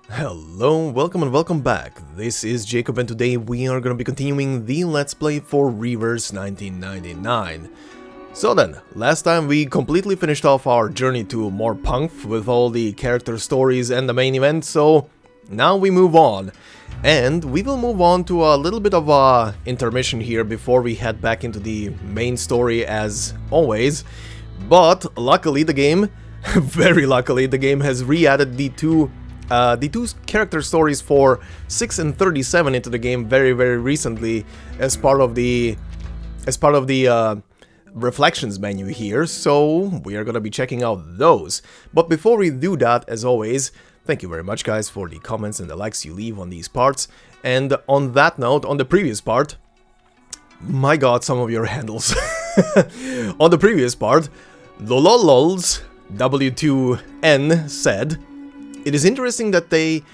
Hello, welcome and welcome back. This is Jacob and today we are going to be continuing the Let's Play for Reverse 1999. So then, last time we completely finished off our journey to Morpunkh with all the character stories and the main event, so now we move on. And we will move on to a little bit of a intermission here before we head back into the main story as always. But luckily the game, very luckily, the game has re-added the two character stories for 6 and 37 into the game very recently as part of the reflections menu here, so we are gonna be checking out those. But before we do that, as always, thank you very much guys for the comments and the likes you leave on these parts. And on that note, on the previous part, my god, some of your handles. On the previous part, Lololols W2N said, "It is interesting that they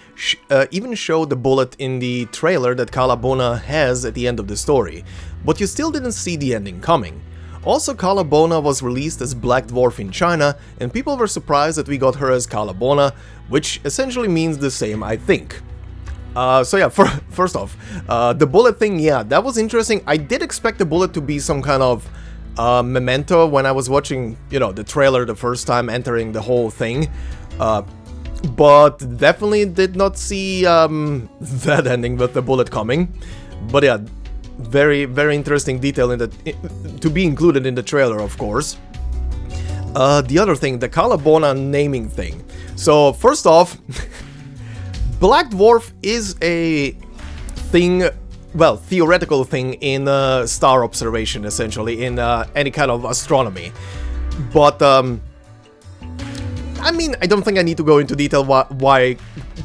even showed the bullet in the trailer that Kala Bona has at the end of the story, but you still didn't see the ending coming. Also, Kala Bona was released as Black Dwarf in China, and people were surprised that we got her as Kala Bona, which essentially means the same, I think." So yeah, first off, the bullet thing, yeah, that was interesting. I did expect the bullet to be some kind of memento when I was watching, you know, the trailer the first time, entering the whole thing. But definitely did not see that ending with the bullet coming. But yeah, very interesting detail in to be included in the trailer, of course. The other thing, the Kala Bona naming thing. So first off, Black Dwarf is a thing, well, theoretical thing in star observation, essentially, in any kind of astronomy. But I mean, I don't think I need to go into detail why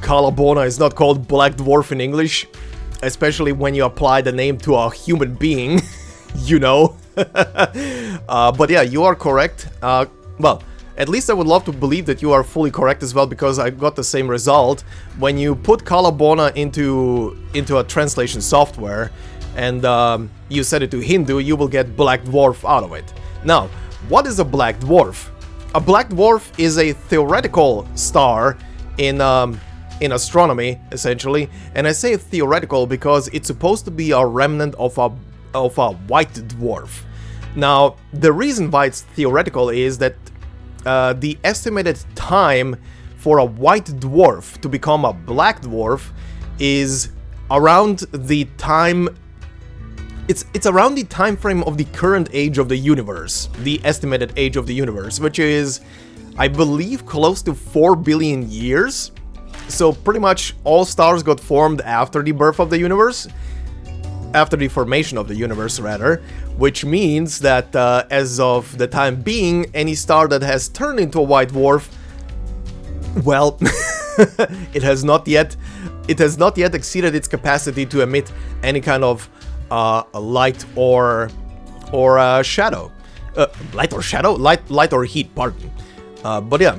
Kala Bona is not called Black Dwarf in English, especially when you apply the name to a human being, you know. But yeah, you are correct. Well, at least I would love to believe that you are fully correct as well, because I got the same result. When you put Kala Bona into a translation software and you set it to Hindu, you will get Black Dwarf out of it. Now, what is a Black Dwarf? A Black Dwarf is a theoretical star in astronomy, essentially, and I say theoretical because it's supposed to be a remnant of a white dwarf. Now, the reason why it's theoretical is that the estimated time for a white dwarf to become a black dwarf is around the time. It's around the time frame of the current age of the universe, the estimated age of the universe, which is, I believe, close to 4 billion years. So pretty much all stars got formed after the birth of the universe, after the formation of the universe rather, which means that as of the time being, any star that has turned into a white dwarf, well, it has not yet exceeded its capacity to emit any kind of a light or shadow. Light or shadow? Light or heat, pardon. But yeah,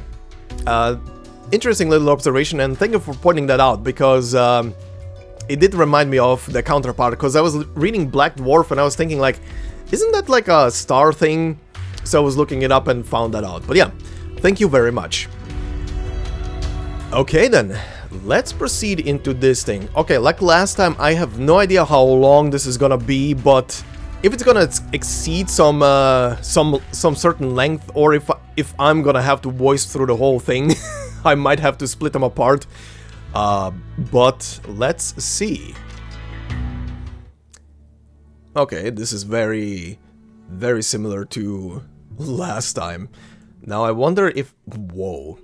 interesting little observation, and thank you for pointing that out, because it did remind me of the counterpart, because I was reading Black Dwarf and I was thinking, like, isn't that like a star thing? So I was looking it up and found that out. But yeah, thank you very much. Okay then, let's proceed into this thing. Okay, like last time, I have no idea how long this is gonna be, but if it's gonna exceed some certain length, or if I'm gonna have to voice through the whole thing, I might have to split them apart. But let's see. Okay, this is very similar to last time. Now I wonder if... Whoa.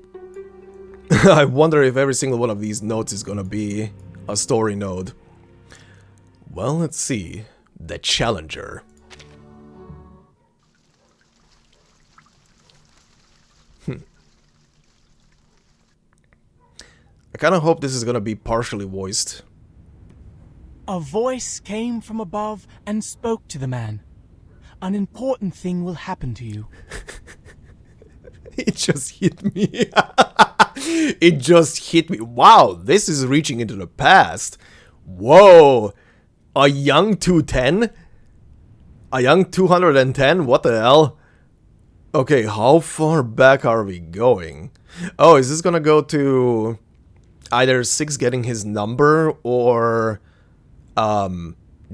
I wonder if every single one of these nodes is gonna be a story node. Well, let's see. The Challenger. I kinda hope this is gonna be partially voiced. A voice came from above and spoke to the man. An important thing will happen to you. It just hit me. It just hit me. Wow, this is reaching into the past. Whoa. A young 210? A young 210? What the hell? Okay, how far back are we going? Oh, is this gonna go to either 6 getting his number or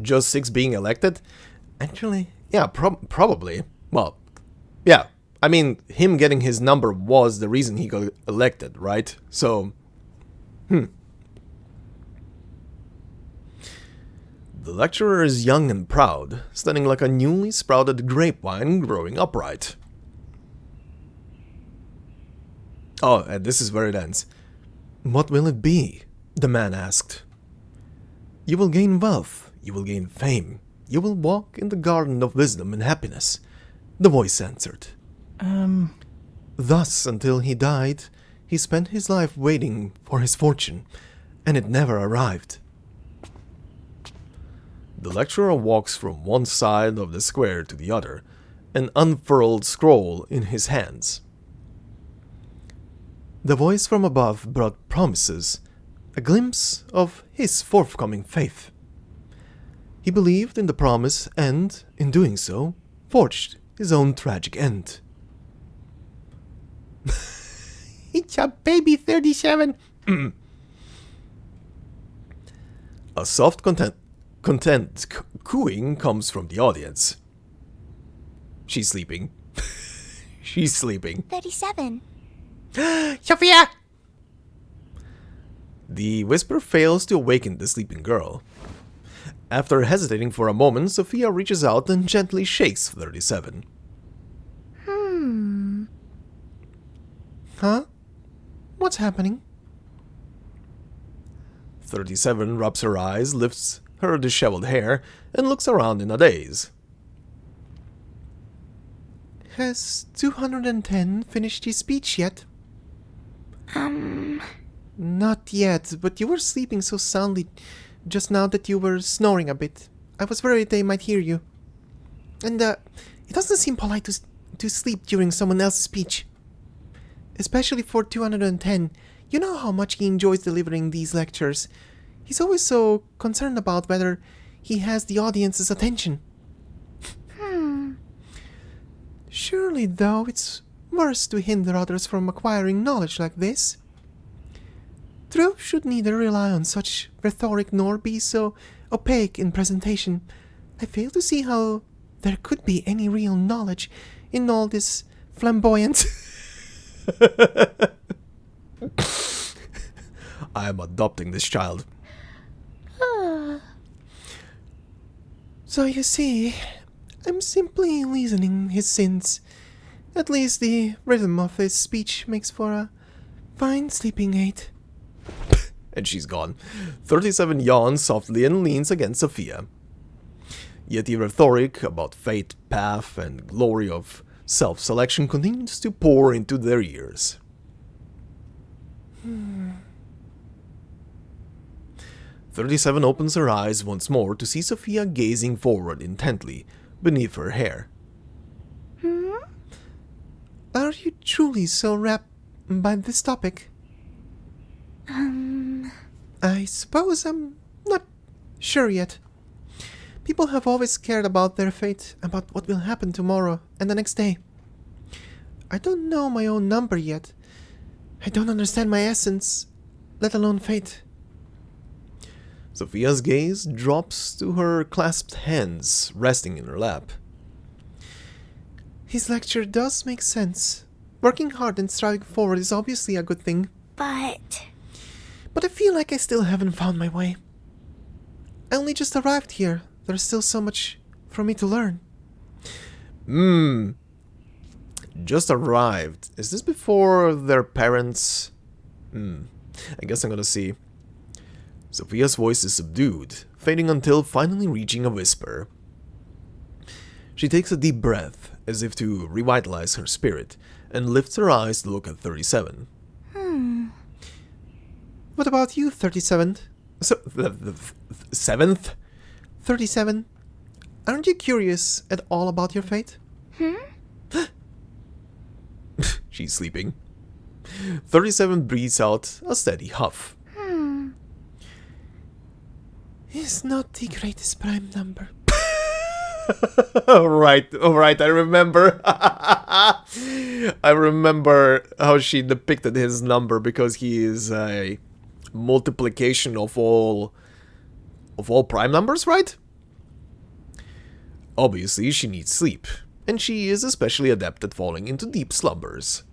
just 6 being elected? Actually, yeah, probably. Well, yeah. I mean, him getting his number was the reason he got elected, right? So, The lecturer is young and proud, standing like a newly sprouted grapevine growing upright. Oh, and this is where it ends. What will it be? The man asked. You will gain wealth, you will gain fame, you will walk in the garden of wisdom and happiness, the voice answered. Thus, until he died, he spent his life waiting for his fortune, and it never arrived. The lecturer walks from one side of the square to the other, an unfurled scroll in his hands. The voice from above brought promises, a glimpse of his forthcoming faith. He believed in the promise and, in doing so, forged his own tragic end. It's a baby 37. A soft content cooing comes from the audience. She's sleeping. She's sleeping. 37. Sophia! The whisper fails to awaken the sleeping girl. After hesitating for a moment, Sophia reaches out and gently shakes 37. Huh? What's happening? 37 rubs her eyes, lifts her disheveled hair, and looks around in a daze. Has 210 finished his speech yet? Not yet, but you were sleeping so soundly just now that you were snoring a bit. I was worried they might hear you. And, it doesn't seem polite to sleep during someone else's speech. Especially for 210. You know how much he enjoys delivering these lectures. He's always so concerned about whether he has the audience's attention. Surely, though, it's worse to hinder others from acquiring knowledge like this. Truth should neither rely on such rhetoric nor be so opaque in presentation. I fail to see how there could be any real knowledge in all this flamboyant... I am adopting this child. So you see, I'm simply leasening his sins. At least the rhythm of his speech makes for a fine sleeping aid. And she's gone. 37 yawns softly and leans against Sophia. Yet the rhetoric about fate, path, and glory of self-selection continues to pour into their ears. 37 opens her eyes once more to see Sophia gazing forward intently beneath her hair. Are you truly so rapt by this topic? I suppose I'm not sure yet. People have always cared about their fate, about what will happen tomorrow and the next day. I don't know my own number yet. I don't understand my essence, let alone fate. Sophia's gaze drops to her clasped hands resting in her lap. His lecture does make sense. Working hard and striving forward is obviously a good thing. But I feel like I still haven't found my way. I only just arrived here. There's still so much for me to learn. Just arrived. Is this before their parents? I guess I'm gonna see. Sophia's voice is subdued, fading until finally reaching a whisper. She takes a deep breath, as if to revitalize her spirit, and lifts her eyes to look at 37. What about you, 37? So, the 7th? 37. Aren't you curious at all about your fate? She's sleeping. 37 breathes out a steady huff. It's not the greatest prime number. Alright, I remember. I remember how she depicted his number because he is a multiplication of all prime numbers, right? Obviously, she needs sleep, and she is especially adept at falling into deep slumbers.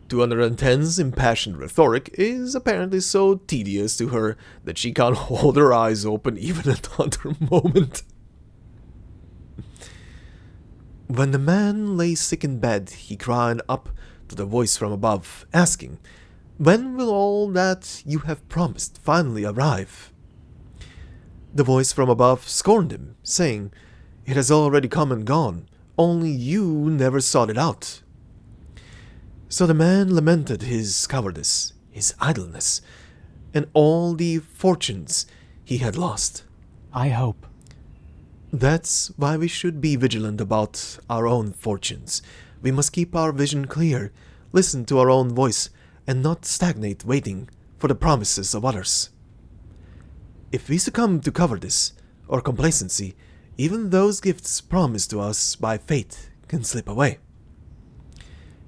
210's impassioned rhetoric is apparently so tedious to her that she can't hold her eyes open even another moment. When the man lay sick in bed, he cried up to the voice from above, asking, "When will all that you have promised finally arrive?" The voice from above scorned him, saying, "It has already come and gone, only you never sought it out." So the man lamented his cowardice, his idleness, and all the fortunes he had lost. I hope. That's why we should be vigilant about our own fortunes. We must keep our vision clear, listen to our own voice, and not stagnate waiting for the promises of others. If we succumb to cowardice or complacency, even those gifts promised to us by fate can slip away.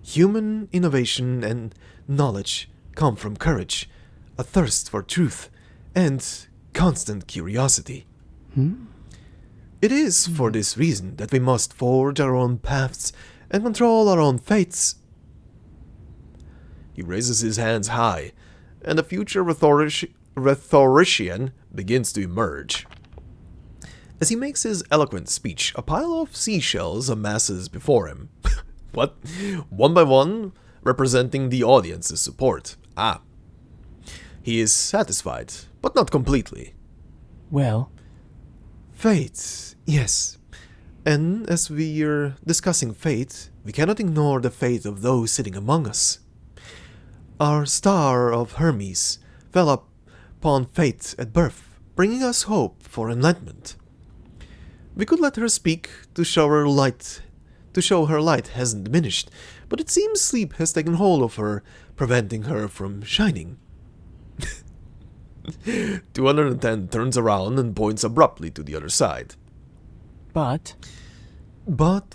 Human innovation and knowledge come from courage, a thirst for truth, and constant curiosity. It is for this reason that we must forge our own paths and control our own fates. He raises his hands high, and the future rhetorician begins to emerge. As he makes his eloquent speech, a pile of seashells amasses before him. What? One by one, representing the audience's support. Ah. He is satisfied, but not completely. Well? Fate, yes. And as we're discussing fate, we cannot ignore the fate of those sitting among us. Our star of Hermes fell upon fate at birth, bringing us hope for enlightenment. We could let her speak to show her light hasn't diminished, but it seems sleep has taken hold of her, preventing her from shining. 210 turns around and points abruptly to the other side. But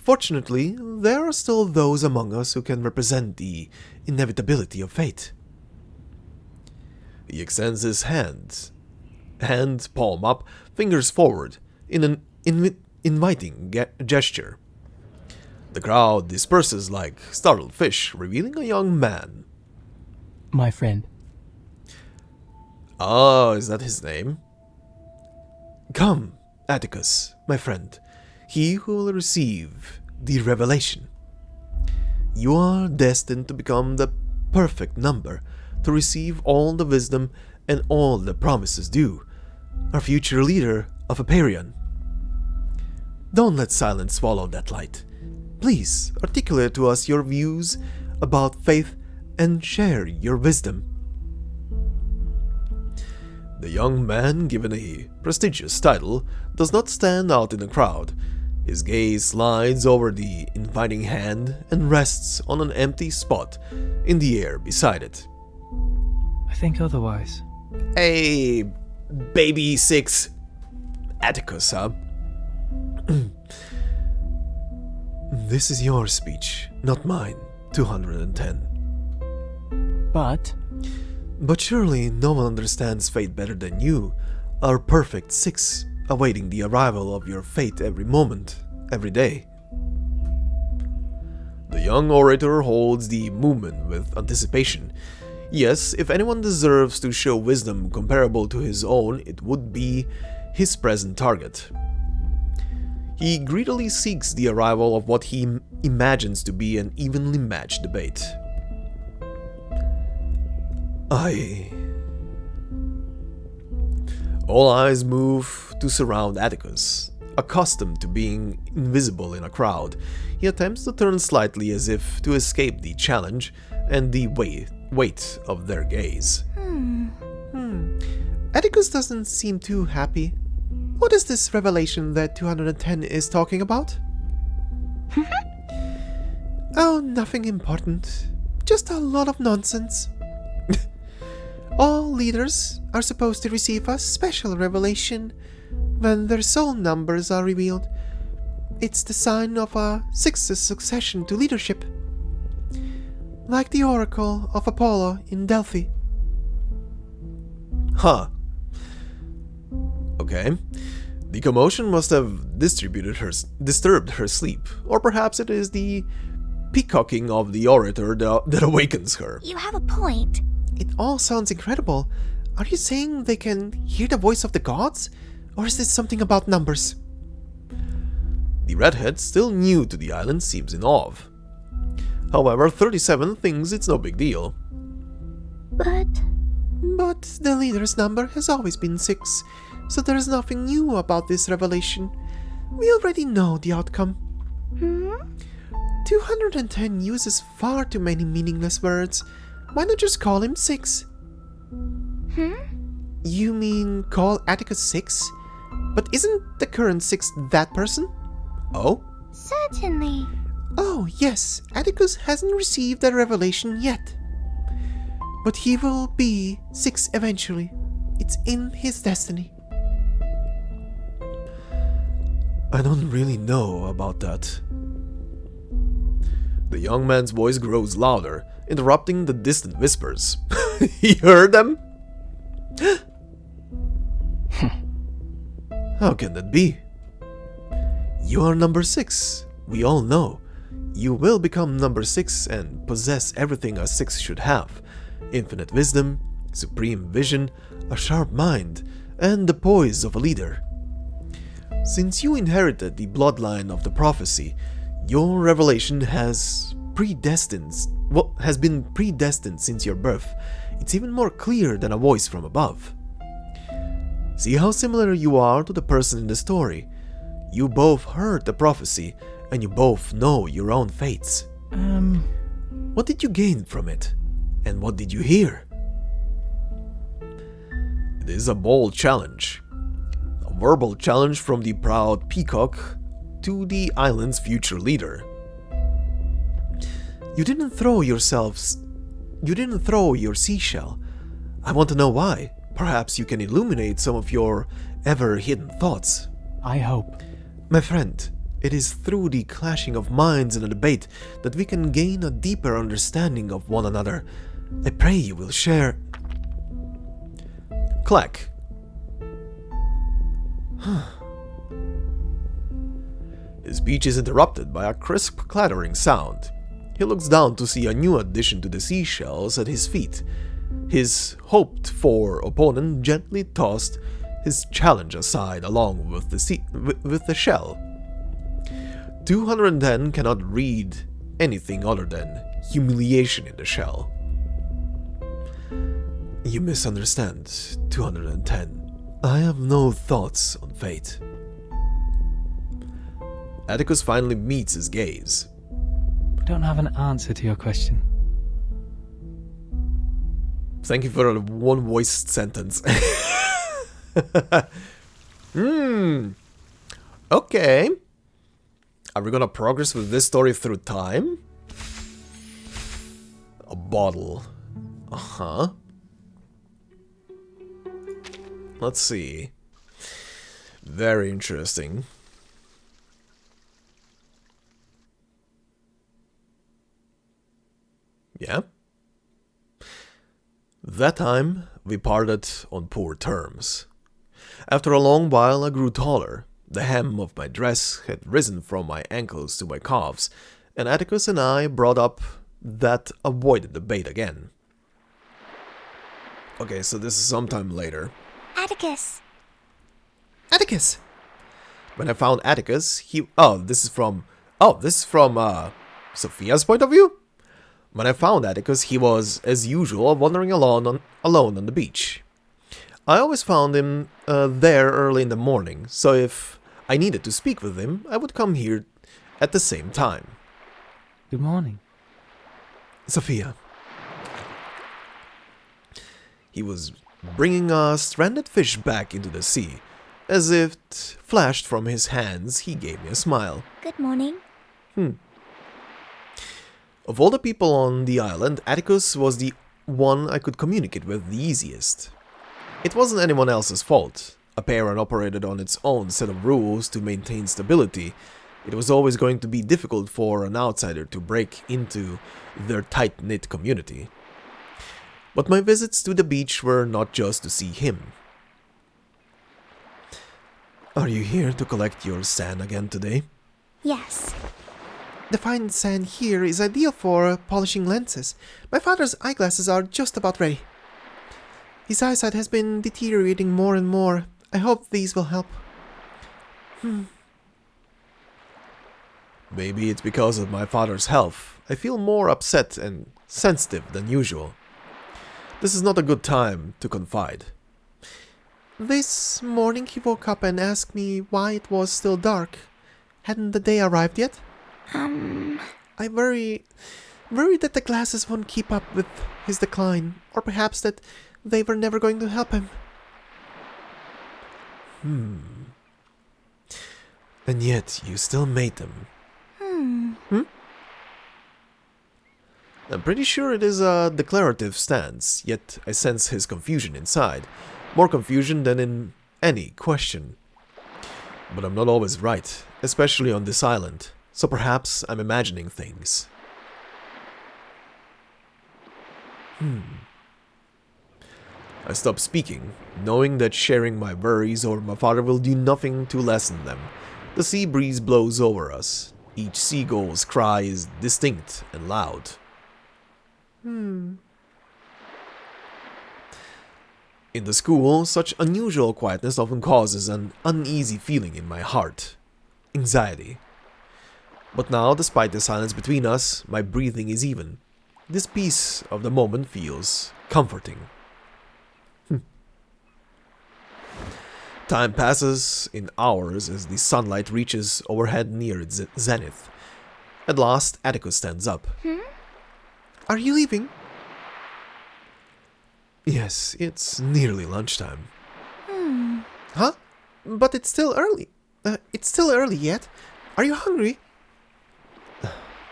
fortunately, there are still those among us who can represent the inevitability of fate. He extends his hand palm up, fingers forward, in an inviting gesture. The crowd disperses like startled fish, revealing a young man. My friend. Ah, is that his name? Come, Atticus, my friend, he who will receive the revelation. You are destined to become the perfect number, to receive all the wisdom and all the promises due, our future leader of Hyperion. Don't let silence swallow that light. Please articulate to us your views about faith and share your wisdom. The young man, given a prestigious title, does not stand out in the crowd. His gaze slides over the inviting hand and rests on an empty spot in the air beside it. I think otherwise. Hey, baby 6 Atticus, huh? This is your speech, not mine, 210. But surely no one understands fate better than you, our perfect 6, awaiting the arrival of your fate every moment, every day. The young orator holds the movement with anticipation. Yes, if anyone deserves to show wisdom comparable to his own, it would be his present target. He greedily seeks the arrival of what he imagines to be an evenly matched debate. All eyes move to surround Atticus. Accustomed to being invisible in a crowd, he attempts to turn slightly as if to escape the challenge and the weight of their gaze. Atticus doesn't seem too happy. What is this revelation that 210 is talking about? Oh, nothing important. Just a lot of nonsense. All leaders are supposed to receive a special revelation when their soul numbers are revealed. It's the sign of a 6's succession to leadership. Like the oracle of Apollo in Delphi. Huh. Okay. The commotion must have disturbed her sleep, or perhaps it is the peacocking of the orator that awakens her. You have a point. It all sounds incredible. Are you saying they can hear the voice of the gods? Or is this something about numbers? The redhead, still new to the island, seems in awe. However, 37 thinks it's no big deal. But the leader's number has always been 6, so there's nothing new about this revelation. We already know the outcome. 210 uses far too many meaningless words. Why not just call him 6? You mean call Atticus 6? But isn't the current 6 that person? Oh? certainly. Oh, yes, Atticus hasn't received the revelation yet. But he will be 6 eventually. It's in his destiny. I don't really know about that. The young man's voice grows louder, interrupting the distant whispers. He heard them? How can that be? You are number 6. We all know. You will become number 6 and possess everything a 6 should have. Infinite wisdom, supreme vision, a sharp mind, and the poise of a leader. Since you inherited the bloodline of the prophecy, your revelation has been predestined since your birth. It's even more clear than a voice from above. See how similar you are to the person in the story. You both heard the prophecy, and you both know your own fates. What did you gain from it? And what did you hear? It is a bold challenge. A verbal challenge from the proud peacock to the island's future leader. You didn't throw your seashell. I want to know why. Perhaps you can illuminate some of your ever-hidden thoughts. I hope. My friend, it is through the clashing of minds in a debate that we can gain a deeper understanding of one another. I pray you will share... Clack. His speech is interrupted by a crisp clattering sound. He looks down to see a new addition to the seashells at his feet. His hoped-for opponent gently tossed his challenge aside along with the shell. 210 cannot read anything other than humiliation in the shell. You misunderstand, 210. I have no thoughts on fate. Atticus finally meets his gaze. I don't have an answer to your question. Thank you for a one-voiced sentence. Okay. Are we gonna progress with this story through time? A bottle. Uh-huh. Let's see. Very interesting. Yeah. That time, we parted on poor terms. After a long while, I grew taller. The hem of my dress had risen from my ankles to my calves, and Atticus and I brought up that avoided debate again. Okay, so this is sometime later. Atticus. Atticus! When I found Atticus, this is from Sophia's point of view? When I found Atticus, he was, as usual, wandering alone on the beach. I always found him there early in the morning, so if I needed to speak with him, I would come here at the same time. Good morning. Sophia. He was bringing a stranded fish back into the sea. As if it flashed from his hands, he gave me a smile. Good morning. Of all the people on the island, Atticus was the one I could communicate with the easiest. It wasn't anyone else's fault. Arcana operated on its own set of rules to maintain stability. It was always going to be difficult for an outsider to break into their tight-knit community. But my visits to the beach were not just to see him. Are you here to collect your sand again today? Yes. The fine sand here is ideal for polishing lenses. My father's eyeglasses are just about ready. His eyesight has been deteriorating more and more. I hope these will help. Maybe it's because of my father's health. I feel more upset and sensitive than usual. This is not a good time to confide. This morning he woke up and asked me why it was still dark. Hadn't the day arrived yet? I worry that the glasses won't keep up with his decline, or perhaps that they were never going to help him. And yet, you still made them. I'm pretty sure it is a declarative stance, yet I sense his confusion inside. More confusion than in any question. But I'm not always right, especially on this island, so perhaps I'm imagining things. I stop speaking, knowing that sharing my worries over my father will do nothing to lessen them. The sea breeze blows over us. Each seagull's cry is distinct and loud. In the school, such unusual quietness often causes an uneasy feeling in my heart. Anxiety. But now, despite the silence between us, my breathing is even. This peace of the moment feels comforting. Time passes in hours as the sunlight reaches overhead near its zenith. At last, Atticus stands up. Are you leaving? Yes, it's nearly lunchtime. Huh? But it's still early. It's still early yet. Are you hungry?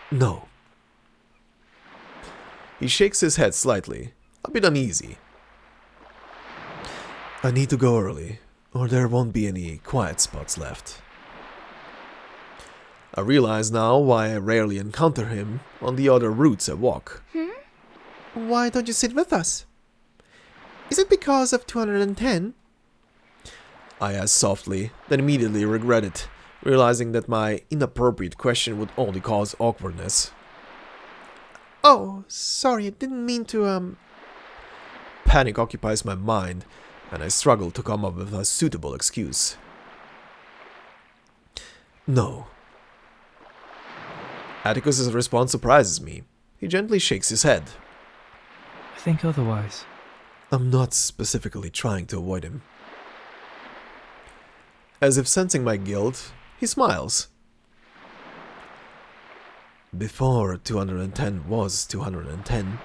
No. He shakes his head slightly, a bit uneasy. I need to go early, or there won't be any quiet spots left. I realize now why I rarely encounter him on the other routes I walk. Why don't you sit with us? Is it because of 210? I ask softly, then immediately regret it, realizing that my inappropriate question would only cause awkwardness. Oh, sorry, I didn't mean to, Panic occupies my mind, and I struggle to come up with a suitable excuse. No. Atticus's response surprises me. He gently shakes his head. I think otherwise. I'm not specifically trying to avoid him. As if sensing my guilt, he smiles. Before 210 was 210,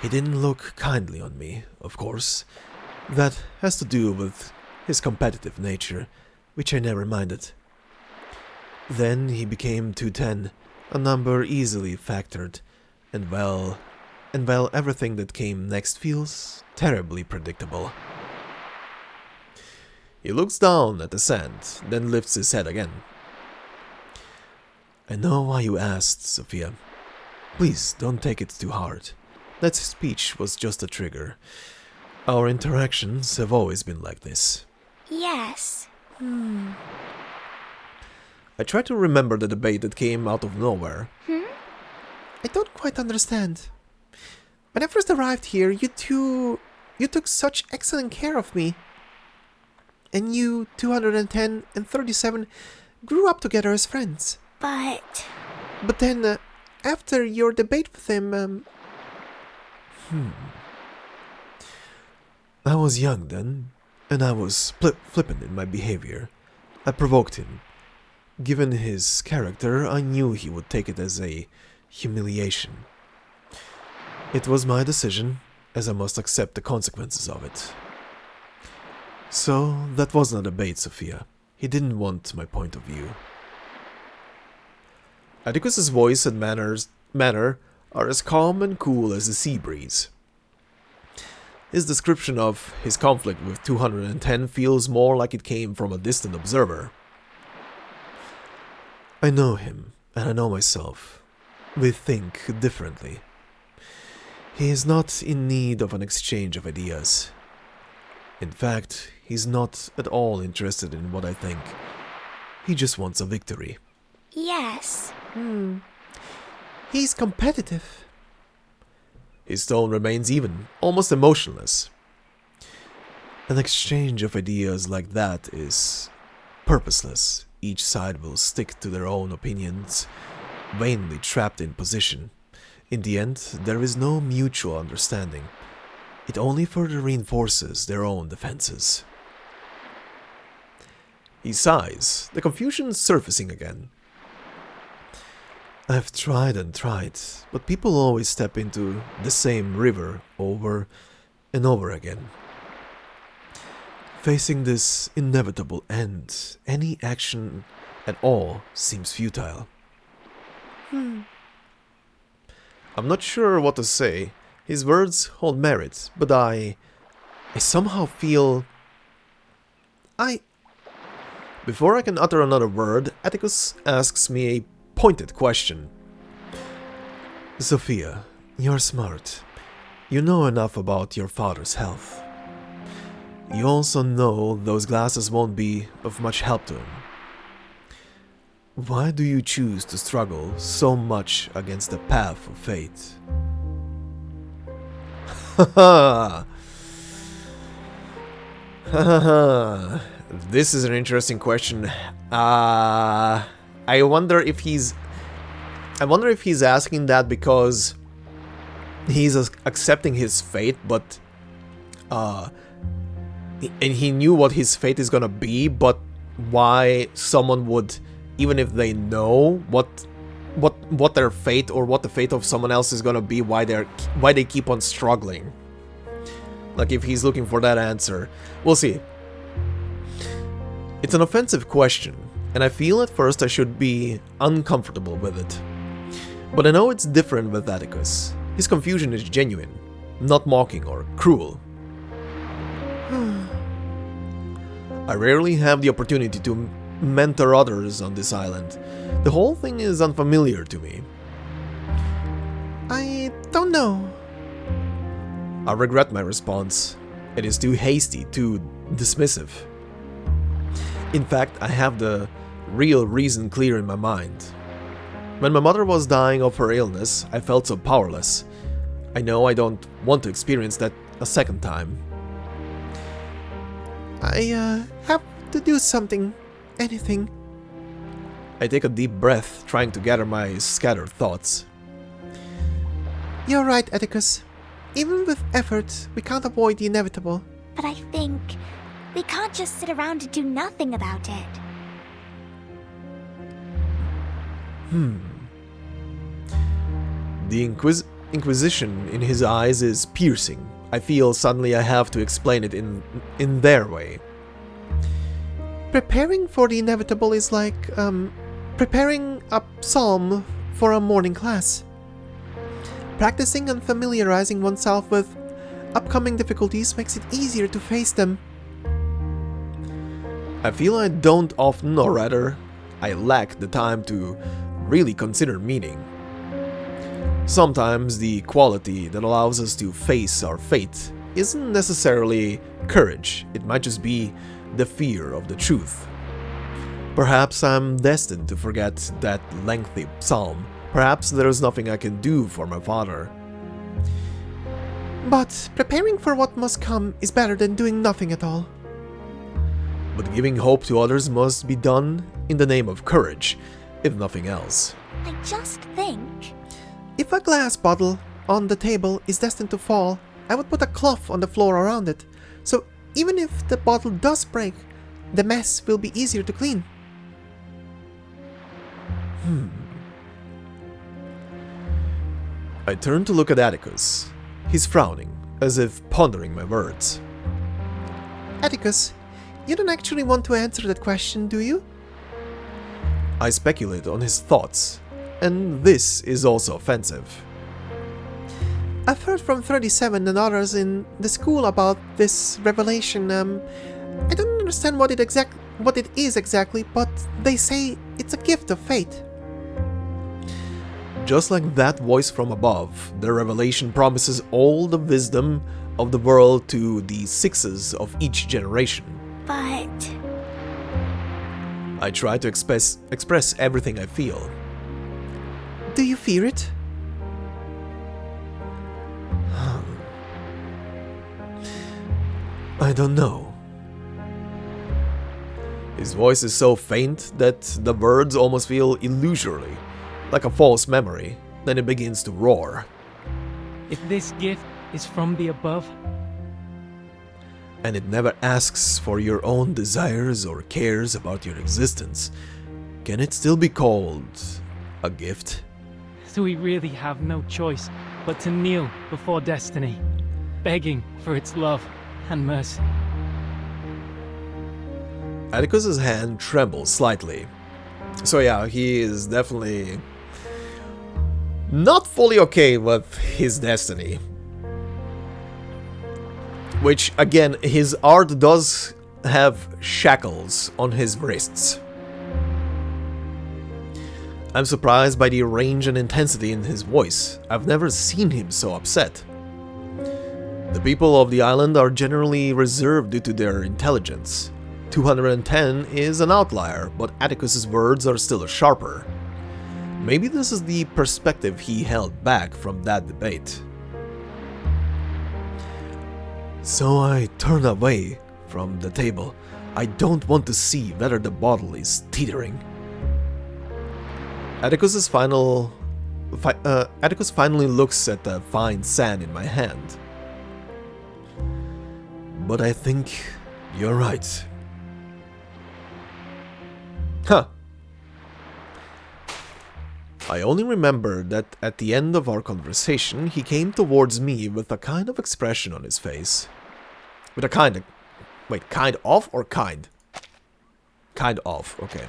he didn't look kindly on me, of course. That has to do with his competitive nature, which I never minded. Then he became 210, a number easily factored, and well, everything that came next feels terribly predictable. He looks down at the sand, then lifts his head again. I know why you asked, Sophia. Please don't take it too hard. That speech was just a trigger. Our interactions have always been like this. Yes. I try to remember the debate that came out of nowhere. I don't quite understand. When I first arrived here, you took such excellent care of me. And you, 210 and 37, grew up together as friends. But then, after your debate with him, I was young then, and I was flippant in my behavior. I provoked him. Given his character, I knew he would take it as a humiliation. It was my decision, as I must accept the consequences of it. So, that wasn't a debate, Sophia. He didn't want my point of view. Atticus's voice and manner are as calm and cool as the sea breeze. His description of his conflict with 210 feels more like it came from a distant observer. I know him, and I know myself. We think differently. He is not in need of an exchange of ideas. In fact, he's not at all interested in what I think. He just wants a victory. Yes. He's competitive. His tone remains even, almost emotionless. An exchange of ideas like that is purposeless. Each side will stick to their own opinions, vainly trapped in position. In the end, there is no mutual understanding. It only further reinforces their own defenses. He sighs, the confusion surfacing again. I've tried and tried, but people always step into the same river over and over again. Facing this inevitable end, any action at all seems futile. I'm not sure what to say. His words hold merit, but I somehow feel... Before I can utter another word, Atticus asks me a pointed question. Sophia, you're smart. You know enough about your father's health. You also know those glasses won't be of much help to him. Why do you choose to struggle so much against the path of fate? This is an interesting question. I wonder if he's asking that because he's accepting his fate, but and he knew what his fate is gonna be, but why someone would, even if they know what their fate or what the fate of someone else is gonna be, why they keep on struggling. Like, if he's looking for that answer. We'll see. It's an offensive question, and I feel at first I should be uncomfortable with it. But I know it's different with Atticus. His confusion is genuine, not mocking or cruel. I rarely have the opportunity to mentor others on this island. The whole thing is unfamiliar to me. I don't know. I regret my response. It is too hasty, too dismissive. In fact, I have the real reason clear in my mind. When my mother was dying of her illness, I felt so powerless. I know I don't want to experience that a second time. I have to do something. Anything. I take a deep breath, trying to gather my scattered thoughts. You're right, Atticus. Even with effort, we can't avoid the inevitable. But I think we can't just sit around and do nothing about it. The inquisition in his eyes is piercing. I feel suddenly I have to explain it in their way. Preparing for the inevitable is like, preparing a psalm for a morning class. Practicing and familiarizing oneself with upcoming difficulties makes it easier to face them. I feel I don't often, or rather, I lack the time to really consider meaning. Sometimes the quality that allows us to face our fate isn't necessarily courage, it might just be the fear of the truth. Perhaps I'm destined to forget that lengthy psalm. Perhaps there's nothing I can do for my father. But preparing for what must come is better than doing nothing at all. But giving hope to others must be done in the name of courage, if nothing else. I just think... If a glass bottle on the table is destined to fall, I would put a cloth on the floor around it, so even if the bottle does break, the mess will be easier to clean. I turn to look at Atticus. He's frowning, as if pondering my words. Atticus, you don't actually want to answer that question, do you? I speculate on his thoughts, and this is also offensive. I've heard from 37 and others in the school about this revelation. I don't understand what it is exactly, but they say it's a gift of fate. Just like that voice from above, the revelation promises all the wisdom of the world to the sixes of each generation. But... I try to express everything I feel. Do you fear it? I don't know. His voice is so faint that the words almost feel illusory, like a false memory. Then it begins to roar. If this gift is from the above, And it never asks for your own desires or cares about your existence, can it still be called a gift? so we really have no choice but to kneel before destiny, begging for its love and mercy. Atticus's hand trembles slightly. So yeah, he is definitely not fully okay with his destiny. Which, again, his art does have shackles on his wrists. I'm surprised by the range and intensity in his voice. I've never seen him so upset. The people of the island are generally reserved due to their intelligence. 210 is an outlier, but Atticus's words are still sharper. Maybe this is the perspective he held back from that debate. So I turn away from the table. I don't want to see whether the bottle is teetering. Atticus finally looks at the fine sand in my hand. But I think you're right. Huh. I only remember that at the end of our conversation, he came towards me with a kind of expression on his face. With a kind of... Wait, kind of or kind? Kind of, okay.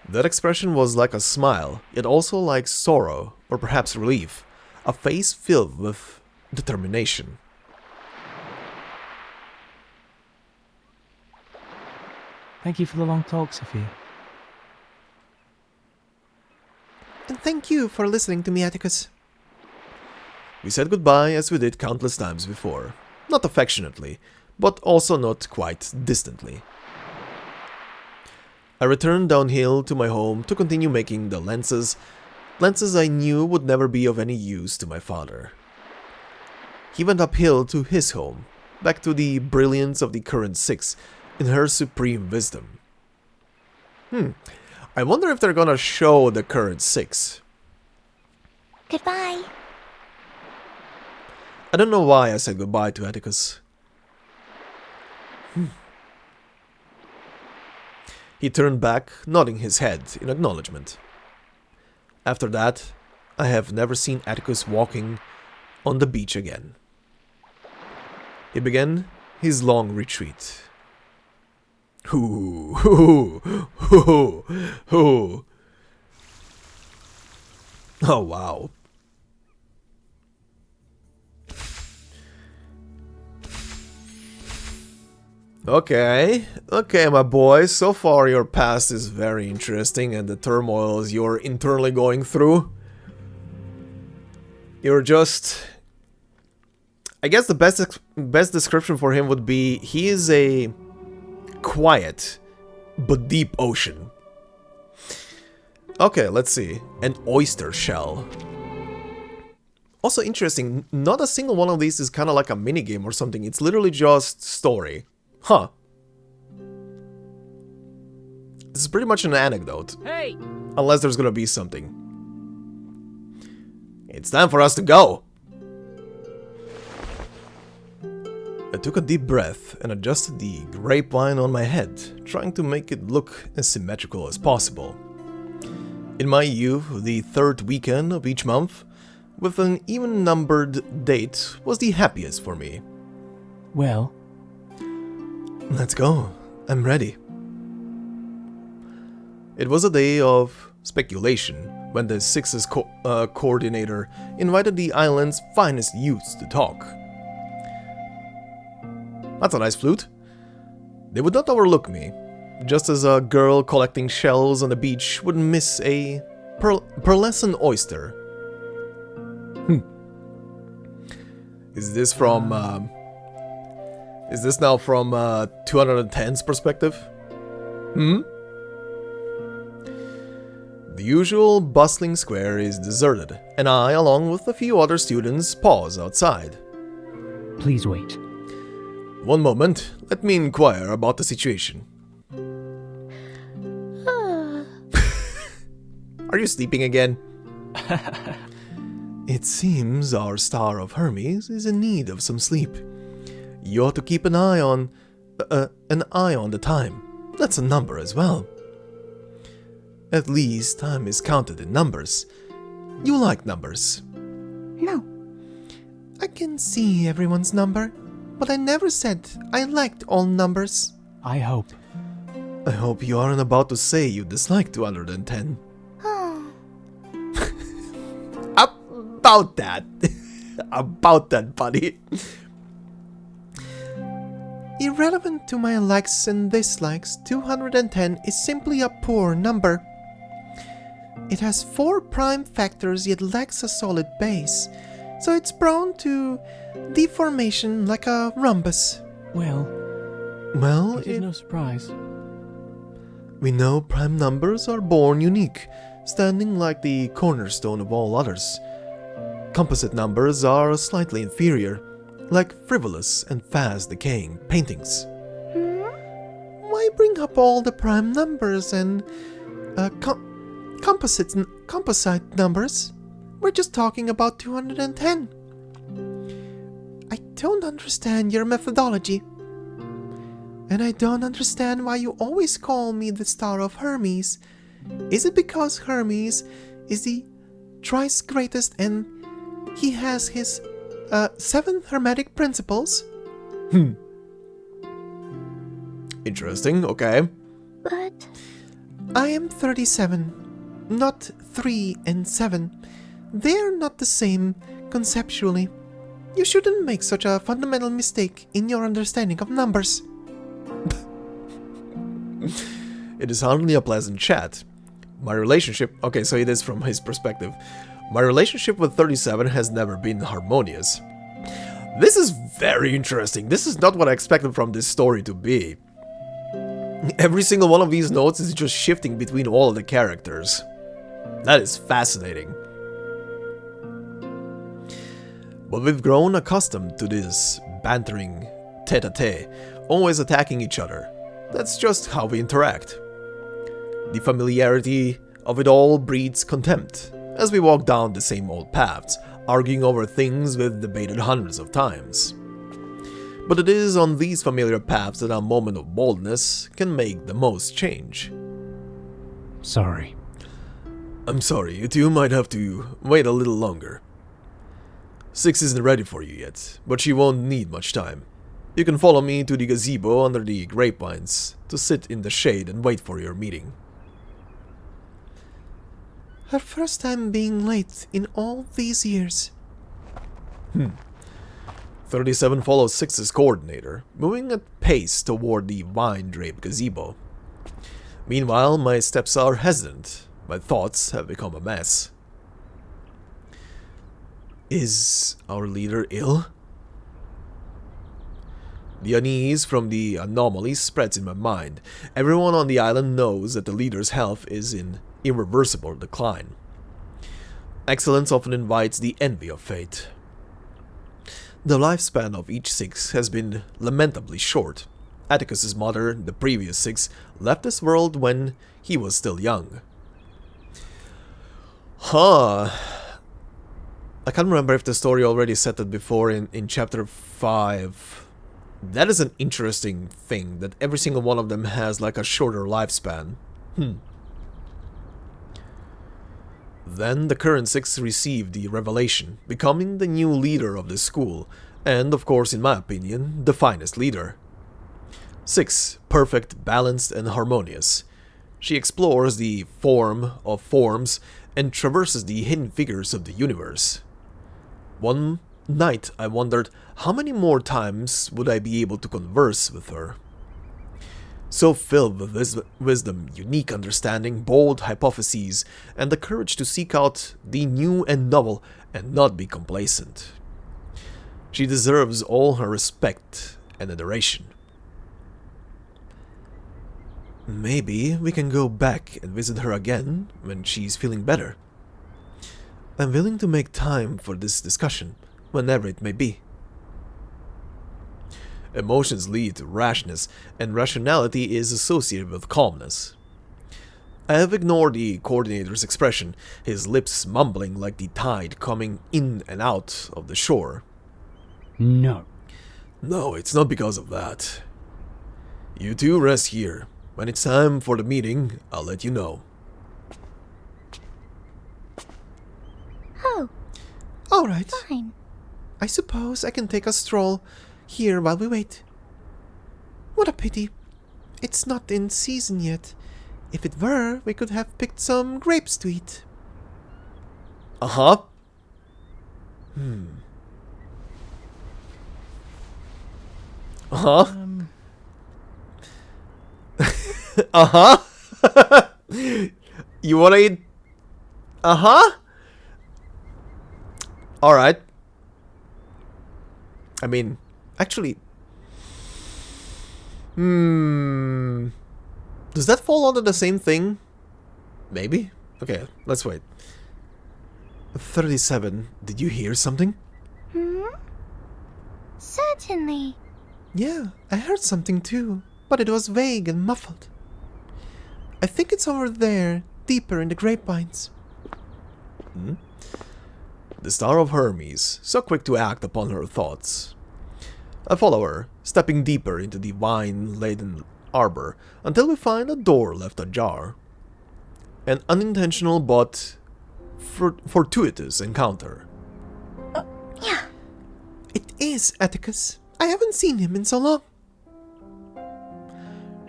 That expression was like a smile, yet also like sorrow, or perhaps relief. A face filled with determination. Thank you for the long talk, Sophia. And thank you for listening to me, Atticus. We said goodbye as we did countless times before. Not affectionately, but also not quite distantly. I returned downhill to my home to continue making the lenses I knew would never be of any use to my father. He went uphill to his home, back to the brilliance of the current six in her supreme wisdom. I wonder if they're gonna show the current six. Goodbye. I don't know why I said goodbye to Atticus. He turned back, nodding his head in acknowledgement. After that, I have never seen Atticus walking on the beach again. He began his long retreat. Hoo, hoo, hoo, hoo. Oh, wow. Okay, my boy, so far your past is very interesting and the turmoils you're internally going through. You're just... I guess the best description for him would be he is a quiet but deep ocean. Okay, let's see. An oyster shell. Also interesting, not a single one of these is kind of like a minigame or something. It's literally just story. Huh. This is pretty much an anecdote. Hey! Unless there's gonna be something. It's time for us to go! I took a deep breath and adjusted the grapevine on my head, trying to make it look as symmetrical as possible. In my youth, the third weekend of each month, with an even-numbered date, was the happiest for me. Well... Let's go. I'm ready. It was a day of speculation when the Six's coordinator invited the island's finest youths to talk. That's a nice flute. They would not overlook me, just as a girl collecting shells on the beach would miss a Pearlescent oyster. Is this from... is this now from 210's perspective? The usual bustling square is deserted, and I, along with a few other students, pause outside. Please wait. One moment, let me inquire about the situation. Are you sleeping again? It seems our star of Hermes is in need of some sleep. You ought to keep an eye on the time. That's a number as well. At least time is counted in numbers. You like numbers? No. I can see everyone's number, but I never said I liked all numbers. I hope. I hope you aren't about to say you dislike 210. About that. About that, buddy. Irrelevant to my likes and dislikes, 210 is simply a poor number. It has 4 prime factors yet lacks a solid base, so it's prone to deformation like a rhombus. Well, it is no surprise. We know prime numbers are born unique, standing like the cornerstone of all others. Composite numbers are slightly inferior, like frivolous and fast-decaying paintings. Why bring up all the prime numbers and composite numbers? We're just talking about 210. I don't understand your methodology. And I don't understand why you always call me the Star of Hermes. Is it because Hermes is the thrice greatest and he has his 7 hermetic principles? Interesting, okay. But... I am 37, not 3 and 7. They're not the same conceptually. You shouldn't make such a fundamental mistake in your understanding of numbers. It is hardly a pleasant chat. My relationship... Okay, so it is from his perspective. My relationship with 37 has never been harmonious. This is very interesting. This is not what I expected from this story to be. Every single one of these notes is just shifting between all of the characters. That is fascinating. But we've grown accustomed to this bantering tete-a-tete, always attacking each other. That's just how we interact. The familiarity of it all breeds contempt, as we walk down the same old paths, arguing over things we've debated hundreds of times. But it is on these familiar paths that a moment of boldness can make the most change. Sorry. I'm sorry, you two might have to wait a little longer. 6 isn't ready for you yet, but she won't need much time. You can follow me to the gazebo under the grapevines to sit in the shade and wait for your meeting. Her first time being late in all these years. 37 follows 6's coordinator, moving at pace toward the vine-draped gazebo. Meanwhile, my steps are hesitant. My thoughts have become a mess. Is our leader ill? The unease from the anomaly spreads in my mind. Everyone on the island knows that the leader's health is in irreversible decline. Excellence often invites the envy of fate. The lifespan of each 6 has been lamentably short. Atticus's mother, the previous 6, left this world when he was still young. I can't remember if the story already said that before in chapter 5. That is an interesting thing, that every single one of them has like a shorter lifespan. Then the current 6 received the revelation, becoming the new leader of the school, and of course, in my opinion, the finest leader. 6, perfect, balanced, and harmonious. She explores the form of forms and traverses the hidden figures of the universe. One night I wondered how many more times would I be able to converse with her. so filled with wisdom, unique understanding, bold hypotheses, and the courage to seek out the new and novel and not be complacent. She deserves all her respect and adoration. Maybe we can go back and visit her again when she's feeling better. I'm willing to make time for this discussion, whenever it may be. Emotions lead to rashness, and rationality is associated with calmness. I have ignored the coordinator's expression, his lips mumbling like the tide coming in and out of the shore. No. No, it's not because of that. You two rest here. When it's time for the meeting, I'll let you know. Oh, All right. fine. I suppose I can take a stroll here while we wait. What a pity. It's not in season yet. If it were, we could have picked some grapes to eat. Uh-huh. Uh-huh. Uh-huh. You wanna eat? Uh-huh. Alright. I mean, actually... Does that fall under the same thing? Maybe? Okay, let's wait. 37. Did you hear something? Certainly. Yeah, I heard something too, but it was vague and muffled. I think it's over there, deeper in the grapevines. The Star of Hermes, so quick to act upon her thoughts. I follow her, stepping deeper into the vine-laden arbor until we find a door left ajar. An unintentional but fortuitous encounter. Yeah. It is Atticus. I haven't seen him in so long.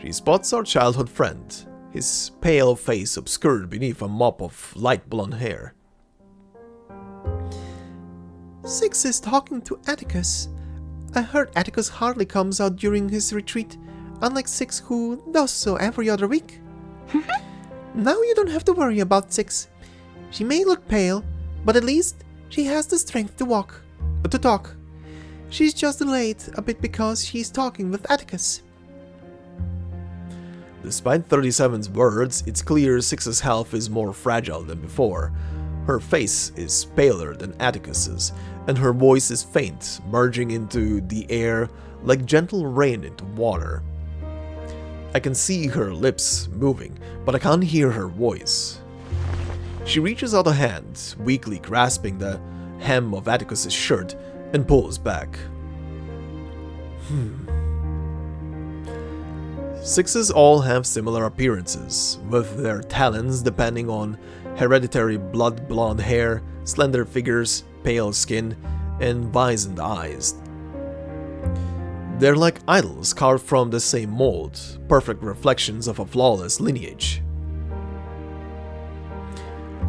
She spots our childhood friend, his pale face obscured beneath a mop of light blonde hair. Six is talking to Atticus. I heard Atticus hardly comes out during his retreat, unlike Six who does so every other week. Now you don't have to worry about Six. She may look pale, but at least she has the strength to talk. She's just delayed a bit because she's talking with Atticus. Despite 37's words, it's clear Six's health is more fragile than before. Her face is paler than Atticus's, and her voice is faint, merging into the air like gentle rain into water. I can see her lips moving, but I can't hear her voice. She reaches out a hand, weakly grasping the hem of Atticus's shirt, and pulls back. Sixes all have similar appearances, with their talents depending on hereditary blood blonde hair, slender figures, pale skin, and wizened eyes. They're like idols carved from the same mold, perfect reflections of a flawless lineage.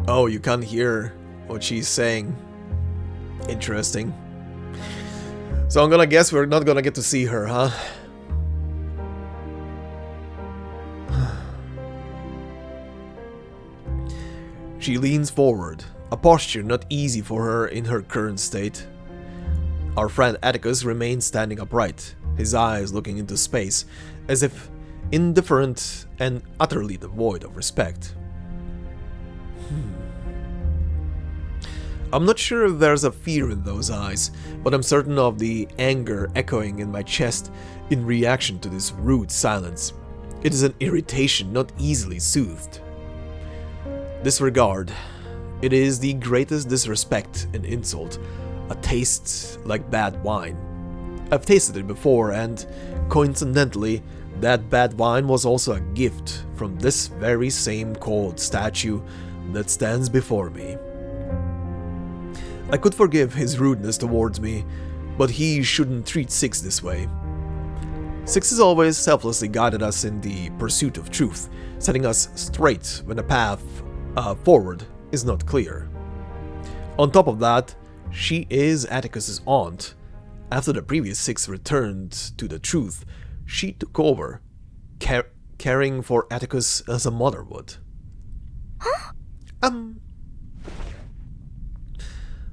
Oh, you can't hear what she's saying. Interesting. So I'm gonna guess we're not gonna get to see her, huh? She leans forward, a posture not easy for her in her current state. Our friend Atticus remains standing upright, his eyes looking into space, as if indifferent and utterly devoid of respect. I'm not sure if there's a fear in those eyes, but I'm certain of the anger echoing in my chest in reaction to this rude silence. It is an irritation not easily soothed. Disregard. It is the greatest disrespect and insult, a taste like bad wine. I've tasted it before, and coincidentally, that bad wine was also a gift from this very same cold statue that stands before me. I could forgive his rudeness towards me, but he shouldn't treat Six this way. Six has always selflessly guided us in the pursuit of truth, setting us straight when the path forward is not clear. On top of that, she is Atticus's aunt. After the previous Six returned to the truth, she took over. caring for Atticus as a mother would.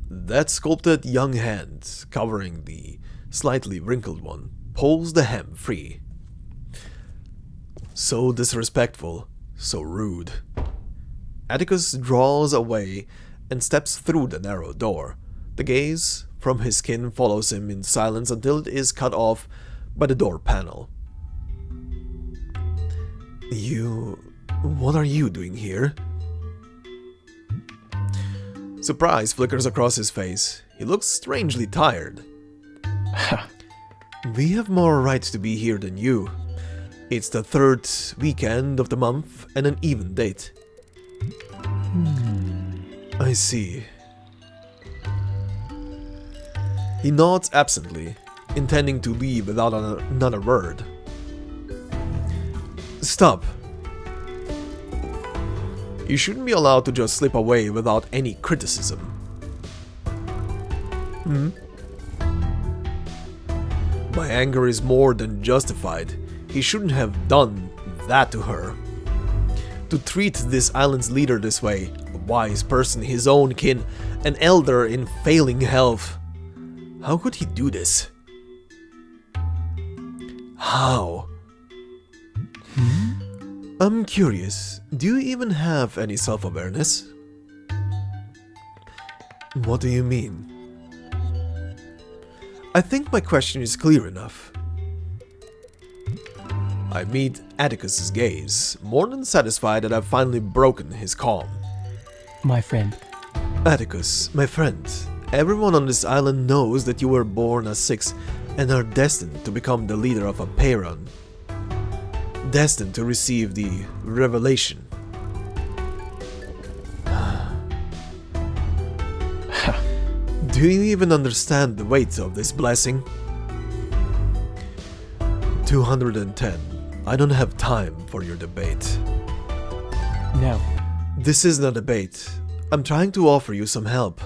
That sculpted young hand, covering the slightly wrinkled one, pulls the hem free. So disrespectful, so rude. Atticus draws away and steps through the narrow door. The gaze from his skin follows him in silence until it is cut off by the door panel. What are you doing here? Surprise flickers across his face. He looks strangely tired. We have more right to be here than you. It's the 3rd weekend of the month and an even date. I see. He nods absently, intending to leave without another word. Stop. You shouldn't be allowed to just slip away without any criticism. My anger is more than justified. He shouldn't have done that to her. To treat this island's leader this way, a wise person, his own kin, an elder in failing health. How could he do this? How? I'm curious, do you even have any self-awareness? What do you mean? I think my question is clear enough. I meet Atticus's gaze, more than satisfied that I've finally broken his calm. My friend. Atticus, my friend, everyone on this island knows that you were born as 6 and are destined to become the leader of a Payron. Destined to receive the revelation. Do you even understand the weight of this blessing? 210. I don't have time for your debate. No. This isn't a debate. I'm trying to offer you some help.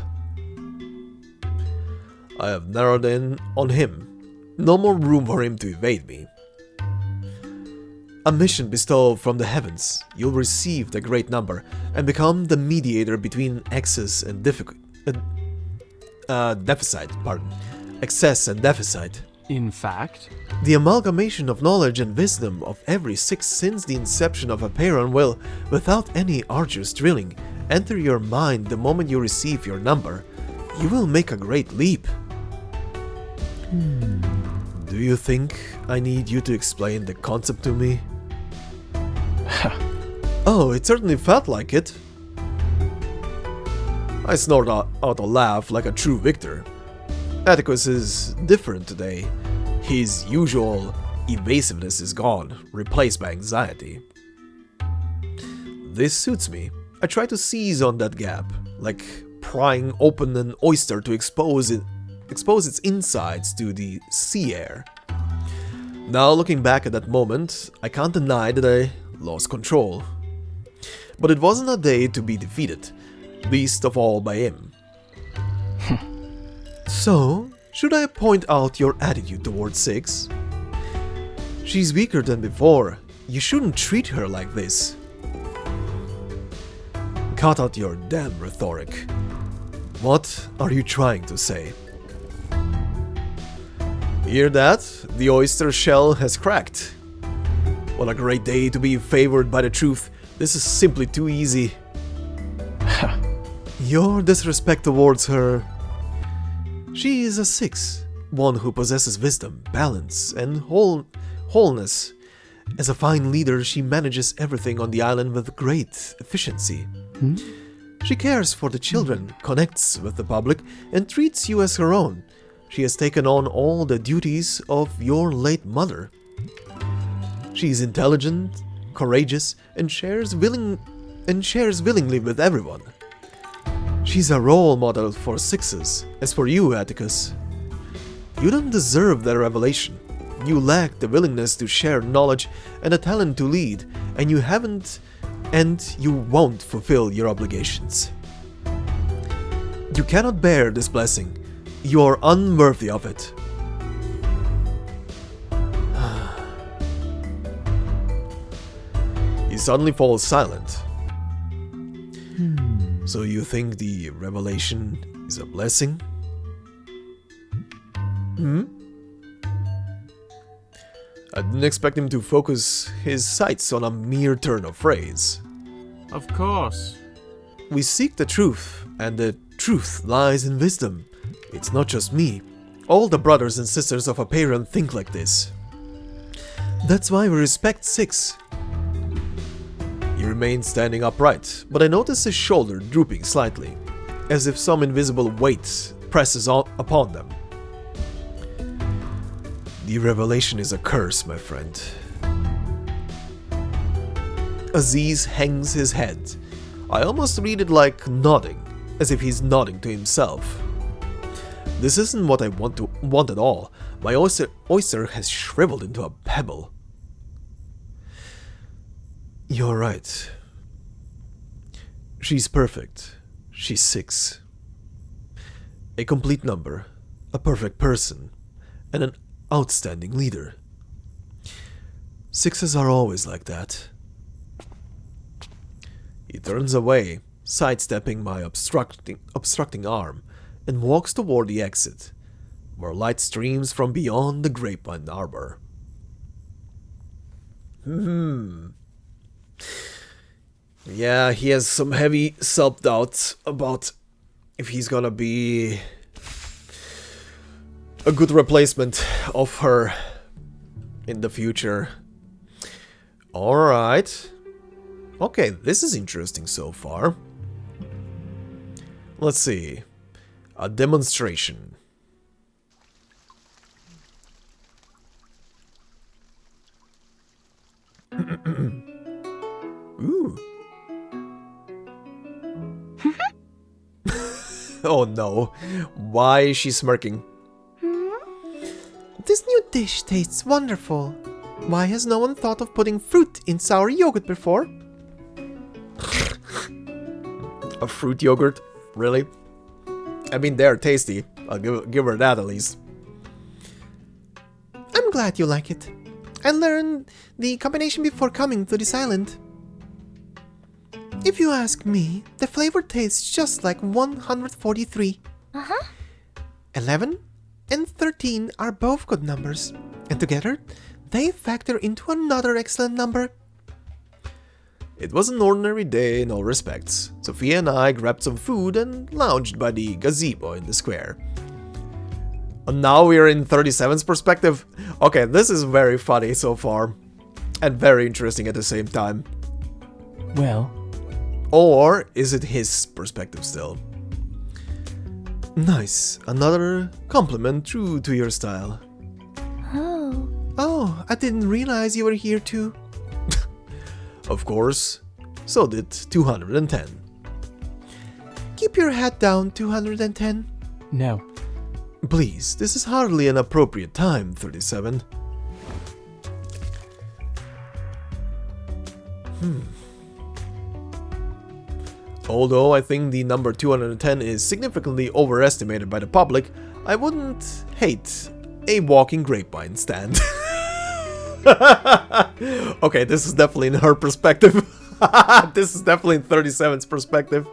I have narrowed in on him. No more room for him to evade me. A mission bestowed from the heavens. You'll receive the great number and become the mediator between excess and deficit. Excess and deficit. In fact, the amalgamation of knowledge and wisdom of every 6 since the inception of a Payron will, without any arduous drilling, enter your mind the moment you receive your number. You will make a great leap. Do you think I need you to explain the concept to me? Oh, it certainly felt like it. I snort out a laugh like a true victor. Atticus is different today. His usual evasiveness is gone, replaced by anxiety. This suits me. I try to seize on that gap, like prying open an oyster to expose its insides to the sea air. Now, looking back at that moment, I can't deny that I lost control. But it wasn't a day to be defeated, least of all by him. So, should I point out your attitude towards 6? She's weaker than before. You shouldn't treat her like this. Cut out your damn rhetoric. What are you trying to say? Hear that? The oyster shell has cracked. What a great day to be favored by the truth. This is simply too easy. Your disrespect towards her. She is a 6, one who possesses wisdom, balance, and wholeness. As a fine leader, she manages everything on the island with great efficiency. She cares for the children, connects with the public, and treats you as her own. She has taken on all the duties of your late mother. She is intelligent, courageous, and shares willingly with everyone. She's a role model for 6s. As for you, Atticus, you don't deserve that revelation. You lack the willingness to share knowledge and the talent to lead, and you haven't and you won't fulfill your obligations. You cannot bear this blessing. You are unworthy of it. suddenly falls silent. So you think the revelation is a blessing? I didn't expect him to focus his sights on a mere turn of phrase. Of course. We seek the truth, and the truth lies in wisdom. It's not just me. All the brothers and sisters of Hyperion think like this. That's why we respect Six. He remains standing upright, but I notice his shoulder drooping slightly, as if some invisible weight presses upon them. The revelation is a curse, my friend. Aziz hangs his head. I almost read it like nodding, as if he's nodding to himself. This isn't what I want at all. My oyster has shriveled into a pebble. You're right. She's perfect. She's 6. A complete number, a perfect person, and an outstanding leader. 6s are always like that. He turns away, sidestepping my obstructing arm, and walks toward the exit, where light streams from beyond the grapevine arbor. Yeah, he has some heavy self-doubt about if he's gonna be a good replacement of her in the future. Alright. Okay, this is interesting so far. Let's see. A demonstration. Ooh. Oh no. Why is she smirking? This new dish tastes wonderful. Why has no one thought of putting fruit in sour yogurt before? A fruit yogurt? Really? I mean, they're tasty. I'll give her that at least. I'm glad you like it. I learned the combination before coming to this island. If you ask me, the flavor tastes just like 143. 11 and 13 are both good numbers, and together, they factor into another excellent number. It was an ordinary day in all respects. Sophia and I grabbed some food and lounged by the gazebo in the square. And now we're in 37's perspective. Okay, this is very funny so far. And very interesting at the same time. Well, or is it his perspective still? Nice. Another compliment true to your style. Oh, I didn't realize you were here too. Of course. So did 210. Keep your head down, 210. no. Please, this is hardly an appropriate time, 37. Although I think the number 210 is significantly overestimated by the public, I wouldn't hate a walking grapevine stand. Okay, this is definitely in her perspective. This is definitely in 37's perspective.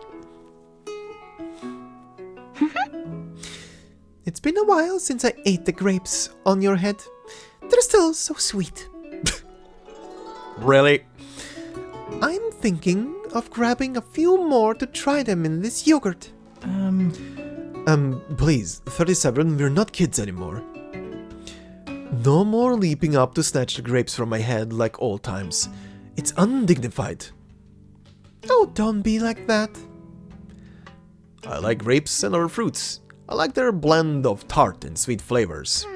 It's been a while since I ate the grapes on your head. They're still so sweet. Really? I'm thinking of grabbing a few more to try them in this yogurt. Please, 37, we're not kids anymore. No more leaping up to snatch the grapes from my head like old times. It's undignified. Oh, don't be like that. I like grapes and other fruits. I like their blend of tart and sweet flavors.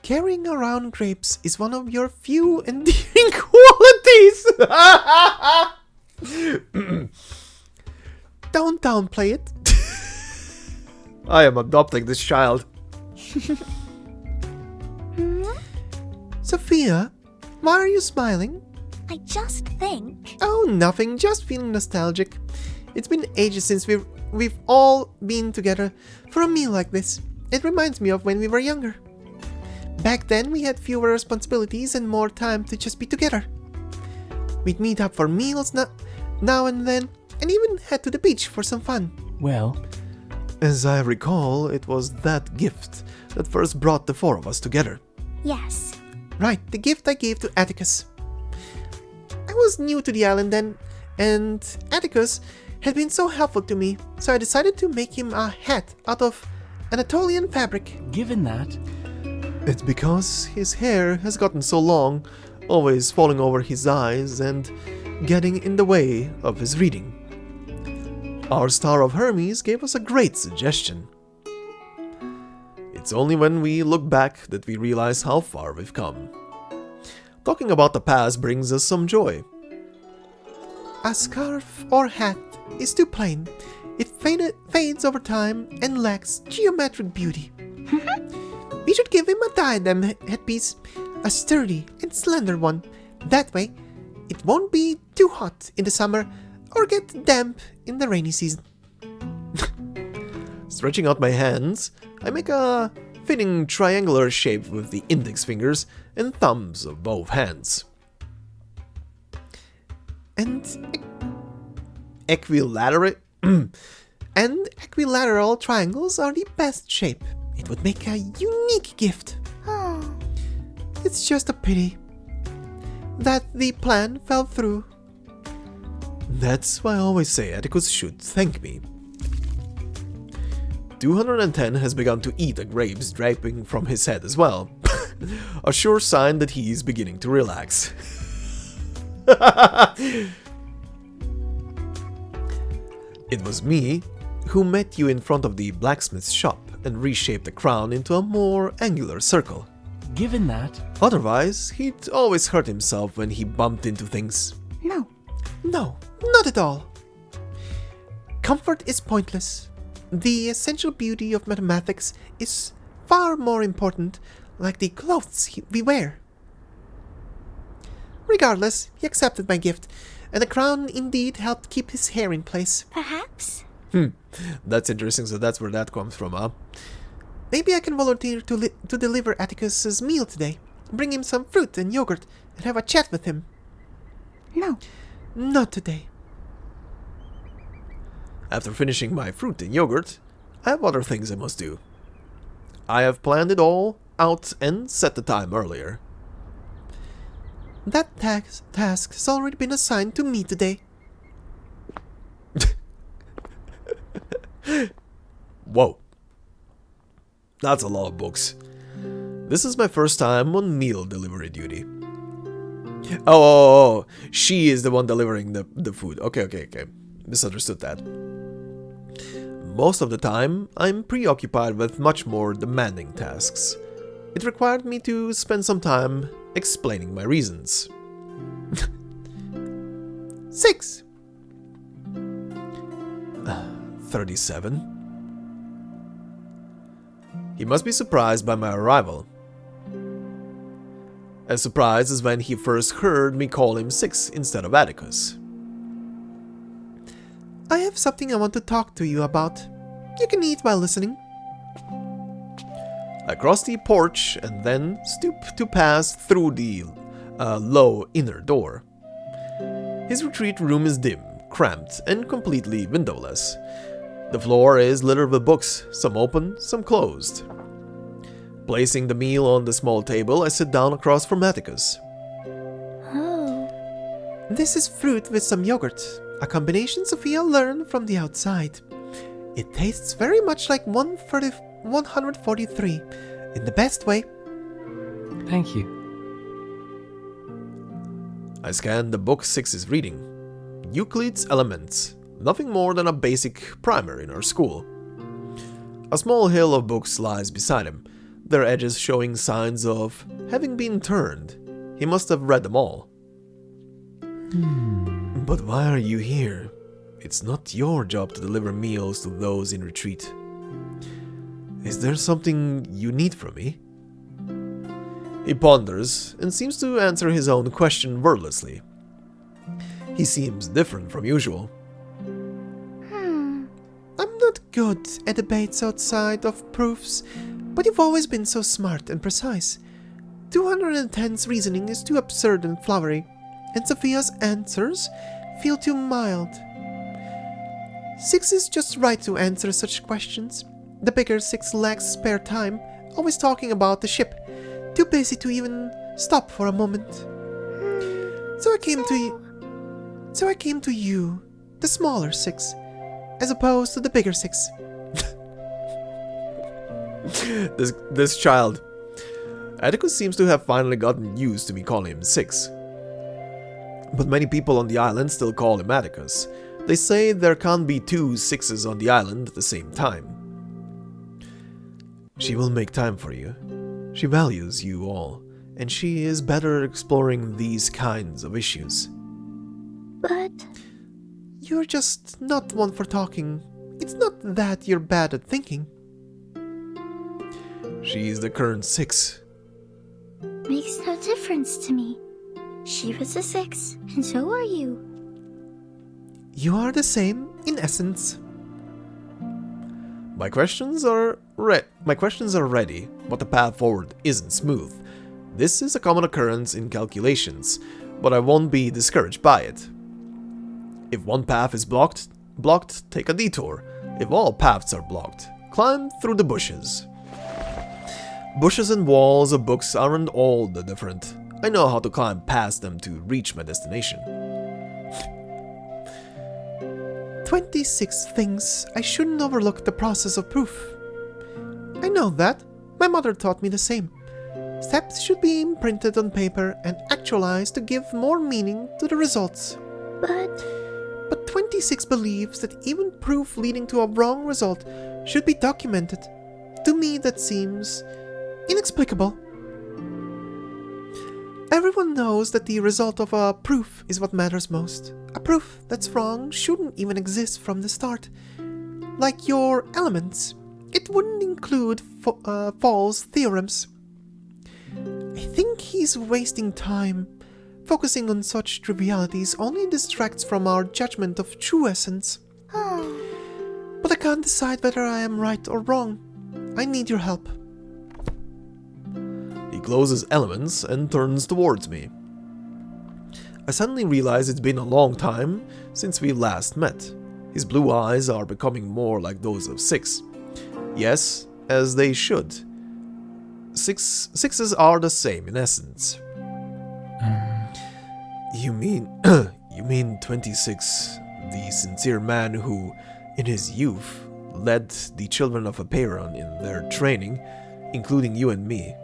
Carrying around grapes is one of your few endearing qualities. Don't downplay it. I am adopting this child. Sophia, why are you smiling? I just think. Oh, nothing, just feeling nostalgic. It's been ages since we've all been together for a meal like this. It reminds me of when we were younger. Back then we had fewer responsibilities and more time to just be together. We'd meet up for meals now and then, and even head to the beach for some fun. Well, As I recall, it was that gift that first brought the four of us together. Yes. Right, the gift I gave to Atticus. I was new to the island then, and Atticus had been so helpful to me, so I decided to make him a hat out of Anatolian fabric. given that, It's because his hair has gotten so long, always falling over his eyes and getting in the way of his reading. Our Star of Hermes gave us a great suggestion. It's only when we look back that we realize how far we've come. Talking about the past brings us some joy. A scarf or hat is too plain. It fades over time and lacks geometric beauty. We should give him a diadem headpiece, a sturdy and slender one. That way, it won't be too hot in the summer or get damp in the rainy season. Stretching out my hands, I make a fitting triangular shape with the index fingers and thumbs of both hands. And Equilateral. equilateral triangles are the best shape. It would make a unique gift. Oh. It's just a pity that the plan fell through. That's why I always say Atticus should thank me. 210 has begun to eat the grapes draping from his head as well. A sure sign that he's beginning to relax. It was me who met you in front of the blacksmith's shop and reshaped the crown into a more angular circle. given that, Otherwise, he'd always hurt himself when he bumped into things. No. No, not at all. Comfort is pointless. The essential beauty of mathematics is far more important, like the clothes we wear. Regardless, he accepted my gift, and the crown indeed helped keep his hair in place. Perhaps? That's interesting, so that's where that comes from, huh? Maybe I can volunteer to deliver Atticus's meal today. Bring him some fruit and yogurt and have a chat with him. No. Not today. After finishing my fruit and yogurt, I have other things I must do. I have planned it all out and set the time earlier. That task has already been assigned to me today. Whoa. That's a lot of books. This is my first time on meal delivery duty. Oh, she is the one delivering the food. Okay. Misunderstood that. Most of the time, I'm preoccupied with much more demanding tasks. It required me to spend some time explaining my reasons. 6. 37. He must be surprised by my arrival. As surprised as when he first heard me call him 6 instead of Atticus. I have something I want to talk to you about. You can eat while listening. I cross the porch and then stoop to pass through the low inner door. His retreat room is dim, cramped, and completely windowless. The floor is littered with books, some open, some closed. Placing the meal on the small table, I sit down across from Atticus. Oh. This is fruit with some yogurt, a combination Sophia learned from the outside. It tastes very much like 143, in the best way. thank you. I scan the book 6 is reading. Euclid's Elements, nothing more than a basic primer in our school. A small hill of books lies beside him, their edges showing signs of having been turned. He must have read them all. But why are you here? It's not your job to deliver meals to those in retreat. Is there something you need from me? He ponders and seems to answer his own question wordlessly. He seems different from usual. I'm not good at debates outside of proofs, but you've always been so smart and precise. 210's reasoning is too absurd and flowery. and Sophia's answers feel too mild. 6 is just right to answer such questions. The bigger 6 lacks spare time, always talking about the ship, too busy to even stop for a moment. So I came to you, the smaller 6, as opposed to the bigger 6. This child. Atticus seems to have finally gotten used to me calling him 6. But many people on the island still call him Atticus. They say there can't be 2 6s on the island at the same time. She will make time for you. She values you all, and she is better at exploring these kinds of issues. But You're just not one for talking. It's not that you're bad at thinking. She is the current 6. makes no difference to me. She was a 6, and so are you. You are the same in essence. My questions are ready, but the path forward isn't smooth. This is a common occurrence in calculations, but I won't be discouraged by it. If one path is blocked, take a detour. If all paths are blocked, climb through the bushes. Bushes and walls of books aren't all that different. I know how to climb past them to reach my destination. 26 things I shouldn't overlook the process of proof. I know that. My mother taught me the same. Steps should be imprinted on paper and actualized to give more meaning to the results. But 26 believes that even proof leading to a wrong result should be documented. To me, that seems inexplicable. Everyone knows that the result of a proof is what matters most. A proof that's wrong shouldn't even exist from the start. Like your elements, it wouldn't include false theorems. I think he's wasting time. Focusing on such trivialities only distracts from our judgment of true essence. But I can't decide whether I am right or wrong. I need your help. He closes elements and turns towards me. I suddenly realize it's been a long time since we last met. His blue eyes are becoming more like those of 6. Yes, as they should. 6s are the same in essence. You mean 26, the sincere man who, in his youth, led the children of Aperon in their training, including you and me.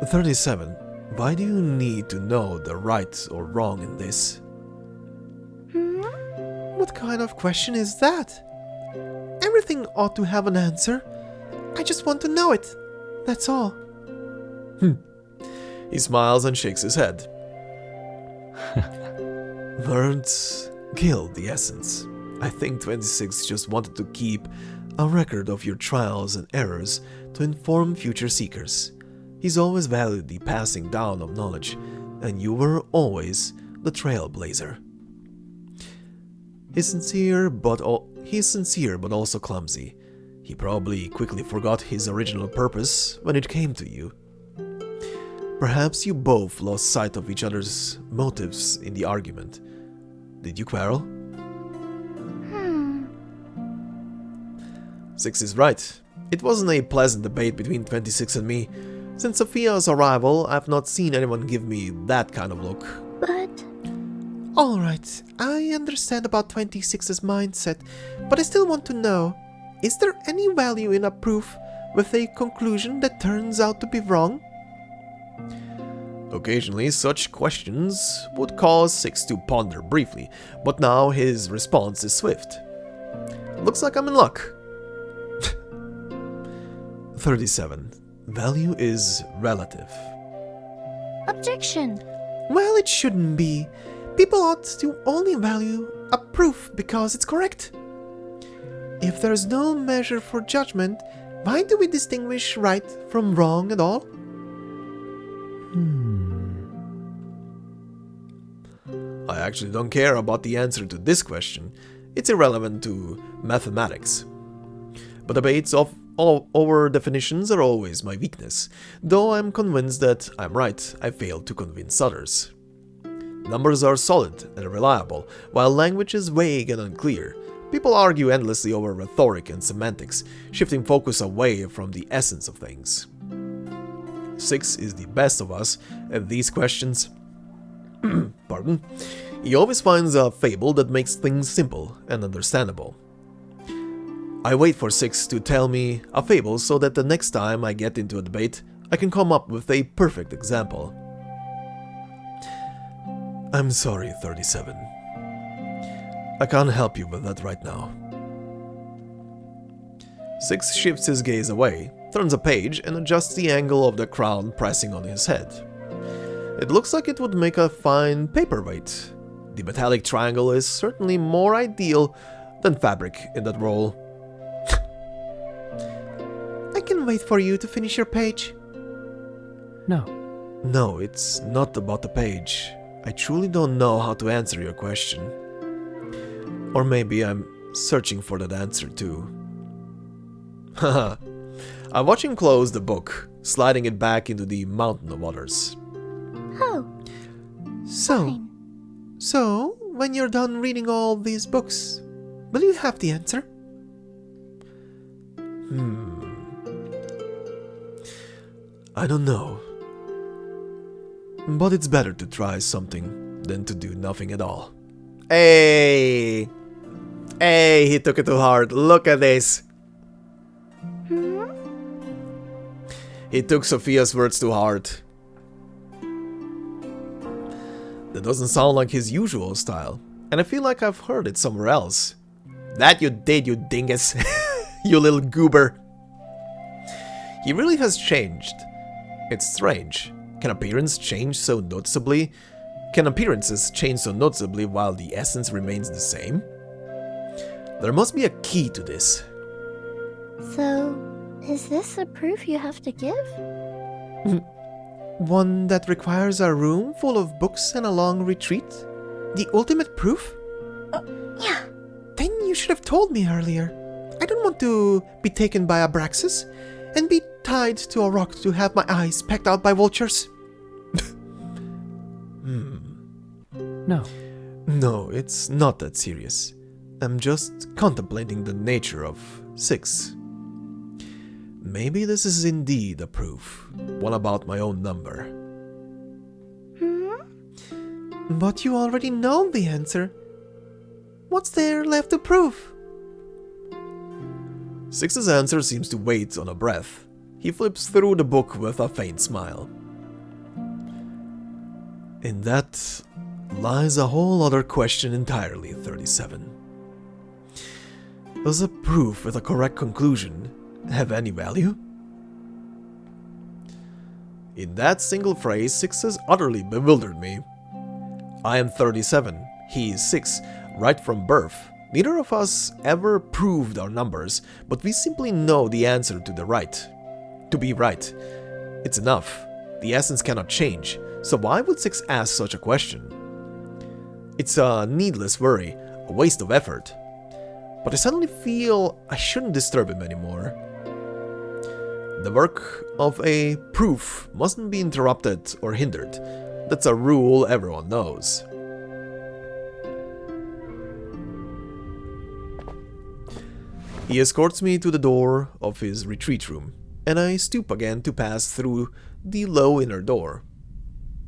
37. Why do you need to know the right or wrong in this? What kind of question is that? Everything ought to have an answer. I just want to know it. That's all. He smiles and shakes his head. Words kill the essence. I think 26 just wanted to keep a record of your trials and errors to inform future seekers. He's always valued the passing down of knowledge, and you were always the trailblazer. He's sincere but also clumsy. He probably quickly forgot his original purpose when it came to you. Perhaps you both lost sight of each other's motives in the argument. Did you quarrel? 6 is right. It wasn't a pleasant debate between 26 and me. Since Sophia's arrival, I've not seen anyone give me that kind of look. But Alright, I understand about 26's mindset, but I still want to know, is there any value in a proof with a conclusion that turns out to be wrong? Occasionally, such questions would cause 6 to ponder briefly, but now his response is swift. Looks like I'm in luck. 37. Value is relative. objection. Well, it shouldn't be. People ought to only value a proof because it's correct. If there's no measure for judgment, why do we distinguish right from wrong at all? I actually don't care about the answer to this question. It's irrelevant to mathematics. But debates over definitions are always my weakness. Though I'm convinced that I'm right, I failed to convince others. Numbers are solid and reliable, while language is vague and unclear. People argue endlessly over rhetoric and semantics, shifting focus away from the essence of things. 6 is the best of us at these questions. Pardon. He always finds a fable that makes things simple and understandable. I wait for 6 to tell me a fable so that the next time I get into a debate, I can come up with a perfect example. I'm sorry, 37. I can't help you with that right now. 6 shifts his gaze away, turns a page, and adjusts the angle of the crown pressing on his head. It looks like it would make a fine paperweight. The metallic triangle is certainly more ideal than fabric in that role. I can wait for you to finish your page. No. No, it's not about the page. I truly don't know how to answer your question. Or maybe I'm searching for that answer too. Haha. I watch him close the book, sliding it back into the mountain of others. Oh, fine. So, when you're done reading all these books, will you have the answer? I don't know. But it's better to try something than to do nothing at all. Hey! Hey, he took it too hard. Look at this. He took Sophia's words too hard. That doesn't sound like his usual style, and I feel like I've heard it somewhere else. That you did, you dingus. You little goober. He really has changed. It's strange. Can appearances change so noticeably while the essence remains the same? There must be a key to this. So, is this a proof you have to give? One that requires a room full of books and a long retreat? The ultimate proof? Yeah. Then you should have told me earlier. I don't want to be taken by Abraxas and be tied to a rock to have my eyes pecked out by vultures. No. No, it's not that serious. I'm just contemplating the nature of 6. Maybe this is indeed a proof. One about my own number. But you already know the answer. What's there left to prove? 6's answer seems to wait on a breath. He flips through the book with a faint smile. In that lies a whole other question entirely, 37. Does a proof with a correct conclusion have any value? In that single phrase, 6 has utterly bewildered me. I am 37, he is 6, right from birth. Neither of us ever proved our numbers, but we simply know the answer to be right. It's enough. The essence cannot change, so why would 6 ask such a question? It's a needless worry, a waste of effort. But I suddenly feel I shouldn't disturb him anymore. The work of a proof mustn't be interrupted or hindered. That's a rule everyone knows. He escorts me to the door of his retreat room, and I stoop again to pass through the low inner door.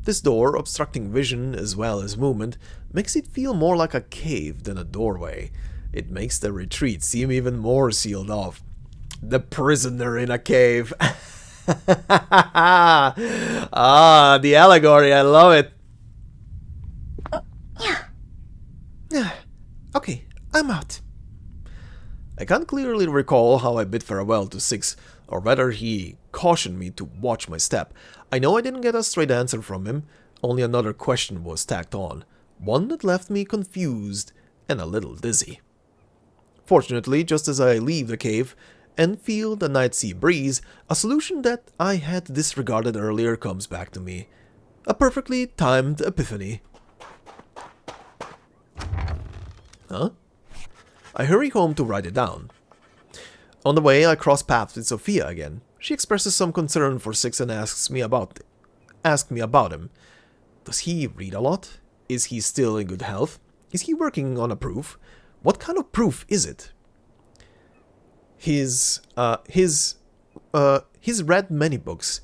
This door, obstructing vision as well as movement, makes it feel more like a cave than a doorway. It makes the retreat seem even more sealed off. The prisoner in a cave. Ah, the allegory, I love it. Okay, I'm out. I can't clearly recall how I bid farewell to 6, or whether he cautioned me to watch my step. I know I didn't get a straight answer from him, only another question was tacked on, one that left me confused and a little dizzy. Fortunately, just as I leave the cave and feel the night sea breeze, a solution that I had disregarded earlier comes back to me. A perfectly timed epiphany. Huh? I hurry home to write it down. On the way, I cross paths with Sophia again. She expresses some concern for 6 and asks me about him. Does he read a lot? Is he still in good health? Is he working on a proof? What kind of proof is it? He's read many books,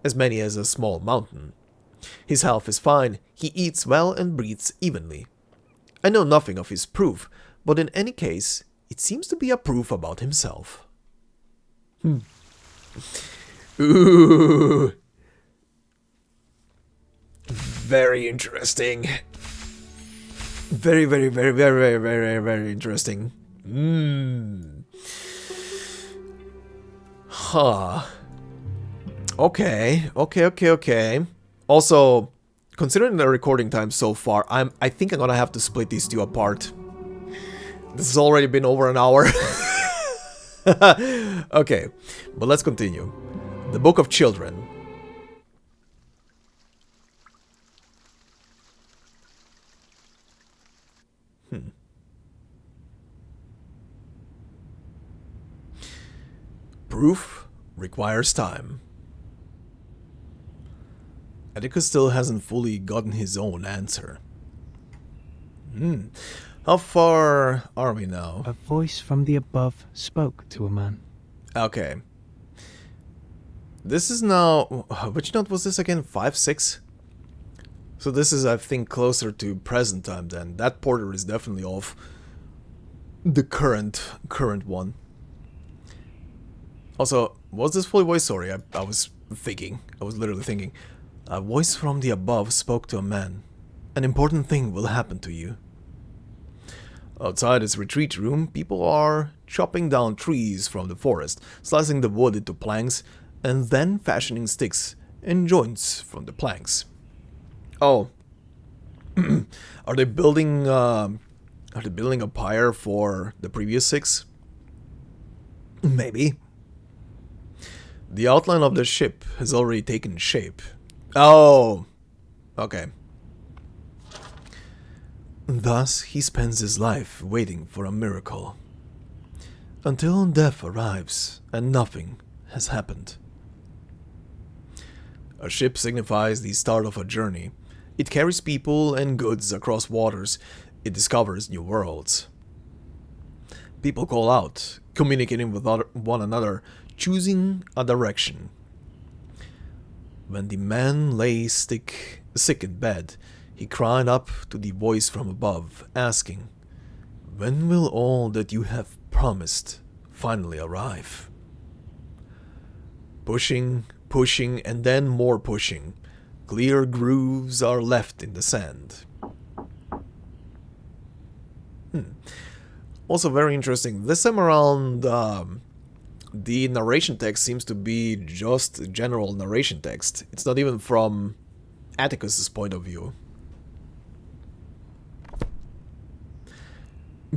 as many as a small mountain. His health is fine, he eats well and breathes evenly. I know nothing of his proof, but in any case, it seems to be a proof about himself. Ooh. Very interesting. Very, very, very, very, very, very, very interesting. Huh. Okay. Also, considering the recording time so far, I think I'm gonna have to split these two apart. This has already been over an hour. Okay, but let's continue. The Book of Children. Proof requires time. Atticus still hasn't fully gotten his own answer. How far are we now? A voice from the above spoke to a man. Okay. This is now... Which note was this again? 5, 6? So this is, I think, closer to present time then. That porter is definitely off the current one. Also, was this fully voiced? Sorry, I was literally thinking. A voice from the above spoke to a man. An important thing will happen to you. Outside his retreat room, people are chopping down trees from the forest, slicing the wood into planks, and then fashioning sticks and joints from the planks. Oh. Are they building a pyre for the previous 6? Maybe. The outline of the ship has already taken shape. Oh, okay. Thus, he spends his life waiting for a miracle. Until death arrives and nothing has happened. A ship signifies the start of a journey. It carries people and goods across waters. It discovers new worlds. People call out, communicating with one another, choosing a direction. When the man lay sick in bed, he cried up to the voice from above, asking, "When will all that you have promised finally arrive?" Pushing, and then more pushing. Clear grooves are left in the sand. Also very interesting. This time around, the narration text seems to be just general narration text. It's not even from Atticus's point of view.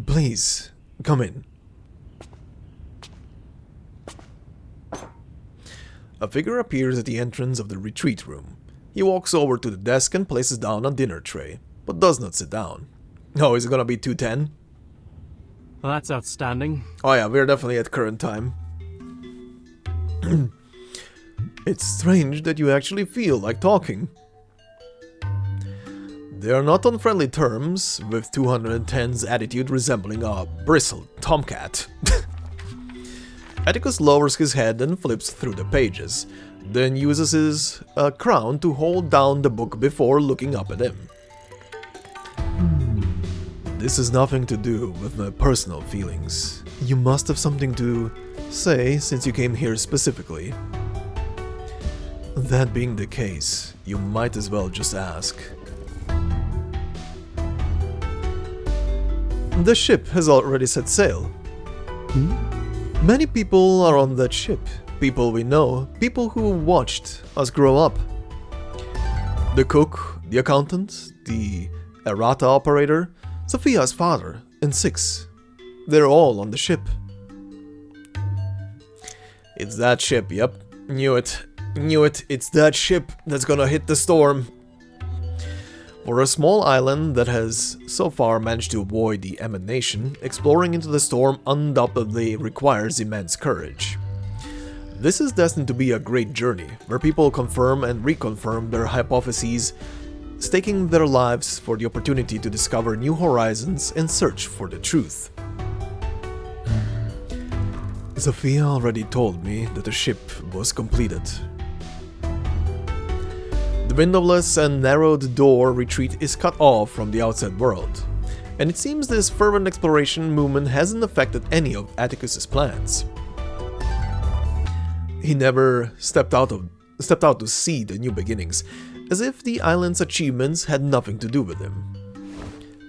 Please, come in. A figure appears at the entrance of the retreat room. He walks over to the desk and places down a dinner tray, but does not sit down. Oh, is it gonna be 2:10? Well, that's outstanding. Oh yeah, we're definitely at current time. It's strange that you actually feel like talking. They are not on friendly terms, with 210's attitude resembling a bristled tomcat. Atticus lowers his head and flips through the pages, then uses his crown to hold down the book before looking up at him. This has nothing to do with my personal feelings. You must have something to say since you came here specifically. That being the case, you might as well just ask. The ship has already set sail. Many people are on that ship. People we know, people who watched us grow up. The cook, the accountant, the errata operator, Sophia's father, and 6. They're all on the ship. It's that ship, yep. Knew it. It's that ship that's gonna hit the storm. For a small island that has so far managed to avoid the emanation, exploring into the storm undoubtedly requires immense courage. This is destined to be a great journey, where people confirm and reconfirm their hypotheses staking their lives for the opportunity to discover new horizons and search for the truth. Sophia already told me that the ship was completed. The windowless and narrowed door retreat is cut off from the outside world, and it seems this fervent exploration movement hasn't affected any of Atticus's plans. He never stepped out to see the new beginnings, as if the island's achievements had nothing to do with him.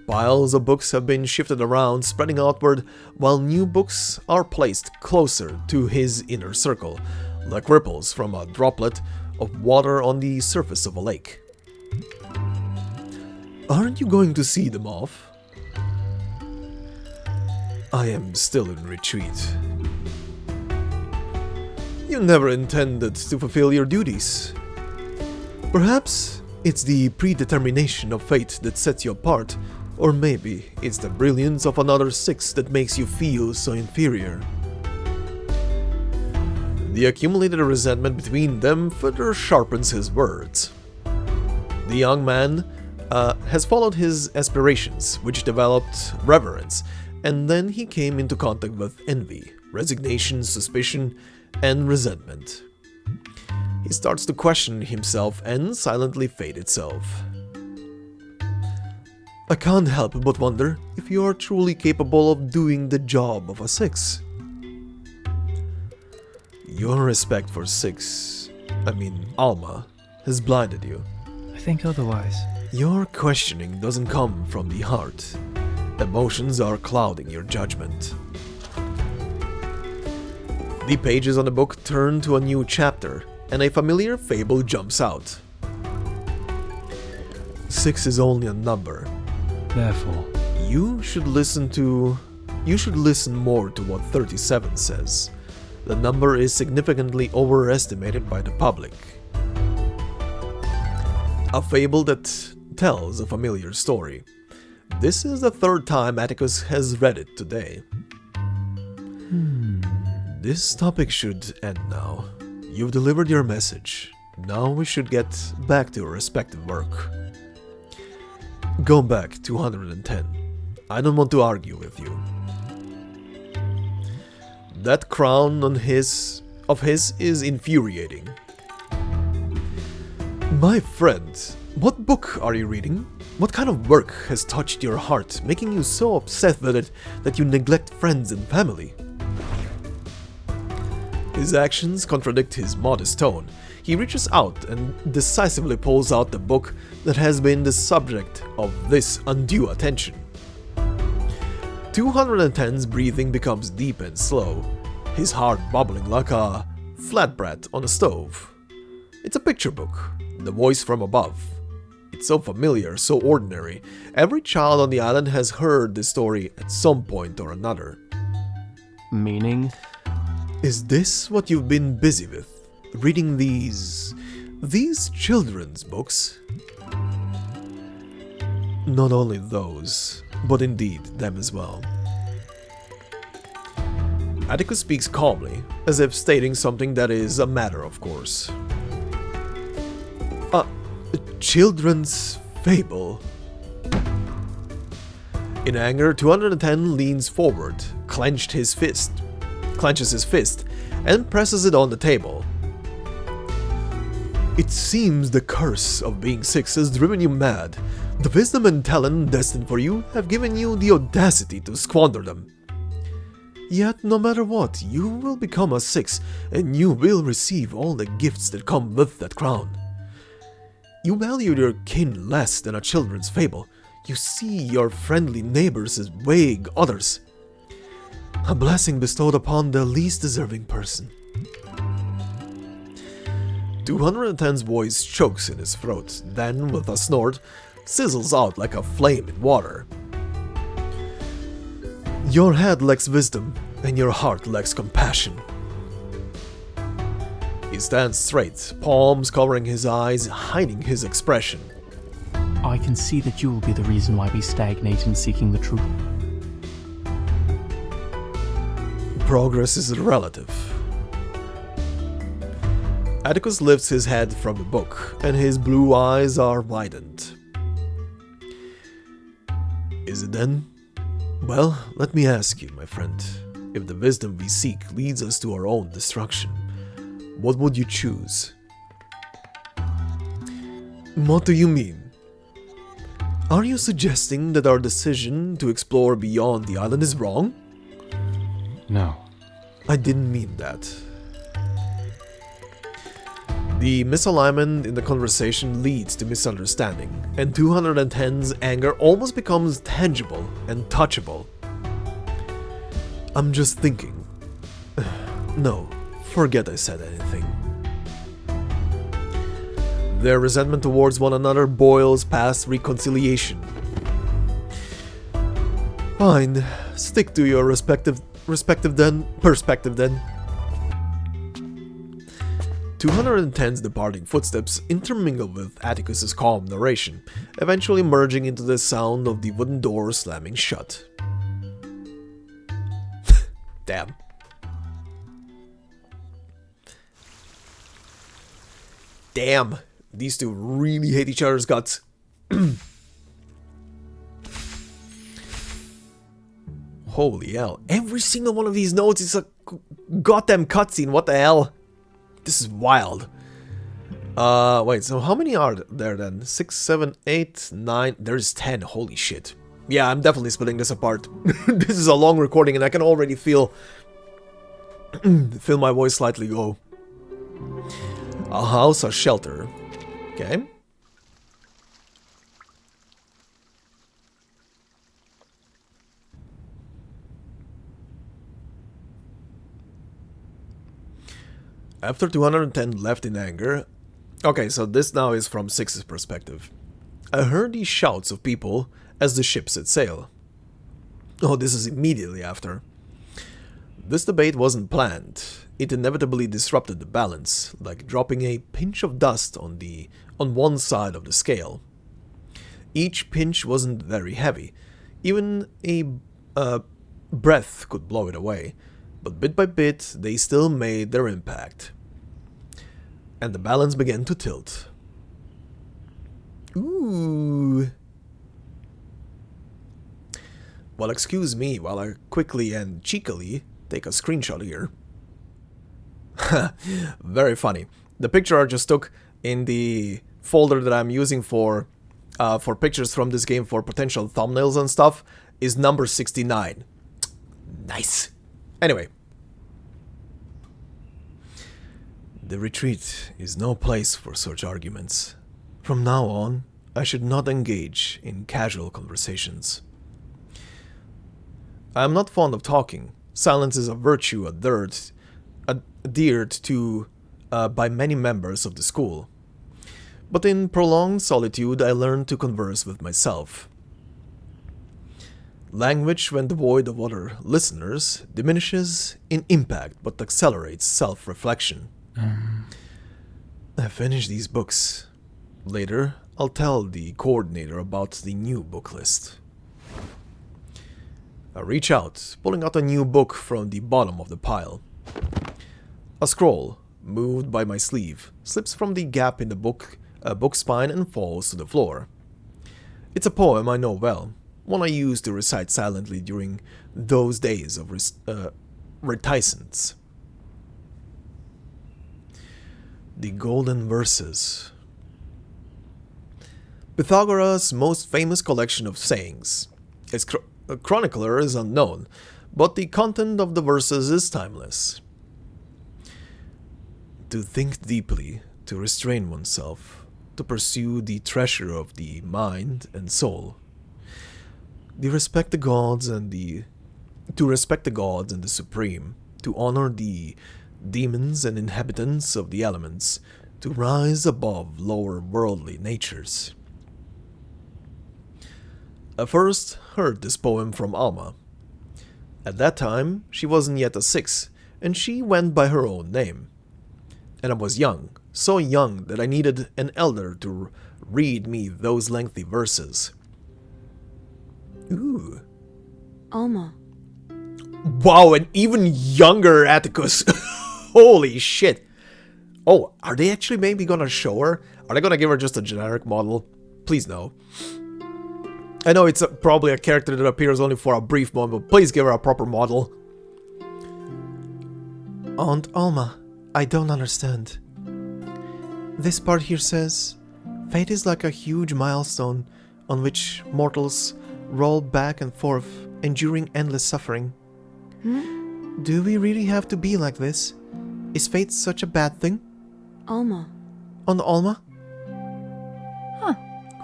Piles of books have been shifted around, spreading outward, while new books are placed closer to his inner circle, like ripples from a droplet of water on the surface of a lake. Aren't you going to see them off? I am still in retreat. You never intended to fulfill your duties. Perhaps it's the predetermination of fate that sets you apart, or maybe it's the brilliance of another six that makes you feel so inferior. The accumulated resentment between them further sharpens his words. The young man has followed his aspirations, which developed reverence, and then he came into contact with envy, resignation, suspicion, and resentment. He starts to question himself and silently fade itself. I can't help but wonder if you are truly capable of doing the job of a six. Your respect for Alma, has blinded you. I think otherwise. Your questioning doesn't come from the heart. Emotions are clouding your judgment. The pages on the book turn to a new chapter, and a familiar fable jumps out. 6 is only a number. Therefore, You should listen more to what 37 says. The number is significantly overestimated by the public. A fable that tells a familiar story. This is the third time Atticus has read it today. This topic should end now. You've delivered your message. Now we should get back to our respective work. Go back 210. I don't want to argue with you. That crown of his is infuriating. My friend, what book are you reading? What kind of work has touched your heart, making you so obsessed with it that you neglect friends and family? His actions contradict his modest tone. He reaches out and decisively pulls out the book that has been the subject of this undue attention. 210's breathing becomes deep and slow, his heart bubbling like a flatbread on a stove. It's a picture book, the voice from above. It's so familiar, so ordinary. Every child on the island has heard this story at some point or another. Meaning? Is this what you've been busy with? Reading these children's books? Not only those, but indeed them as well. Atticus speaks calmly, as if stating something that is a matter of course. A children's fable. In anger, 210 leans forward, clenches his fist, and presses it on the table. It seems the curse of being 6 has driven you mad. The wisdom and talent destined for you have given you the audacity to squander them. Yet, no matter what, you will become a 6, and you will receive all the gifts that come with that crown. You value your kin less than a children's fable. You see your friendly neighbors as vague others. A blessing bestowed upon the least deserving person. 210's voice chokes in his throat, then, with a snort, sizzles out like a flame in water. Your head lacks wisdom, and your heart lacks compassion. He stands straight, palms covering his eyes, hiding his expression. I can see that you will be the reason why we stagnate in seeking the truth. Progress is relative. Atticus lifts his head from the book, and his blue eyes are widened. Is it then? Well, let me ask you, my friend. If the wisdom we seek leads us to our own destruction, what would you choose? What do you mean? Are you suggesting that our decision to explore beyond the island is wrong? No. I didn't mean that. The misalignment in the conversation leads to misunderstanding, and 210's anger almost becomes tangible and touchable. I'm just thinking. No, forget I said anything. Their resentment towards one another boils past reconciliation. Fine, stick to your perspective then. 210's departing footsteps intermingle with Atticus's calm narration, eventually merging into the sound of the wooden door slamming shut. Damn. Damn. These two really hate each other's guts. Holy hell. Every single one of these notes is a goddamn cutscene. What the hell? This is wild. Wait, so how many are there then? 6, 7, 8, 9. There's 10. Holy shit. Yeah, I'm definitely splitting this apart. This is a long recording and I can already feel my voice slightly go. A house, a shelter. Okay. After 210 left in anger... Okay, so this now is from 6's perspective. I heard these shouts of people as the ship set sail. Oh, this is immediately after. This debate wasn't planned. It inevitably disrupted the balance, like dropping a pinch of dust on one side of the scale. Each pinch wasn't very heavy. Even a breath could blow it away. But bit by bit, they still made their impact. And the balance began to tilt. Ooh. Well, excuse me while I quickly and cheekily take a screenshot here. Very funny. The picture I just took in the folder that I'm using for pictures from this game for potential thumbnails and stuff is number 69. Nice. Anyway. The retreat is no place for such arguments. From now on, I should not engage in casual conversations. I am not fond of talking. Silence is a virtue adhered to by many members of the school. But in prolonged solitude, I learned to converse with myself. Language, when devoid of other listeners, diminishes in impact but accelerates self-reflection. I finished these books. Later, I'll tell the coordinator about the new book list. I reach out, pulling out a new book from the bottom of the pile. A scroll, moved by my sleeve, slips from the gap in the book spine and falls to the floor. It's a poem I know well, one I used to recite silently during those days of reticence. The Golden Verses. Pythagoras' most famous collection of sayings. Its chronicler is unknown, but the content of the verses is timeless. To think deeply, to restrain oneself, to pursue the treasure of the mind and soul. To respect the gods and the supreme, to honor the demons and inhabitants of the elements, to rise above lower worldly natures. I first heard this poem from Alma. At that time, she wasn't yet a 6, and she went by her own name. And I was young, so young that I needed an elder to read me those lengthy verses. Ooh. Alma. Wow, an even younger Atticus. Holy shit. Oh, are they actually maybe gonna show her? Are they gonna give her just a generic model? Please no. I know it's probably a character that appears only for a brief moment, but please give her a proper model. Aunt Alma, I don't understand. This part here says, fate is like a huge milestone on which mortals roll back and forth, enduring endless suffering. Do we really have to be like this? Is fate such a bad thing? Alma. Aunt Alma? Huh.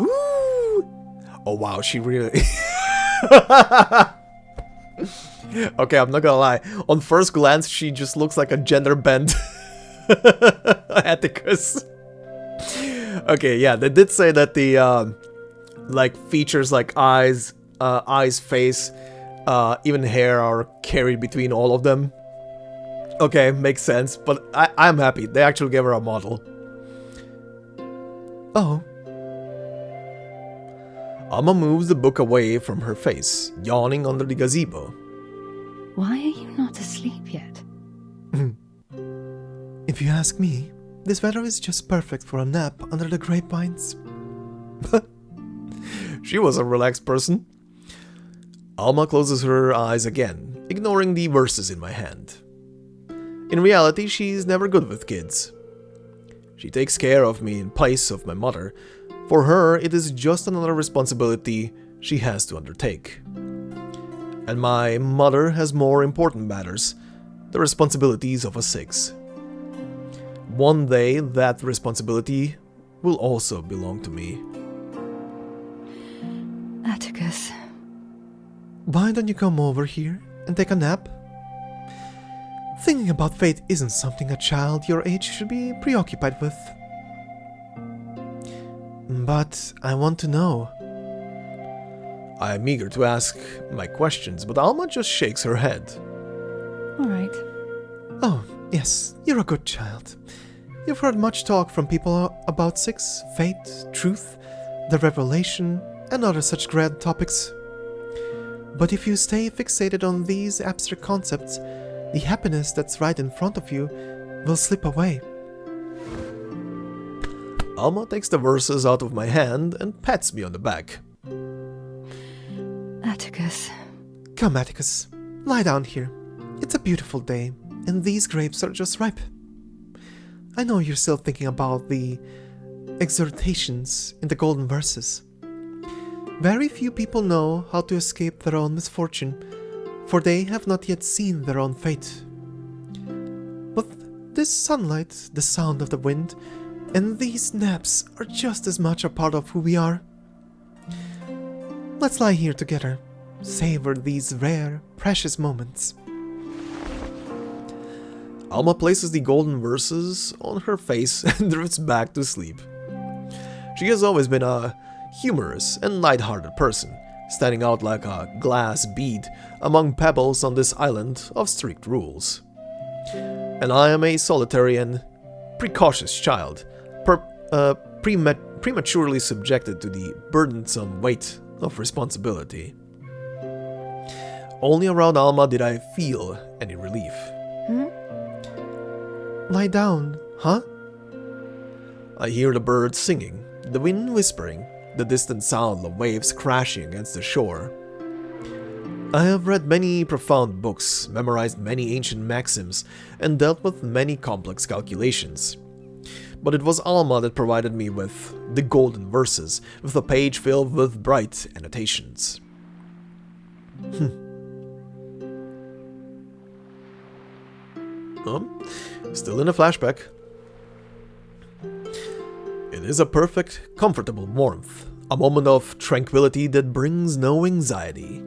Ooh! Oh wow, she really... Okay, I'm not gonna lie. On first glance, she just looks like a gender-bent Atticus. Okay, yeah, they did say that the like features like eyes, face, even hair are carried between all of them. Okay, makes sense, but I'm happy. They actually gave her a model. Oh. Alma moves the book away from her face, yawning under the gazebo. Why are you not asleep yet? If you ask me, this weather is just perfect for a nap under the grapevines. She was a relaxed person. Alma closes her eyes again, ignoring the verses in my hand. In reality, she's never good with kids. She takes care of me in place of my mother. For her, it is just another responsibility she has to undertake. And my mother has more important matters, the responsibilities of a 6. One day, that responsibility will also belong to me. Atticus. Why don't you come over here and take a nap? Thinking about fate isn't something a child your age should be preoccupied with. But I want to know. I am eager to ask my questions, but Alma just shakes her head. All right. Oh, yes, you're a good child. You've heard much talk from people about 6, fate, truth, the revelation, and other such grand topics. But if you stay fixated on these abstract concepts, the happiness that's right in front of you will slip away. Alma takes the verses out of my hand and pats me on the back. Atticus. Come, Atticus, lie down here. It's a beautiful day, and these grapes are just ripe. I know you're still thinking about the exhortations in the golden verses. Very few people know how to escape their own misfortune, for they have not yet seen their own fate. But this sunlight, the sound of the wind, and these naps are just as much a part of who we are. Let's lie here together, savor these rare, precious moments. Alma places the golden verses on her face and drifts back to sleep. She has always been a humorous and light-hearted person, standing out like a glass bead among pebbles on this island of strict rules. And I am a solitary and precautious child, prematurely subjected to the burdensome weight of responsibility. Only around Alma did I feel any relief. Lie down, huh? I hear the birds singing, the wind whispering, the distant sound of waves crashing against the shore. I have read many profound books, memorized many ancient maxims, and dealt with many complex calculations. But it was Alma that provided me with the golden verses, with a page filled with bright annotations. Still in a flashback. It is a perfect, comfortable warmth, a moment of tranquility that brings no anxiety.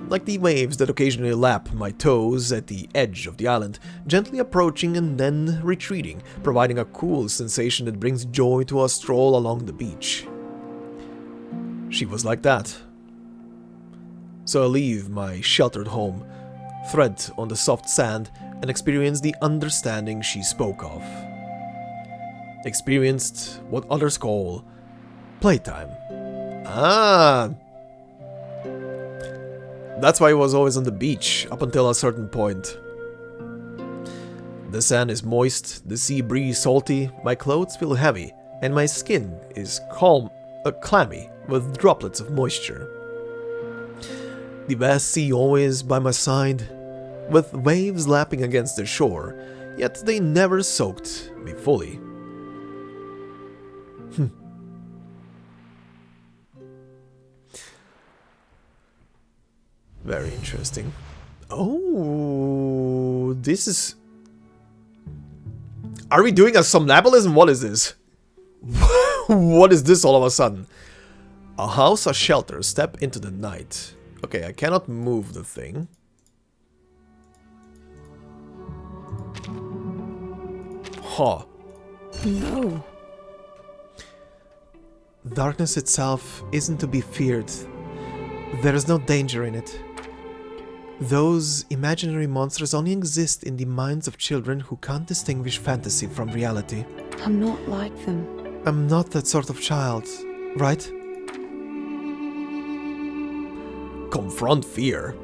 Like the waves that occasionally lap my toes at the edge of the island, gently approaching and then retreating, providing a cool sensation that brings joy to a stroll along the beach. She was like that. So I leave my sheltered home, tread on the soft sand, and experience the understanding she spoke of. Experienced what others call playtime. That's why I was always on the beach, up until a certain point. The sand is moist, the sea breeze salty, my clothes feel heavy, and my skin is clammy, with droplets of moisture. The vast sea always by my side, with waves lapping against the shore, yet they never soaked me fully. Very interesting. Oh, this is... Are we doing a somnambulism? What is this? What is this all of a sudden? A house, a shelter, step into the night. Okay, I cannot move the thing. Huh. No. Darkness itself isn't to be feared. There is no danger in it. Those imaginary monsters only exist in the minds of children who can't distinguish fantasy from reality. I'm not like them. I'm not that sort of child, right? Confront fear.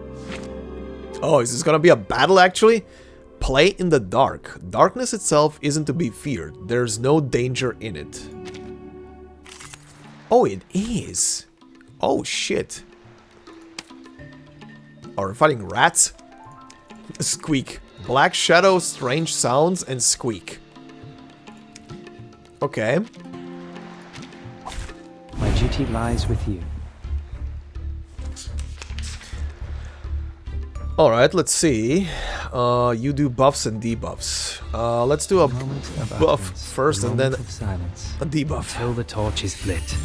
Oh, is this gonna be a battle actually? Play in the dark. Darkness itself isn't to be feared. There's no danger in it. Oh, it is. Oh, shit. Are we fighting rats? Squeak. Black shadow, strange sounds, and squeak. Okay. My duty lies with you. Alright, let's see. You do buffs and debuffs. Let's do a buff first and then a debuff. Until the torch is lit.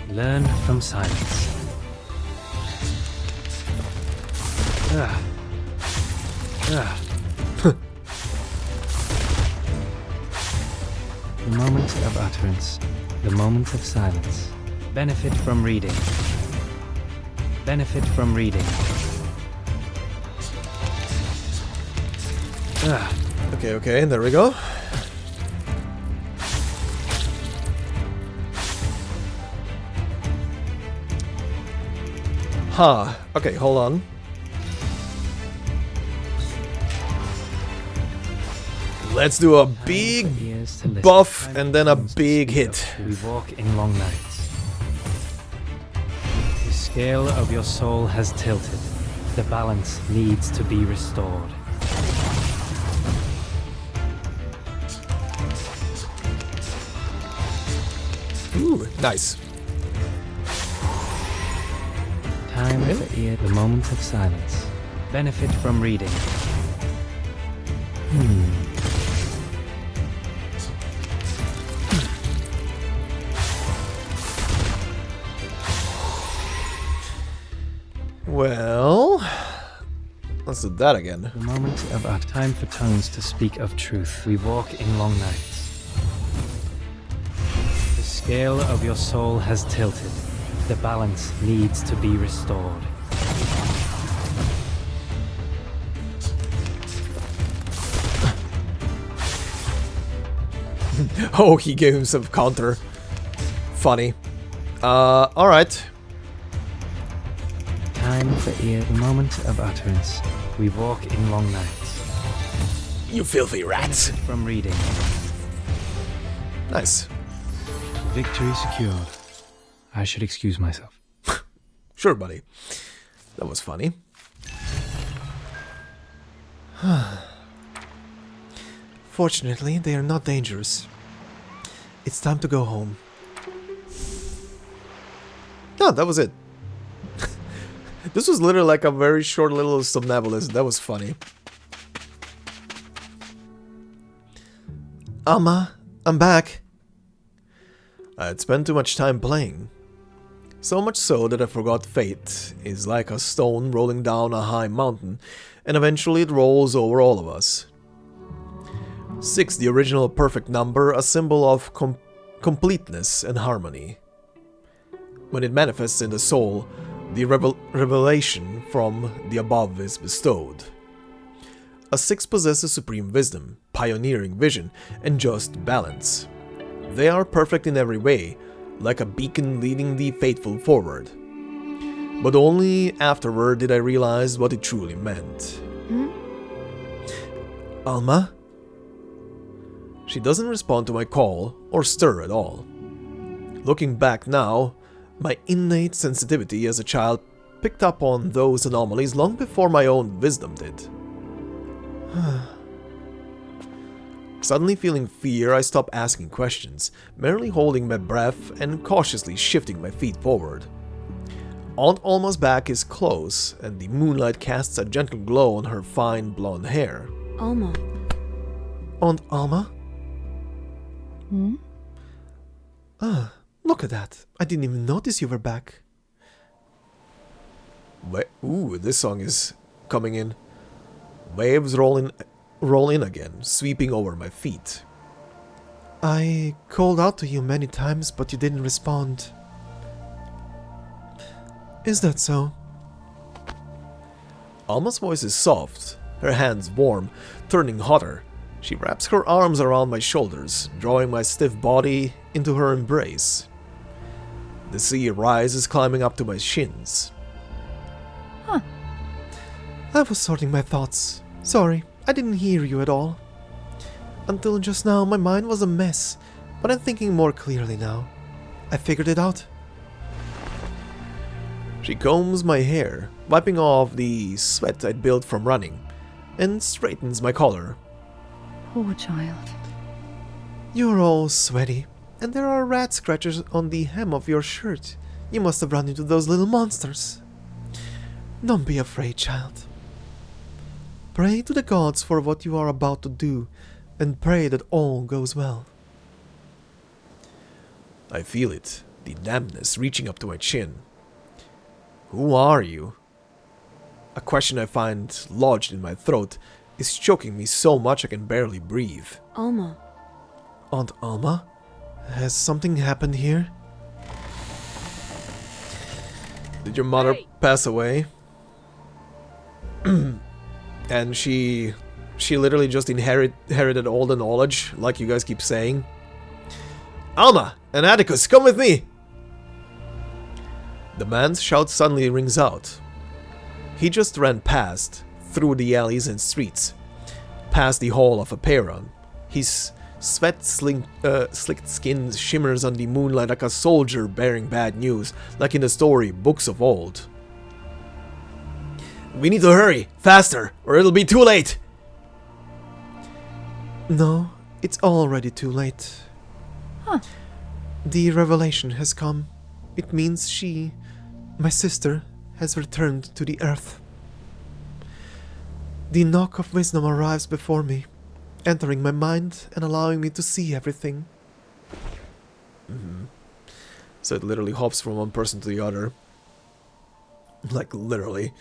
Learn from silence. The moment of utterance. The moment of silence. Benefit from reading. Benefit from reading. Okay, okay, there we go. Huh. Okay, hold on. Let's do a big buff and then a big hit. We walk in long nights. The scale of your soul has tilted. The balance needs to be restored. Ooh, nice. Time for ear, the moment of silence. Benefit from reading. Well, let's do that again. The moment of our time for tongues to speak of truth. We walk in long nights. The scale of your soul has tilted. The balance needs to be restored. Oh, he gave himself counter. Funny. Alright. Time for ear, the moment of utterance. We walk in long nights. You filthy rats. Benefit from reading. Nice. Victory secured. I should excuse myself. Sure, buddy. That was funny. Fortunately, they are not dangerous. It's time to go home. No, that was it. This was literally like a very short little somnambulism. That was funny. Alma, I'm back. I had spent too much time playing. So much so that I forgot fate is like a stone rolling down a high mountain, and eventually it rolls over all of us. 6, the original perfect number, a symbol of completeness and harmony. When it manifests in the soul, the revelation from the above is bestowed. A 6 possesses supreme wisdom, pioneering vision, and just balance. They are perfect in every way, like a beacon leading the faithful forward. But only afterward did I realize what it truly meant. Alma? She doesn't respond to my call or stir at all. Looking back now, my innate sensitivity as a child picked up on those anomalies long before my own wisdom did. Suddenly feeling fear, I stop asking questions, merely holding my breath and cautiously shifting my feet forward. Aunt Alma's back is close, and the moonlight casts a gentle glow on her fine blonde hair. Alma. Aunt Alma? Hmm? Ah, look at that. I didn't even notice you were back. Ooh, this song is coming in. Waves roll in again, sweeping over my feet. I called out to you many times, but you didn't respond. Is that so? Alma's voice is soft, her hands warm, turning hotter. She wraps her arms around my shoulders, drawing my stiff body into her embrace. The sea rises, climbing up to my shins. Huh. I was sorting my thoughts. Sorry, I didn't hear you at all. Until just now, my mind was a mess, but I'm thinking more clearly now. I figured it out. She combs my hair, wiping off the sweat I'd built from running, and straightens my collar. Poor child. You're all sweaty, and there are rat scratches on the hem of your shirt. You must have run into those little monsters. Don't be afraid, child. Pray to the gods for what you are about to do, and pray that all goes well. I feel it, the dampness reaching up to my chin. Who are you? A question I find lodged in my throat is choking me so much I can barely breathe. Alma. Aunt Alma? Has something happened here? Did your mother pass away? And she literally just inherited all the knowledge, like you guys keep saying. Alma and Atticus, come with me! The man's shout suddenly rings out. He just ran past, through the alleys and streets, past the hall of Aperon. His slicked skin shimmers on the moonlight like a soldier bearing bad news, like in the story books of old. We need to hurry, faster, or it'll be too late! No, it's already too late. Huh. The revelation has come. It means she, my sister, has returned to the earth. The knock of wisdom arrives before me, entering my mind and allowing me to see everything. So it literally hops from one person to the other. Like, literally.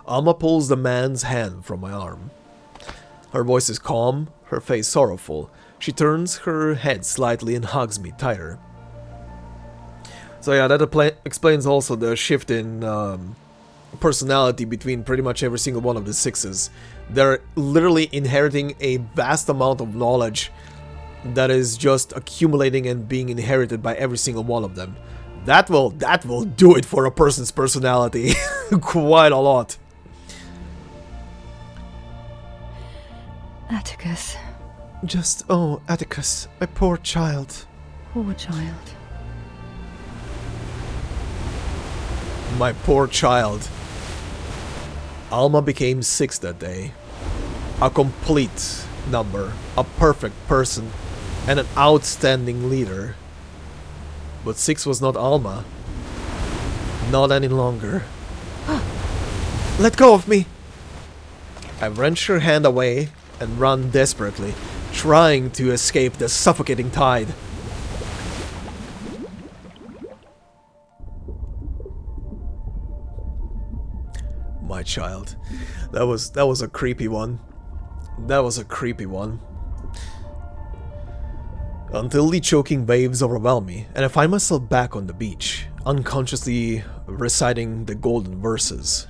Alma pulls the man's hand from my arm. Her voice is calm, her face sorrowful. She turns her head slightly and hugs me tighter. So yeah, that explains also the shift in personality between pretty much every single one of the sixes. They're literally inheriting a vast amount of knowledge that is just accumulating and being inherited by every single one of them. That will do it for a person's personality. Quite a lot. Atticus. Oh, Atticus, my poor child. Poor child. My poor child. Alma became 6 that day. A complete number, a perfect person, and an outstanding leader. But 6 was not Alma. Not any longer. Let go of me! I wrench her hand away and run desperately, trying to escape the suffocating tide. My child. That was a creepy one. That was a creepy one. Until the choking waves overwhelm me, and I find myself back on the beach, unconsciously reciting the golden verses.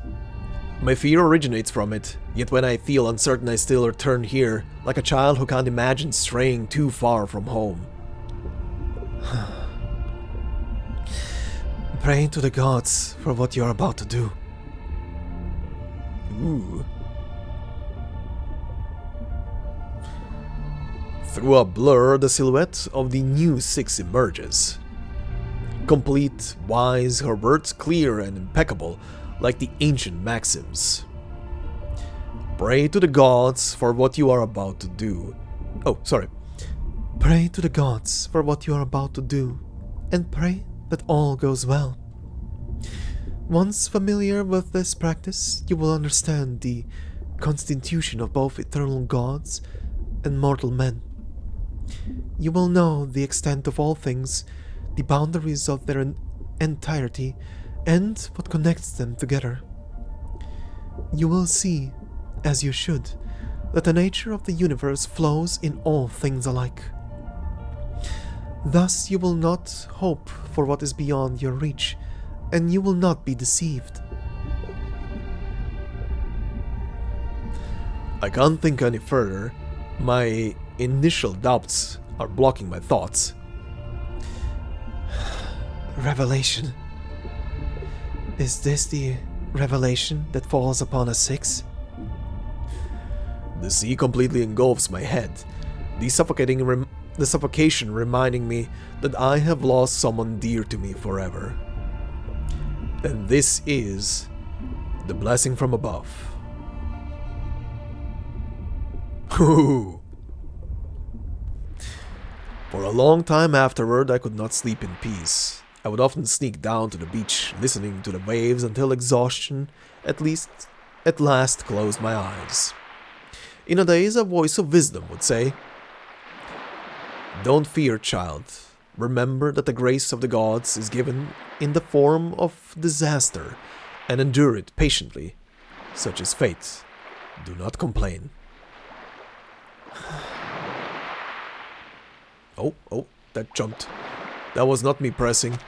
My fear originates from it, yet when I feel uncertain I still return here, like a child who can't imagine straying too far from home. Praying to the gods for what you're about to do. Ooh. Through a blur, the silhouette of the new 6 emerges. Complete, wise, her words clear and impeccable, like the ancient maxims. Pray to the gods for what you are about to do. Oh, sorry. Pray to the gods for what you are about to do, and pray that all goes well. Once familiar with this practice, you will understand the constitution of both eternal gods and mortal men. You will know the extent of all things, the boundaries of their entirety, and what connects them together. You will see, as you should, that the nature of the universe flows in all things alike. Thus you will not hope for what is beyond your reach, and you will not be deceived. I can't think any further. My initial doubts are blocking my thoughts. Revelation. Is this the revelation that falls upon a 6? The sea completely engulfs my head, the suffocation reminding me that I have lost someone dear to me forever. And this is the blessing from above. For a long time afterward, I could not sleep in peace. I would often sneak down to the beach, listening to the waves until exhaustion at last closed my eyes. In a daze, a voice of wisdom would say, "Don't fear, child. Remember that the grace of the gods is given in the form of disaster, and endure it patiently. Such is fate. Do not complain." Oh, that jumped. That was not me pressing.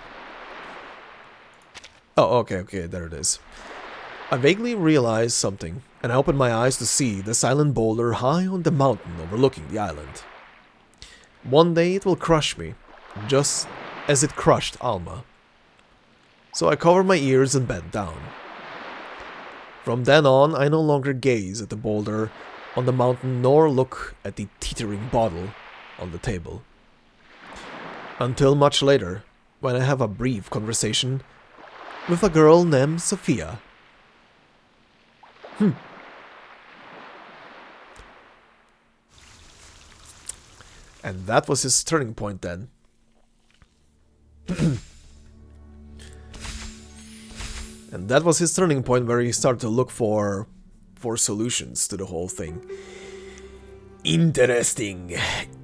Oh, okay, there it is. I vaguely realized something, and I opened my eyes to see the silent boulder high on the mountain overlooking the island. One day it will crush me, just as it crushed Alma. So I covered my ears and bent down. From then on, I no longer gaze at the boulder on the mountain nor look at the teetering bottle on the table. Until much later, when I have a brief conversation with a girl named Sophia. And that was his turning point then. And that was his turning point where he started to look for solutions to the whole thing. Interesting.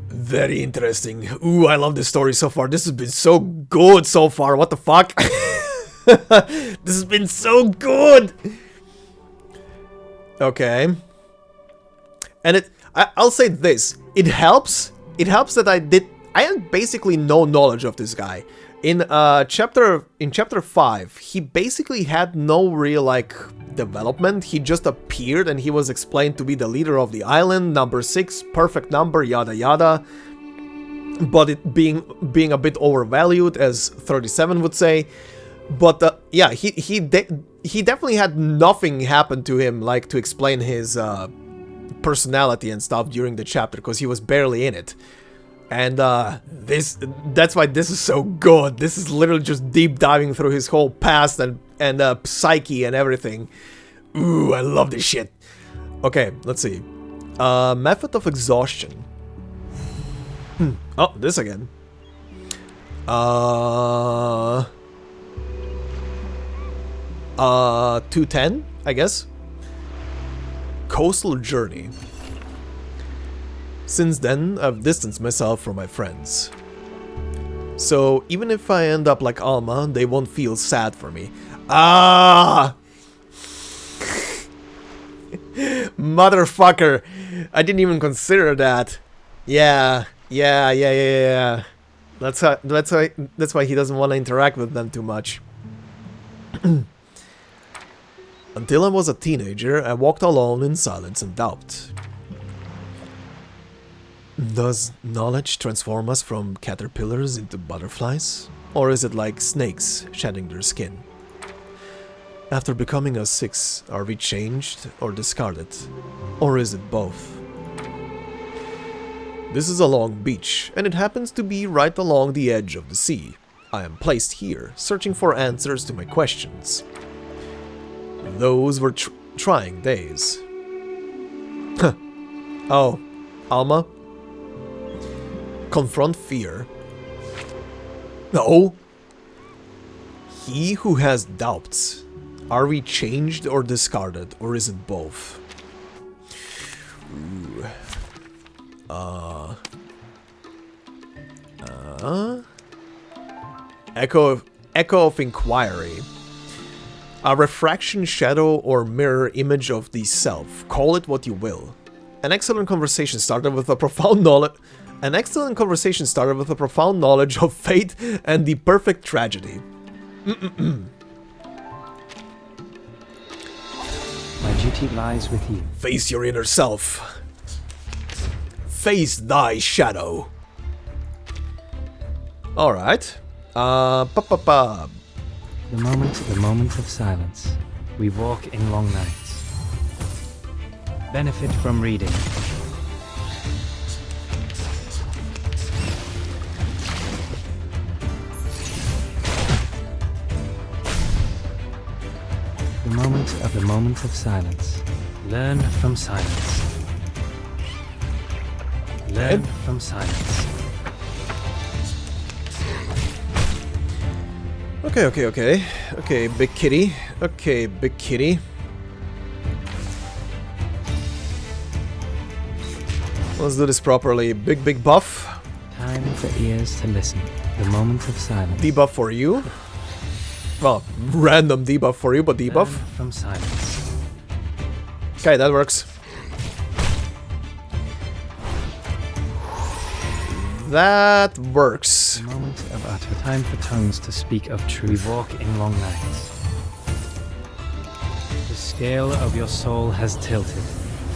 Very interesting. Ooh, I love this story so far. This has been so good so far. What the fuck? This has been so good. Okay. And I'll say this. It helps. It helps that I had basically no knowledge of this guy. In chapter 5, he basically had no real development. He just appeared and he was explained to be the leader of the island, number 6, perfect number, yada yada. But it being a bit overvalued, as 37 would say. But yeah, he definitely had nothing happen to him to explain his personality and stuff during the chapter, because he was barely in it. And that's why this is so good. This is literally just deep diving through his whole past and psyche and everything. Ooh, I love this shit. Okay, let's see. Method of exhaustion. Oh, this again. 210, I guess. Coastal journey. Since then, I've distanced myself from my friends. So, even if I end up like Alma, they won't feel sad for me. Ah! Motherfucker! I didn't even consider that. Yeah. That's why he doesn't want to interact with them too much. Until I was a teenager, I walked alone in silence and doubt. Does knowledge transform us from caterpillars into butterflies? Or is it like snakes shedding their skin? After becoming a 6, are we changed or discarded? Or is it both? This is a long beach, and it happens to be right along the edge of the sea. I am placed here, searching for answers to my questions. Those were trying days. Oh, Alma? Confront fear. No. He who has doubts. Are we changed or discarded, or is it both? Ooh. Echo of Inquiry. A refraction, shadow, or mirror image of the self. Call it what you will. An excellent conversation started with a profound knowledge. An excellent conversation started with a profound knowledge of fate and the perfect tragedy. My duty lies with you. Face your inner self. Face thy shadow. Alright. The moment of silence. We walk in long nights. Benefit from reading. The moment of silence. Learn from silence. Learn from silence. Okay. Okay, big kitty. Okay, big kitty. Let's do this properly. Big buff. Time for ears to listen. The moment of silence. Debuff for you. Well, random debuff for you, but debuff. Learn from silence. Okay, that works. That works. The moment of utter. Time for tongues to speak of truth. We walk in long nights. The scale of your soul has tilted.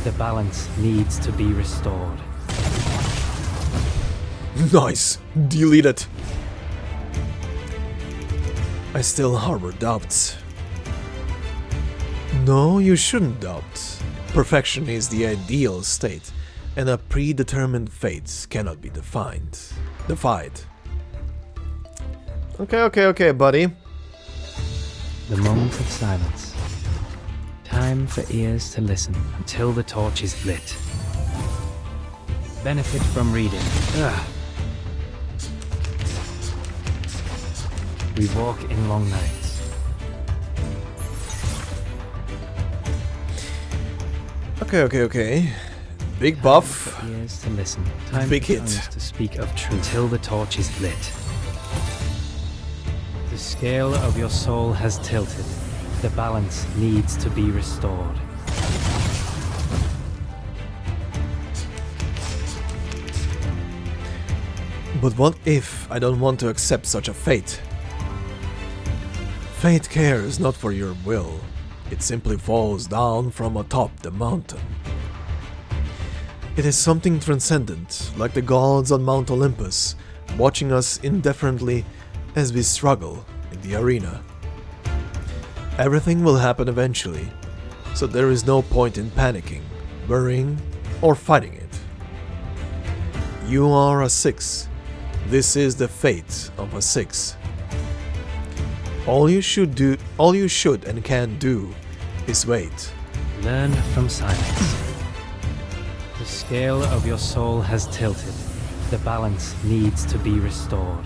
The balance needs to be restored. Nice. Delete it. I still harbor doubts. No, you shouldn't doubt. Perfection is the ideal state, and a predetermined fate cannot be defied. Okay, buddy. The moment of silence. Time for ears to listen until the torch is lit. Benefit from reading. We walk in long nights. Okay. Big buff. Time for ears to listen. Time Big for hit. tongues to speak of truth until the torch is lit. The scale of your soul has tilted. The balance needs to be restored. But what if I don't want to accept such a fate? Fate cares not for your will. It simply falls down from atop the mountain. It is something transcendent, like the gods on Mount Olympus, watching us indifferently as we struggle in the arena. Everything will happen eventually, so there is no point in panicking, worrying, or fighting it. You are a 6. This is the fate of a 6. All you should and can do is wait. Learn from silence. The scale of your soul has tilted. The balance needs to be restored.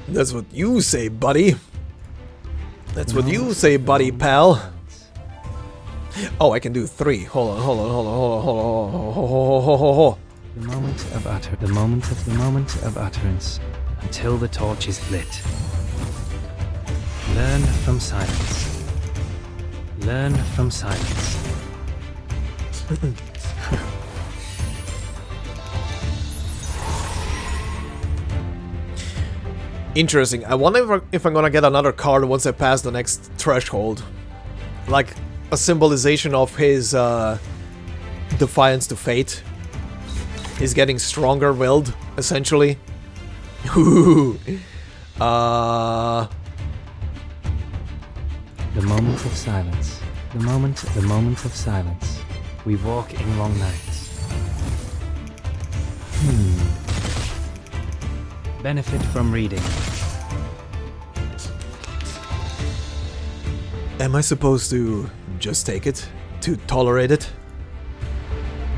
That's what you say, buddy. That's what you say, buddy, pal. Oh, I can do 3. Hold on. The moment of utterance until the torch is lit. Learn from silence. Learn from silence. Interesting. I wonder if I'm gonna get another card once I pass the next threshold. Like a symbolization of his defiance to fate. He's getting stronger willed, essentially. The moment of silence. The moment of silence. We walk in long nights. Benefit from reading. Am I supposed to just take it? To tolerate it?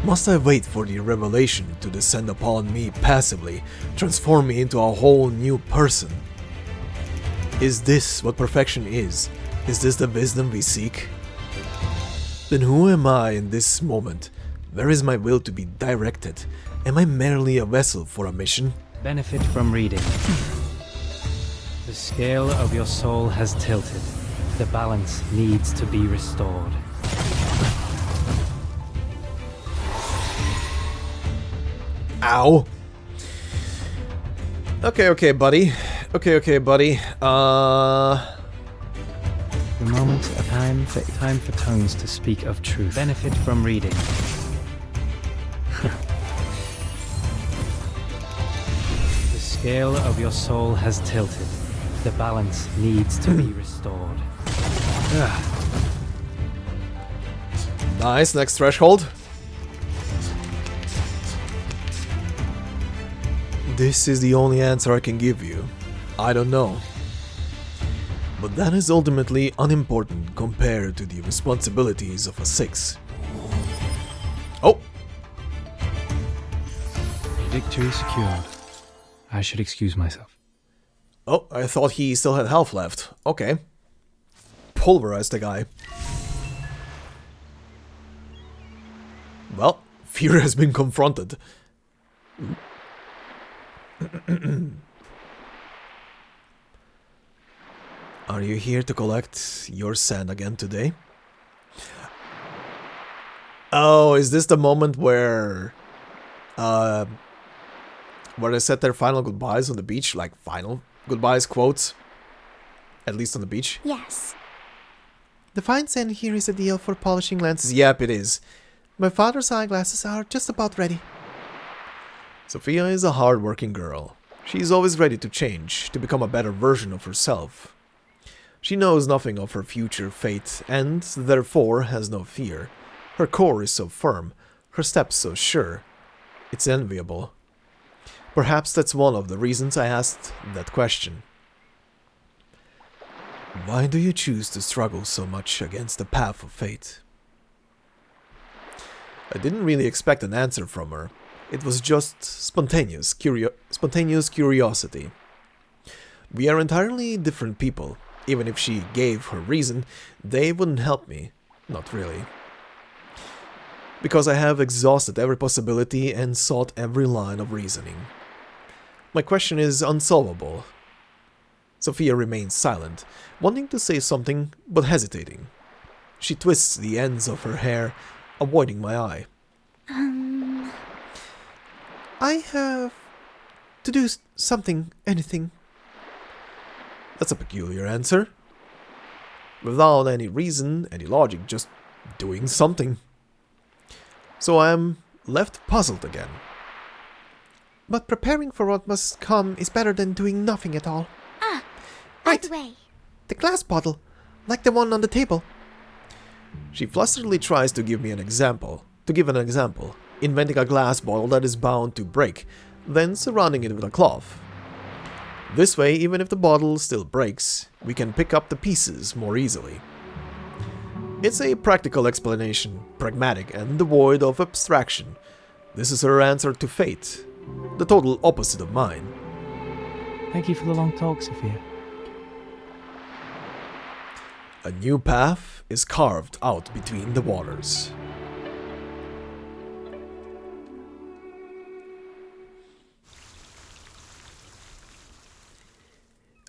Must I wait for the revelation to descend upon me passively, transform me into a whole new person? Is this what perfection is? Is this the wisdom we seek? Then who am I in this moment? Where is my will to be directed? Am I merely a vessel for a mission? Benefit from reading. The scale of your soul has tilted. The balance needs to be restored. Ow. Okay, buddy. Okay, buddy. The moment, time for tongues to speak of truth. Benefit from reading. The scale of your soul has tilted. The balance needs to be restored. Nice, next threshold. This is the only answer I can give you. I don't know. But that is ultimately unimportant compared to the responsibilities of a 6. Oh! Victory secured. I should excuse myself. Oh, I thought he still had health left. Okay. Pulverize the guy. Well, fear has been confronted. Are you here to collect your sand again today? Oh, is this the moment where they said their final goodbyes on the beach? Like, final goodbyes, quotes? At least on the beach? Yes. The fine sand here is ideal for polishing lenses. Yep, it is. My father's eyeglasses are just about ready. Sophia is a hard-working girl. She is always ready to change, to become a better version of herself. She knows nothing of her future fate and, therefore, has no fear. Her core is so firm, her steps so sure. It's enviable. Perhaps that's one of the reasons I asked that question. Why do you choose to struggle so much against the path of fate? I didn't really expect an answer from her. It was just spontaneous curiosity. We are entirely different people. Even if she gave her reason, they wouldn't help me. Not really. Because I have exhausted every possibility and sought every line of reasoning. My question is unsolvable. Sophia remains silent, wanting to say something, but hesitating. She twists the ends of her hair, avoiding my eye. I have to do something, anything. That's a peculiar answer. Without any reason, any logic, just doing something. So I am left puzzled again. But preparing for what must come is better than doing nothing at all. By the way. The glass bottle, like the one on the table. She flusteredly tries to give an example, inventing a glass bottle that is bound to break, then surrounding it with a cloth. This way, even if the bottle still breaks, we can pick up the pieces more easily. It's a practical explanation, pragmatic and devoid of abstraction. This is her answer to fate, the total opposite of mine. Thank you for the long talk, Sophia. A new path is carved out between the waters.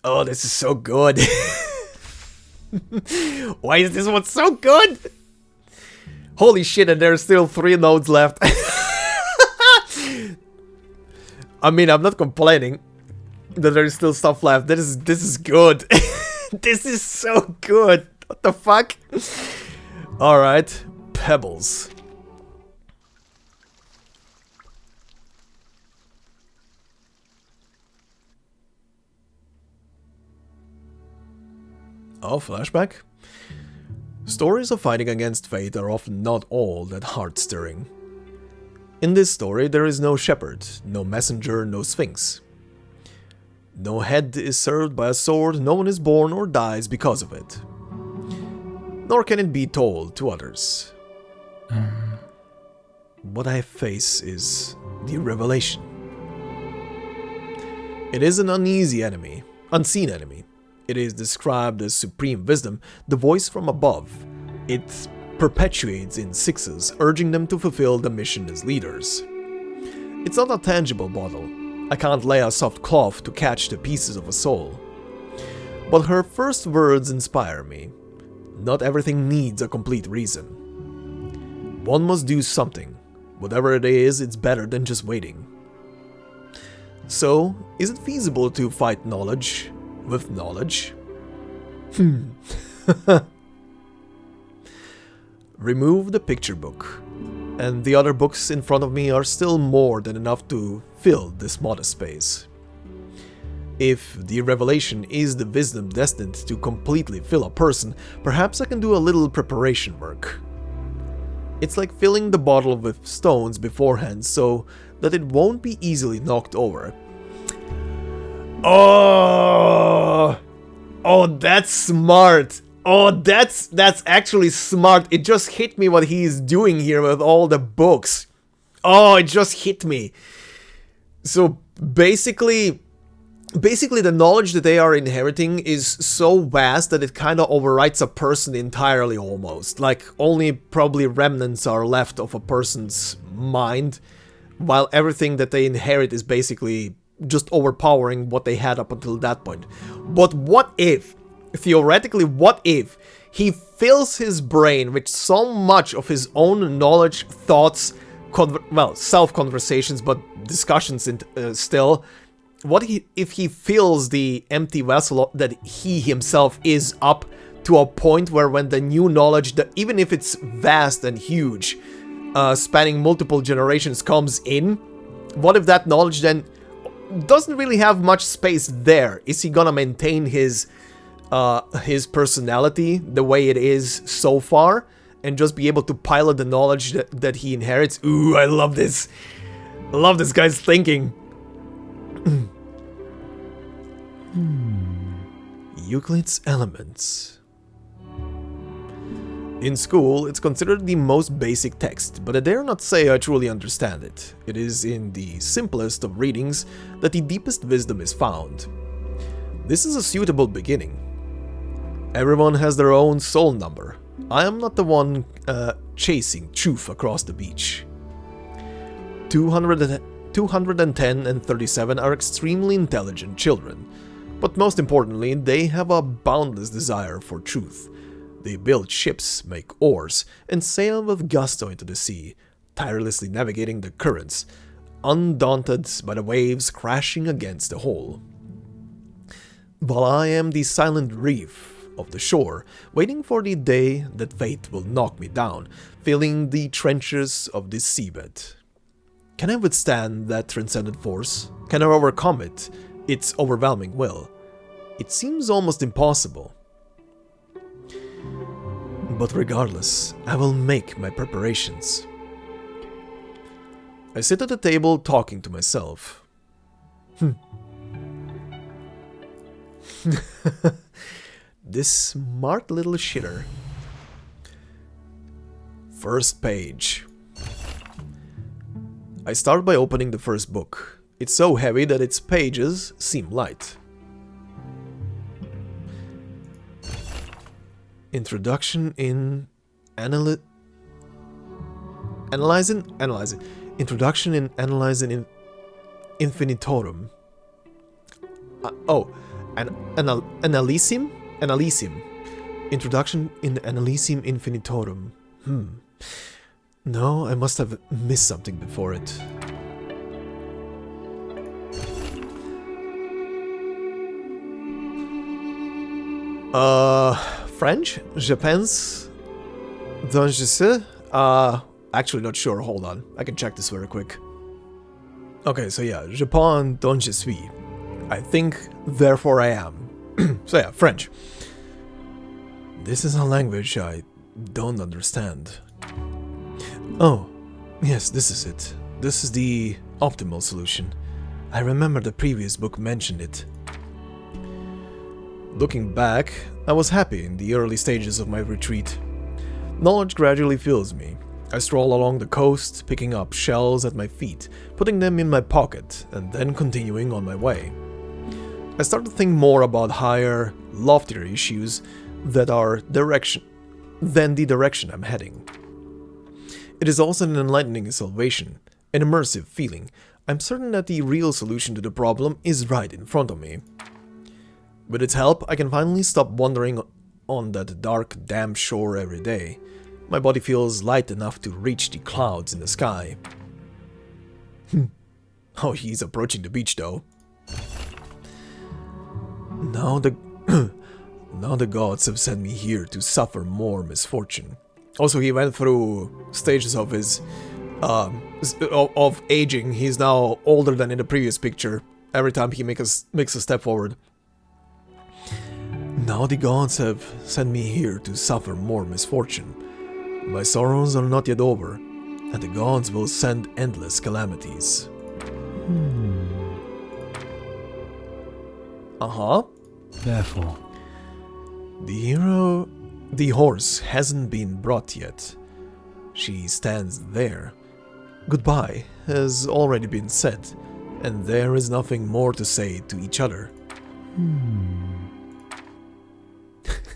Oh, this is so good. Why is this one so good? Holy shit, and there's still 3 nodes left. I mean, I'm not complaining that there's still stuff left. This is good. This is so good. What the fuck? Alright, pebbles. Oh, flashback? Stories of fighting against fate are often not all that heart-stirring. In this story, there is no shepherd, no messenger, no sphinx. No head is served by a sword, no one is born or dies because of it. Nor can it be told to others. What I face is the revelation. It is an uneasy enemy, unseen enemy. It is described as supreme wisdom, the voice from above. It perpetuates in sixes, urging them to fulfill the mission as leaders. It's not a tangible bottle. I can't lay a soft cloth to catch the pieces of a soul. But her first words inspire me. Not everything needs a complete reason. One must do something. Whatever it is, it's better than just waiting. So, is it feasible to fight knowledge with knowledge? Remove the picture book, and the other books in front of me are still more than enough to fill this modest space. If the revelation is the wisdom destined to completely fill a person, perhaps I can do a little preparation work. It's like filling the bottle with stones beforehand so that it won't be easily knocked over. Oh, that's smart. Oh, that's actually smart. It just hit me what he is doing here with all the books. Oh, it just hit me. So basically the knowledge that they are inheriting is so vast that it kind of overwrites a person entirely almost. Like, only probably remnants are left of a person's mind, while everything that they inherit is basically just overpowering what they had up until that point. But what if, theoretically, what if he fills his brain with so much of his own knowledge, thoughts, self-conversations, but discussions still. What if he fills the empty vessel that he himself is up to a point where when the new knowledge, even if it's vast and huge, spanning multiple generations comes in, what if that knowledge then doesn't really have much space there? Is he gonna maintain his personality the way it is so far and just be able to pilot the knowledge that he inherits? Ooh, I love this. I love this guy's thinking. Euclid's Elements. In school, it's considered the most basic text, but I dare not say I truly understand it. It is in the simplest of readings that the deepest wisdom is found. This is a suitable beginning. Everyone has their own soul number. I am not the one chasing truth across the beach. 210 and 37 are extremely intelligent children, but most importantly, they have a boundless desire for truth. They build ships, make oars, and sail with gusto into the sea, tirelessly navigating the currents, undaunted by the waves crashing against the hull. While I am the silent reef of the shore, waiting for the day that fate will knock me down, filling the trenches of this seabed. Can I withstand that transcendent force? Can I overcome it, its overwhelming will? It seems almost impossible. But regardless, I will make my preparations. I sit at the table talking to myself. This smart little shitter. First page. I start by opening the first book. It's so heavy that its pages seem light. Introduction in Analyzing. Introduction in Analyzing Infinitorum. Analysium? Analysium. Introduction in Analysium Infinitorum. No, I must have missed something before it. French? Je pense? Donc je sais? Actually not sure, hold on. I can check this very quick. Okay, so yeah, je pense donc je suis. I think, therefore I am. So yeah, French. This is a language I don't understand. Oh, yes, this is it. This is the optimal solution. I remember the previous book mentioned it. Looking back, I was happy in the early stages of my retreat. Knowledge gradually fills me. I stroll along the coast, picking up shells at my feet, putting them in my pocket, and then continuing on my way. I start to think more about higher, loftier issues that are than the direction I'm heading. It is also an enlightening salvation, an immersive feeling. I'm certain that the real solution to the problem is right in front of me. With its help, I can finally stop wandering on that dark, damp shore every day. My body feels light enough to reach the clouds in the sky. Oh, he's approaching the beach though. Now the gods have sent me here to suffer more misfortune. Also, he went through stages of his of aging. He's now older than in the previous picture. Every time he makes a step forward. Now the gods have sent me here to suffer more misfortune. My sorrows are not yet over, and the gods will send endless calamities. Therefore, the horse hasn't been brought yet. She stands there. Goodbye has already been said, and there is nothing more to say to each other.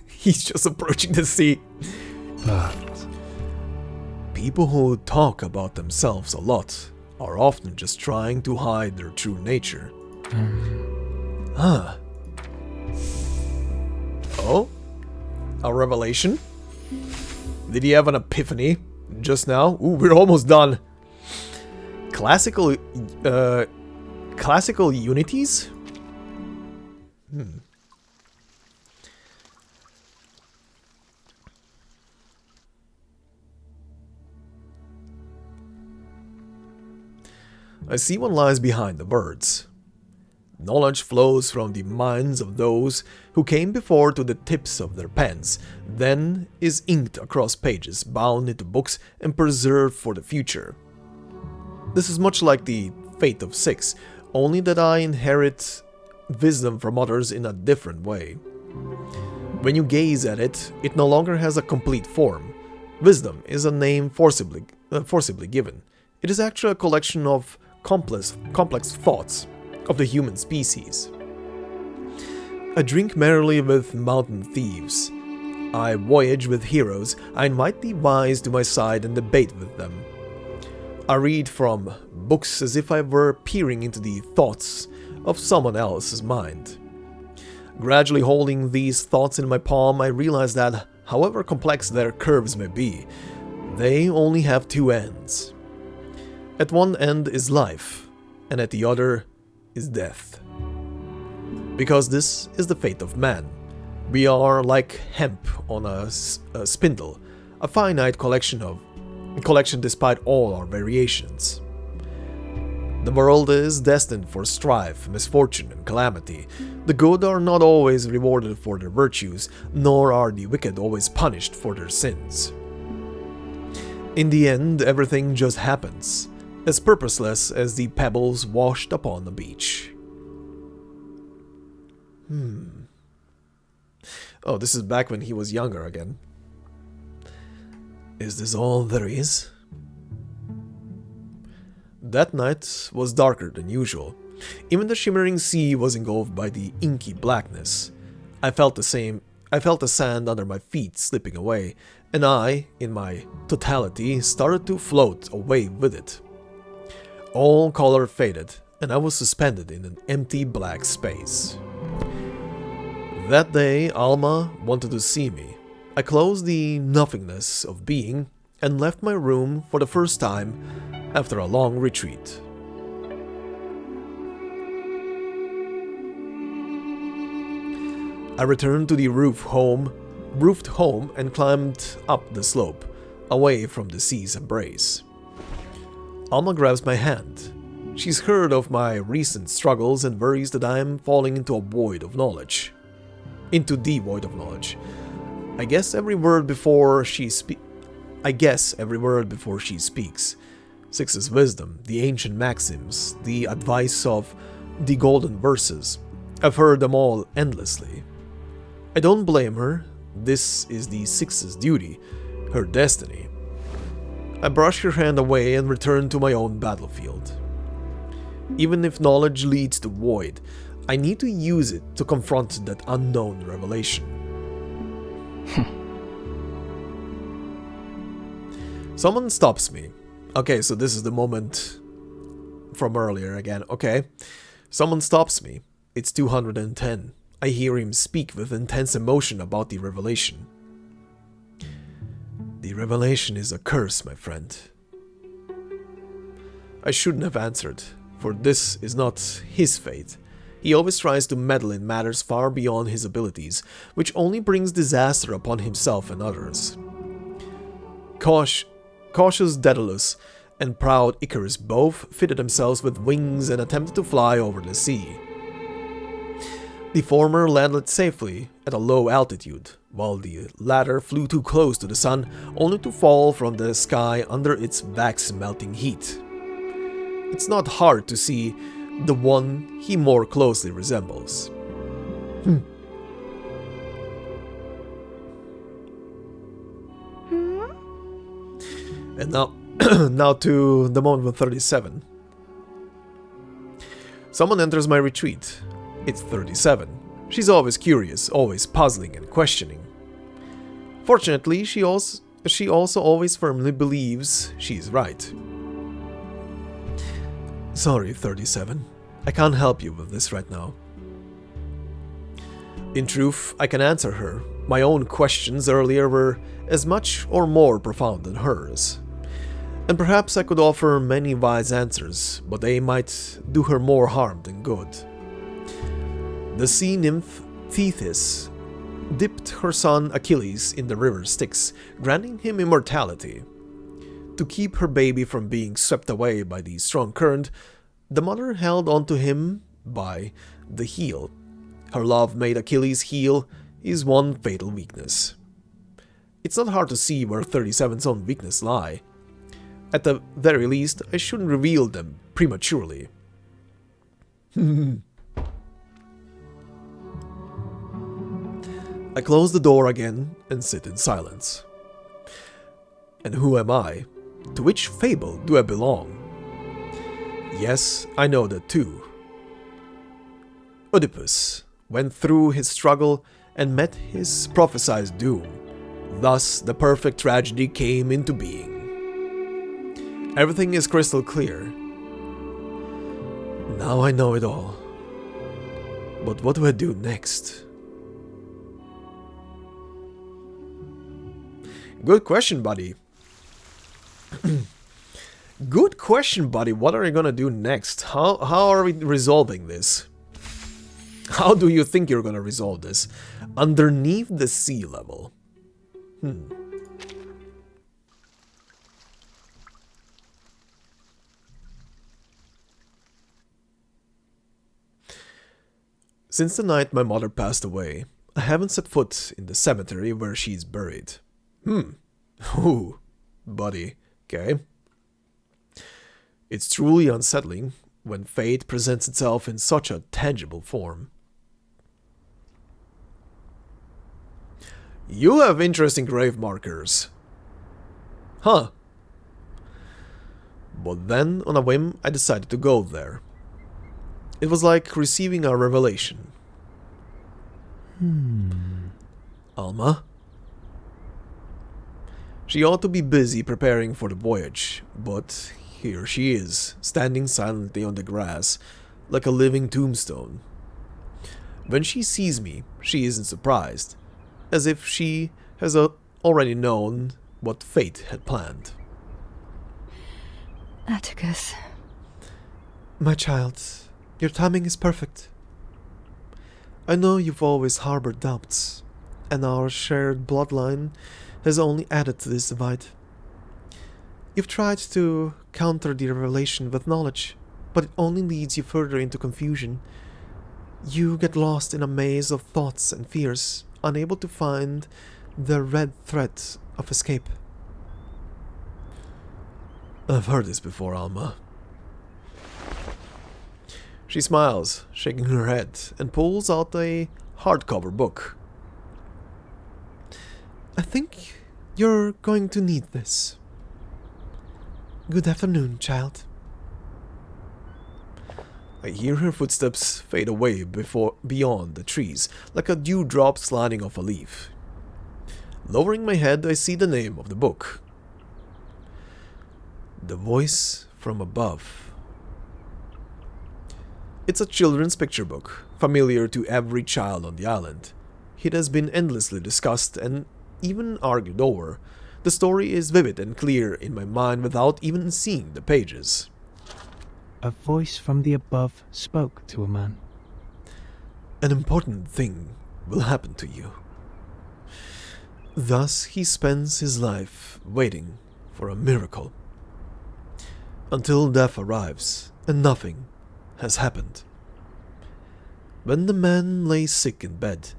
He's just approaching the sea. but People who talk about themselves a lot are often just trying to hide their true nature. Oh? A revelation? Did he have an epiphany just now? Ooh, we're almost done. Classical unities? I see what lies behind the words. Knowledge flows from the minds of those who came before to the tips of their pens, then is inked across pages, bound into books, and preserved for the future. This is much like the fate of 6, only that I inherit wisdom from others in a different way. When you gaze at it, it no longer has a complete form. Wisdom is a name forcibly given. It is actually a collection of complex thoughts of the human species. I drink merrily with mountain thieves. I voyage with heroes. I invite the wise to my side and debate with them. I read from books as if I were peering into the thoughts of someone else's mind. Gradually holding these thoughts in my palm, I realize that, however complex their curves may be, they only have two ends. At one end is life, and at the other is death. Because this is the fate of man. We are like hemp on a spindle, a finite collection despite all our variations. The world is destined for strife, misfortune, and calamity. The good are not always rewarded for their virtues, nor are the wicked always punished for their sins. In the end, everything just happens, as purposeless as the pebbles washed upon the beach. Oh, this is back when he was younger again. Is this all there is? That night was darker than usual. Even the shimmering sea was engulfed by the inky blackness. I felt the sand under my feet slipping away, and I, in my totality, started to float away with it. All color faded, and I was suspended in an empty black space. That day, Alma wanted to see me. I closed the nothingness of being and left my room for the first time after a long retreat. I returned to the roofed home and climbed up the slope, away from the sea's embrace. Alma grabs my hand. She's heard of my recent struggles and worries that I am falling into the void of knowledge. I guess every word before she speaks. 6's wisdom, the ancient maxims, the advice of the golden verses. I've heard them all endlessly. I don't blame her. This is the Six's duty, her destiny. I brush her hand away and return to my own battlefield. Even if knowledge leads to void, I need to use it to confront that unknown revelation. Someone stops me. Okay, so this is the moment from earlier again. Okay. Someone stops me. It's 210. I hear him speak with intense emotion about the revelation. The revelation is a curse, my friend. I shouldn't have answered, for this is not his fate. He always tries to meddle in matters far beyond his abilities, which only brings disaster upon himself and others. Cautious Daedalus and proud Icarus both fitted themselves with wings and attempted to fly over the sea. The former landed safely at a low altitude, while the latter flew too close to the sun, only to fall from the sky under its wax-melting heat. It's not hard to see the one he more closely resembles. And now to the moment of 37. Someone enters my retreat. It's 37. She's always curious, always puzzling and questioning. Fortunately, she also always firmly believes she's right. Sorry, 37. I can't help you with this right now. In truth, I can answer her. My own questions earlier were as much or more profound than hers. And perhaps I could offer many wise answers, but they might do her more harm than good. The sea nymph Thetis dipped her son Achilles in the river Styx, granting him immortality. To keep her baby from being swept away by the strong current, the mother held onto him by the heel. Her love made Achilles' heel his one fatal weakness. It's not hard to see where 37's own weaknesses lie. At the very least, I shouldn't reveal them prematurely. I close the door again and sit in silence. And who am I? To which fable do I belong? Yes, I know that too. Oedipus went through his struggle and met his prophesied doom. Thus, the perfect tragedy came into being. Everything is crystal clear. Now I know it all. But what do I do next? Good question, buddy. Good question, buddy. What are you gonna do next? How are we resolving this? How do you think you're gonna resolve this? Underneath the sea level. Since the night my mother passed away, I haven't set foot in the cemetery where she's buried. Ooh, buddy. Okay. It's truly unsettling when fate presents itself in such a tangible form. You have interesting grave markers. Huh. But then, on a whim, I decided to go there. It was like receiving a revelation. Alma? She ought to be busy preparing for the voyage, but here she is, standing silently on the grass, like a living tombstone. When she sees me, she isn't surprised, as if she has already known what fate had planned. Atticus. My child, your timing is perfect. I know you've always harbored doubts, and our shared bloodline has only added to this divide. You've tried to counter the revelation with knowledge, but it only leads you further into confusion. You get lost in a maze of thoughts and fears, unable to find the red thread of escape. I've heard this before, Alma. She smiles, shaking her head, and pulls out a hardcover book. I think you're going to need this. Good afternoon, child. I hear her footsteps fade away beyond the trees, like a dewdrop sliding off a leaf. Lowering my head, I see the name of the book. The Voice from Above. It's a children's picture book, familiar to every child on the island. It has been endlessly discussed and even argued over. The story is vivid and clear in my mind without even seeing the pages. A voice from the above spoke to a man. An important thing will happen to you. Thus he spends his life waiting for a miracle. Until death arrives and nothing has happened. When the man lay sick in bed,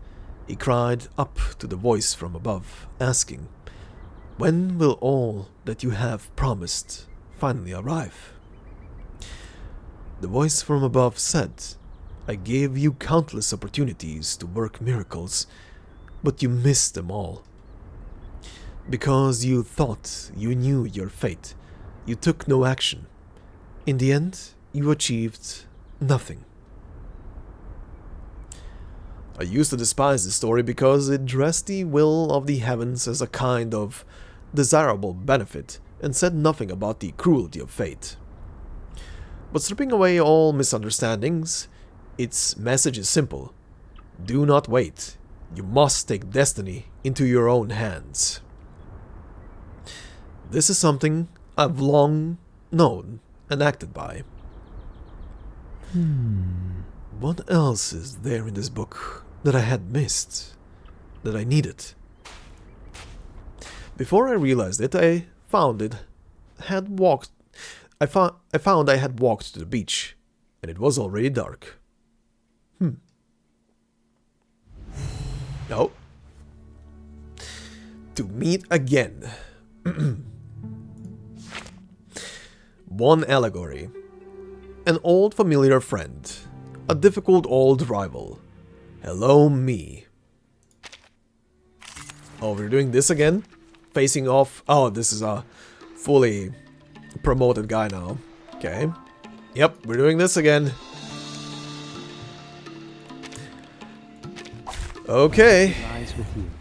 he cried up to the voice from above, asking, "When will all that you have promised finally arrive?" The voice from above said, "I gave you countless opportunities to work miracles, but you missed them all. Because you thought you knew your fate, you took no action. In the end, you achieved nothing." I used to despise this story because it dressed the will of the heavens as a kind of desirable benefit and said nothing about the cruelty of fate. But stripping away all misunderstandings, its message is simple. Do not wait. You must take destiny into your own hands. This is something I've long known and acted by. What else is there in this book that I had missed, that I needed? Before I realized it, I found I had walked to the beach, and it was already dark. Oh. To meet again. One allegory. An old familiar friend. A difficult old rival. Hello, me. Oh, we're doing this again? Facing off. Oh, this is a fully promoted guy now. Okay. Yep, we're doing this again. Okay. Lies with you.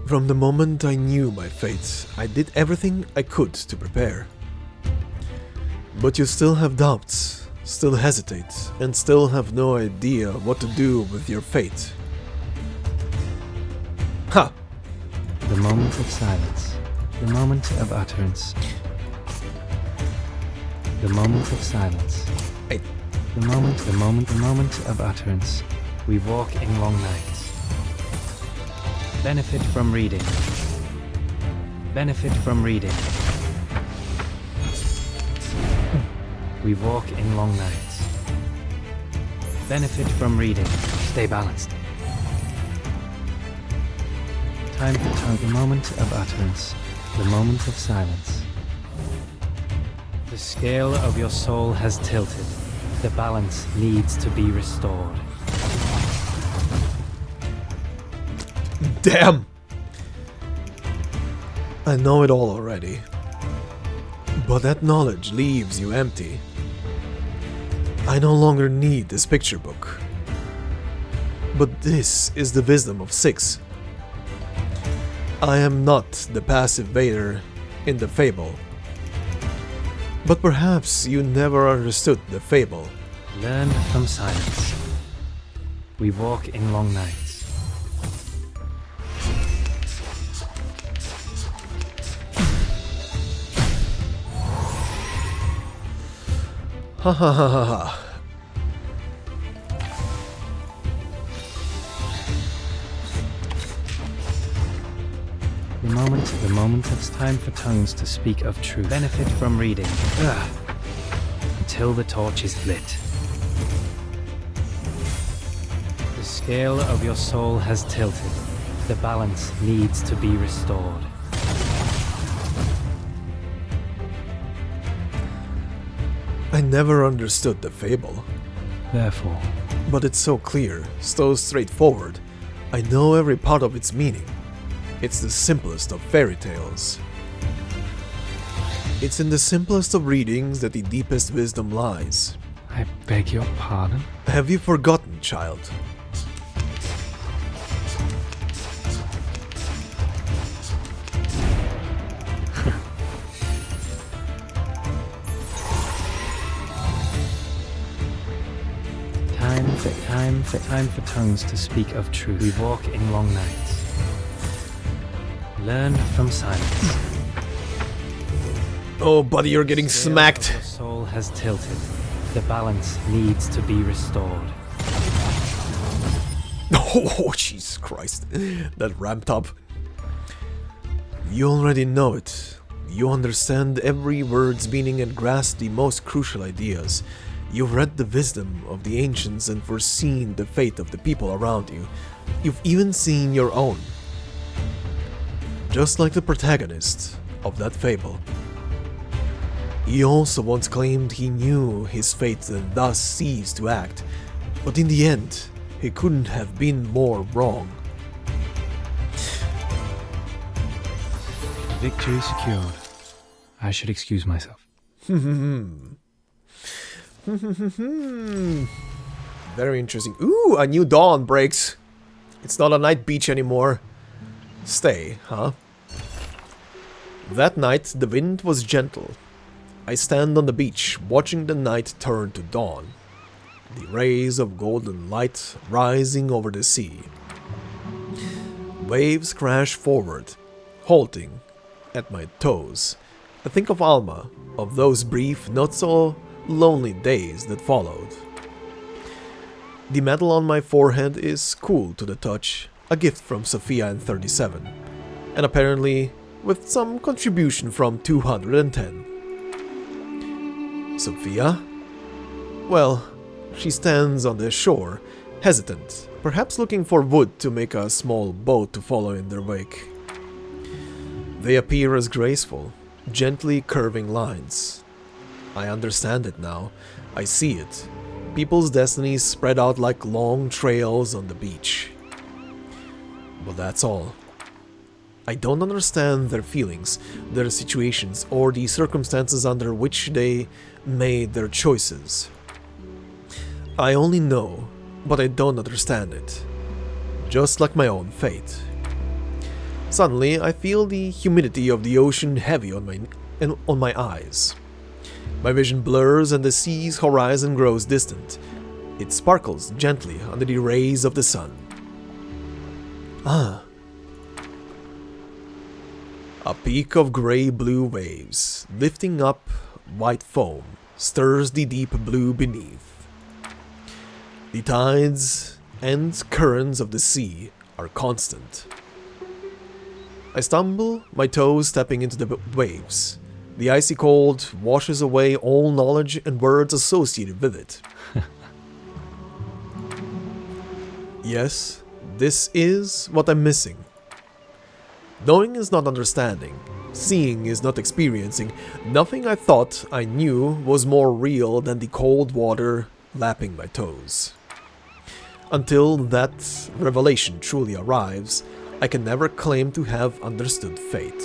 From the moment I knew my fate, I did everything I could to prepare. But you still have doubts, still hesitate, and still have no idea what to do with your fate. Ha! The moment of silence. The moment of utterance. The moment of silence. Hey. The moment of utterance. We walk in long nights. Benefit from reading. Benefit from reading. We walk in long nights. Benefit from reading. Stay balanced. Time for tongue. The moment of utterance. The moment of silence. The scale of your soul has tilted. The balance needs to be restored. Damn! I know it all already. But that knowledge leaves you empty. I no longer need this picture book. But this is the wisdom of 6. I am not the passive Vader in the fable. But perhaps you never understood the fable. Learn from silence. We walk in long nights. Ha ha ha ha ha. The moment it's time for tongues to speak of truth. Benefit from reading. Until the torch is lit. The scale of your soul has tilted. The balance needs to be restored. I never understood the fable. Therefore, But it's so clear, so straightforward. I know every part of its meaning. It's the simplest of fairy tales. It's in the simplest of readings that the deepest wisdom lies. I beg your pardon? Have you forgotten, child? Time for tongues to speak of truth. We walk in long nights. Learn from silence. Oh, buddy, you're getting The scale smacked. of your soul has tilted. The balance needs to be restored. Oh, Jesus Christ. That ramped up. You already know it. You understand every word's meaning and grasp the most crucial ideas. You've read the wisdom of the ancients and foreseen the fate of the people around you. You've even seen your own. Just like the protagonist of that fable. He also once claimed he knew his fate and thus ceased to act, but in the end, he couldn't have been more wrong. Victory secured. I should excuse myself. Very interesting. Ooh, a new dawn breaks. It's not a night beach anymore. Stay, huh? That night, the wind was gentle. I stand on the beach, watching the night turn to dawn. The rays of golden light rising over the sea. Waves crash forward, halting at my toes. I think of Alma, of those brief, not so lonely days that followed. The metal on my forehead is cool to the touch, a gift from Sophia in 37, and apparently with some contribution from 210. Sophia? Well, she stands on the shore, hesitant, perhaps looking for wood to make a small boat to follow in their wake. They appear as graceful, gently curving lines. I understand it now. I see it. People's destinies spread out like long trails on the beach. But that's all. I don't understand their feelings, their situations, or the circumstances under which they made their choices. I only know, but I don't understand it. Just like my own fate. Suddenly, I feel the humidity of the ocean heavy on my eyes. My vision blurs and the sea's horizon grows distant. It sparkles gently under the rays of the sun. Ah. A peak of grey-blue waves, lifting up white foam, stirs the deep blue beneath. The tides and currents of the sea are constant. I stumble, my toes stepping into the waves. The icy cold washes away all knowledge and words associated with it. Yes, this is what I'm missing. Knowing is not understanding. Seeing is not experiencing. Nothing I thought I knew was more real than the cold water lapping my toes. Until that revelation truly arrives, I can never claim to have understood fate.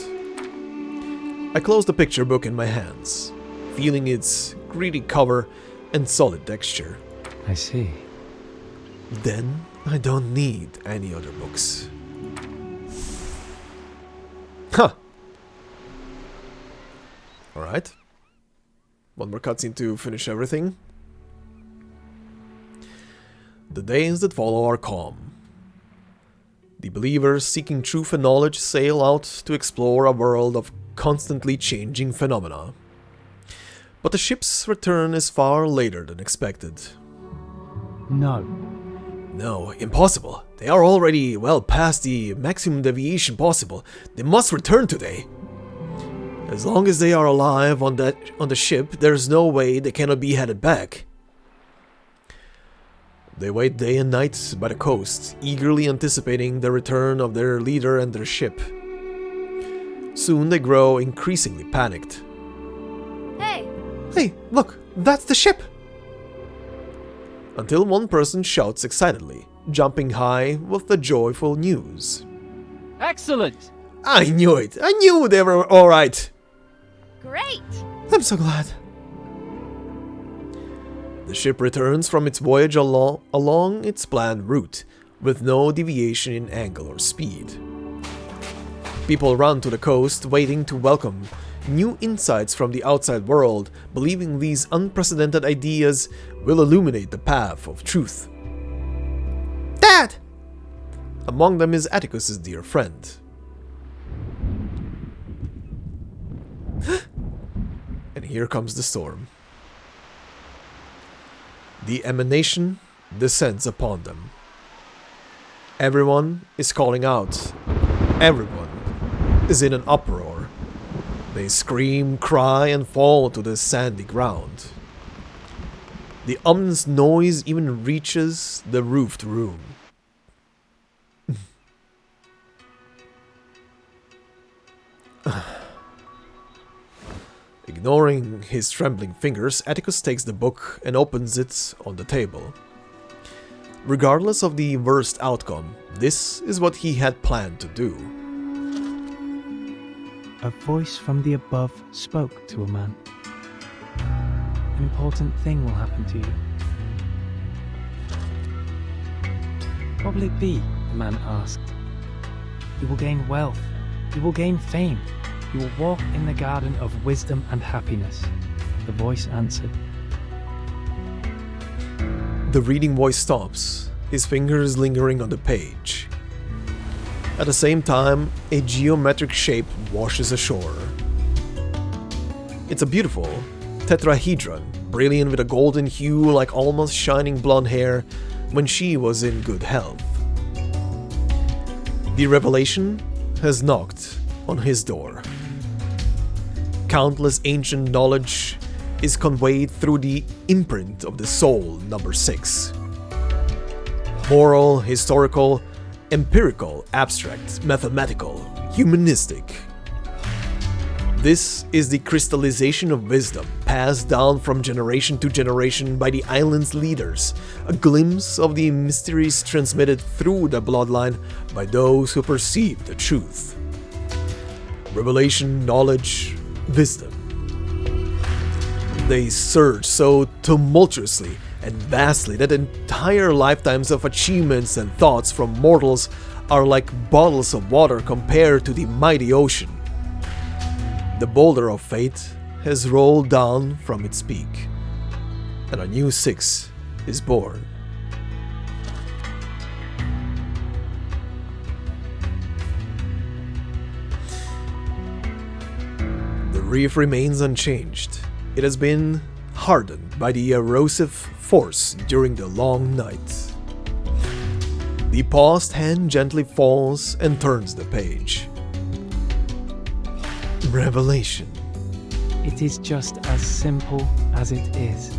I close the picture book in my hands, feeling its gritty cover and solid texture. I see. Then I don't need any other books. Huh. Alright. One more cutscene to finish everything. The days that follow are calm. The believers seeking truth and knowledge sail out to explore a world of constantly changing phenomena. But the ship's return is far later than expected. No. No, impossible. They are already well past the maximum deviation possible. They must return today. As long as they are alive on the ship, there's no way they cannot be headed back. They wait day and night by the coast, eagerly anticipating the return of their leader and their ship. Soon they grow increasingly panicked. Hey! Hey, look, that's the ship! until one person shouts excitedly, jumping high with the joyful news. Excellent! I knew it! I knew they were alright! Great! I'm so glad. The ship returns from its voyage along its planned route, with no deviation in angle or speed. People run to the coast, waiting to welcome new insights from the outside world, believing these unprecedented ideas will illuminate the path of truth. Dad! Among them is Atticus's dear friend. And here comes the storm. The emanation descends upon them. Everyone is calling out. Everyone is in an uproar. They scream, cry, and fall to the sandy ground. The ominous noise even reaches the roofed room. Ignoring his trembling fingers, Atticus takes the book and opens it on the table. Regardless of the worst outcome, this is what he had planned to do. A voice from the above spoke to a man. An important thing will happen to you. What will it be? The man asked. You will gain wealth. You will gain fame. You will walk in the garden of wisdom and happiness. The voice answered. The reading voice stops, his fingers lingering on the page. At the same time, a geometric shape washes ashore. It's a beautiful tetrahedron, brilliant with a golden hue like Alma's shining blonde hair when she was in good health. The revelation has knocked on his door. Countless ancient knowledge is conveyed through the imprint of the soul, number 6. Moral, historical, empirical, abstract, mathematical, humanistic. This is the crystallization of wisdom, passed down from generation to generation by the island's leaders, a glimpse of the mysteries transmitted through the bloodline by those who perceive the truth. Revelation, knowledge, wisdom. They surge so tumultuously and vastly that entire lifetimes of achievements and thoughts from mortals are like bottles of water compared to the mighty ocean. The boulder of fate has rolled down from its peak, and a new 6 is born. The reef remains unchanged. It has been hardened by the erosive force during the long night. The paused hand gently falls and turns the page. Revelation. It is just as simple as it is.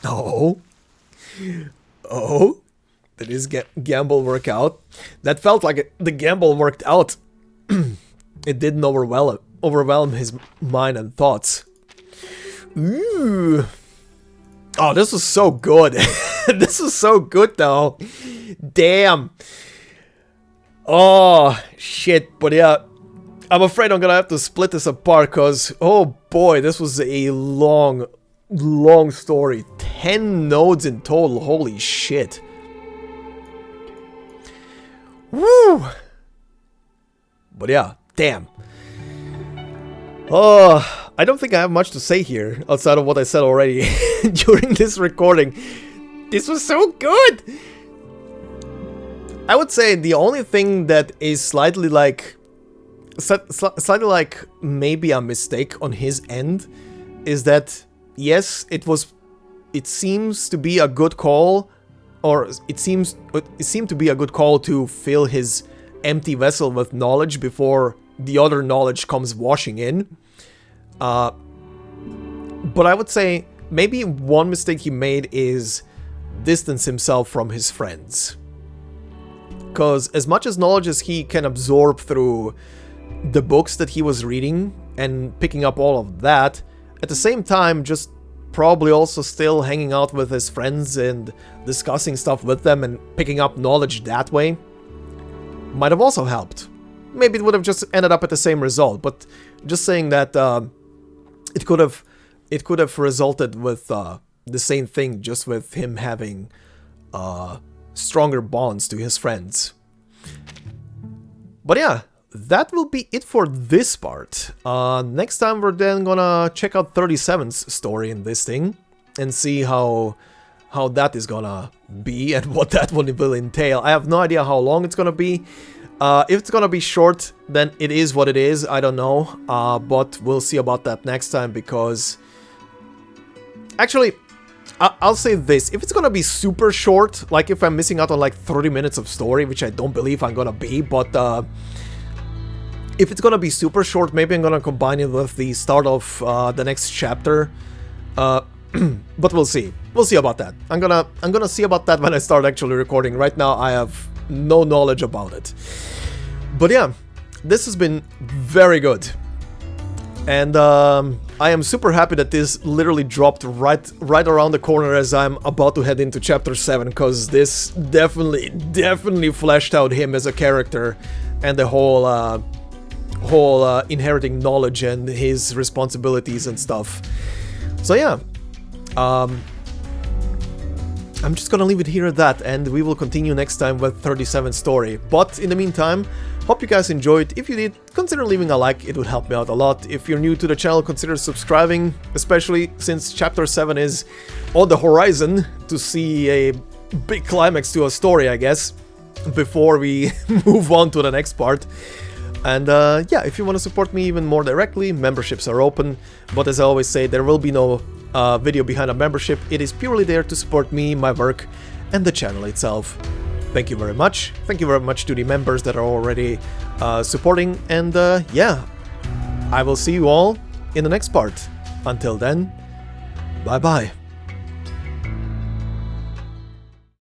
Oh? Oh? Did his gamble work out? That felt like the gamble worked out. It didn't overwhelm his mind and thoughts. Ooh. Oh, this was so good. This was so good, though. Damn. Oh, shit. But yeah, I'm afraid I'm gonna have to split this apart because, oh boy, this was a long story. 10 nodes in total. Holy shit. Woo! But yeah, damn. Oh, I don't think I have much to say here outside of what I said already during this recording. This was so good! I would say the only thing that is slightly like maybe a mistake on his end is that yes, it seems to be a good call, or it seemed to be a good call to fill his empty vessel with knowledge before the other knowledge comes washing in. But I would say maybe one mistake he made is distance himself from his friends. Because as much as knowledge as he can absorb through the books that he was reading and picking up all of that, at the same time just probably also still hanging out with his friends and discussing stuff with them and picking up knowledge that way, might have also helped. Maybe it would have just ended up at the same result, but just saying that it could have resulted with the same thing, just with him having stronger bonds to his friends. But yeah, that will be it for this part. Next time we're then gonna check out 37's story in this thing and see how that is gonna be and what that one will entail. I have no idea how long it's gonna be. If it's gonna be short, then it is what it is, I don't know, but we'll see about that next time, because... Actually, I'll say this, if it's gonna be super short, like if I'm missing out on like 30 minutes of story, which I don't believe I'm gonna be, but if it's gonna be super short, maybe I'm gonna combine it with the start of the next chapter, but we'll see. We'll see about that. I'm gonna see about that when I start actually recording. Right now I have no knowledge about it. But yeah, this has been very good. And I am super happy that this literally dropped right around the corner as I'm about to head into chapter 7, because this definitely fleshed out him as a character and the whole inheriting knowledge and his responsibilities and stuff. So yeah, I'm just gonna leave it here at that, and we will continue next time with 37's story. But in the meantime, hope you guys enjoyed. If you did, consider leaving a like, it would help me out a lot. If you're new to the channel, consider subscribing, especially since chapter 7 is on the horizon, to see a big climax to a story, I guess, before we move on to the next part. And yeah, if you want to support me even more directly, memberships are open, but as I always say, there will be no video behind a membership. It is purely there to support me, my work, and the channel itself. Thank you very much. Thank you very much to the members that are already supporting, and yeah, I will see you all in the next part. Until then, bye bye.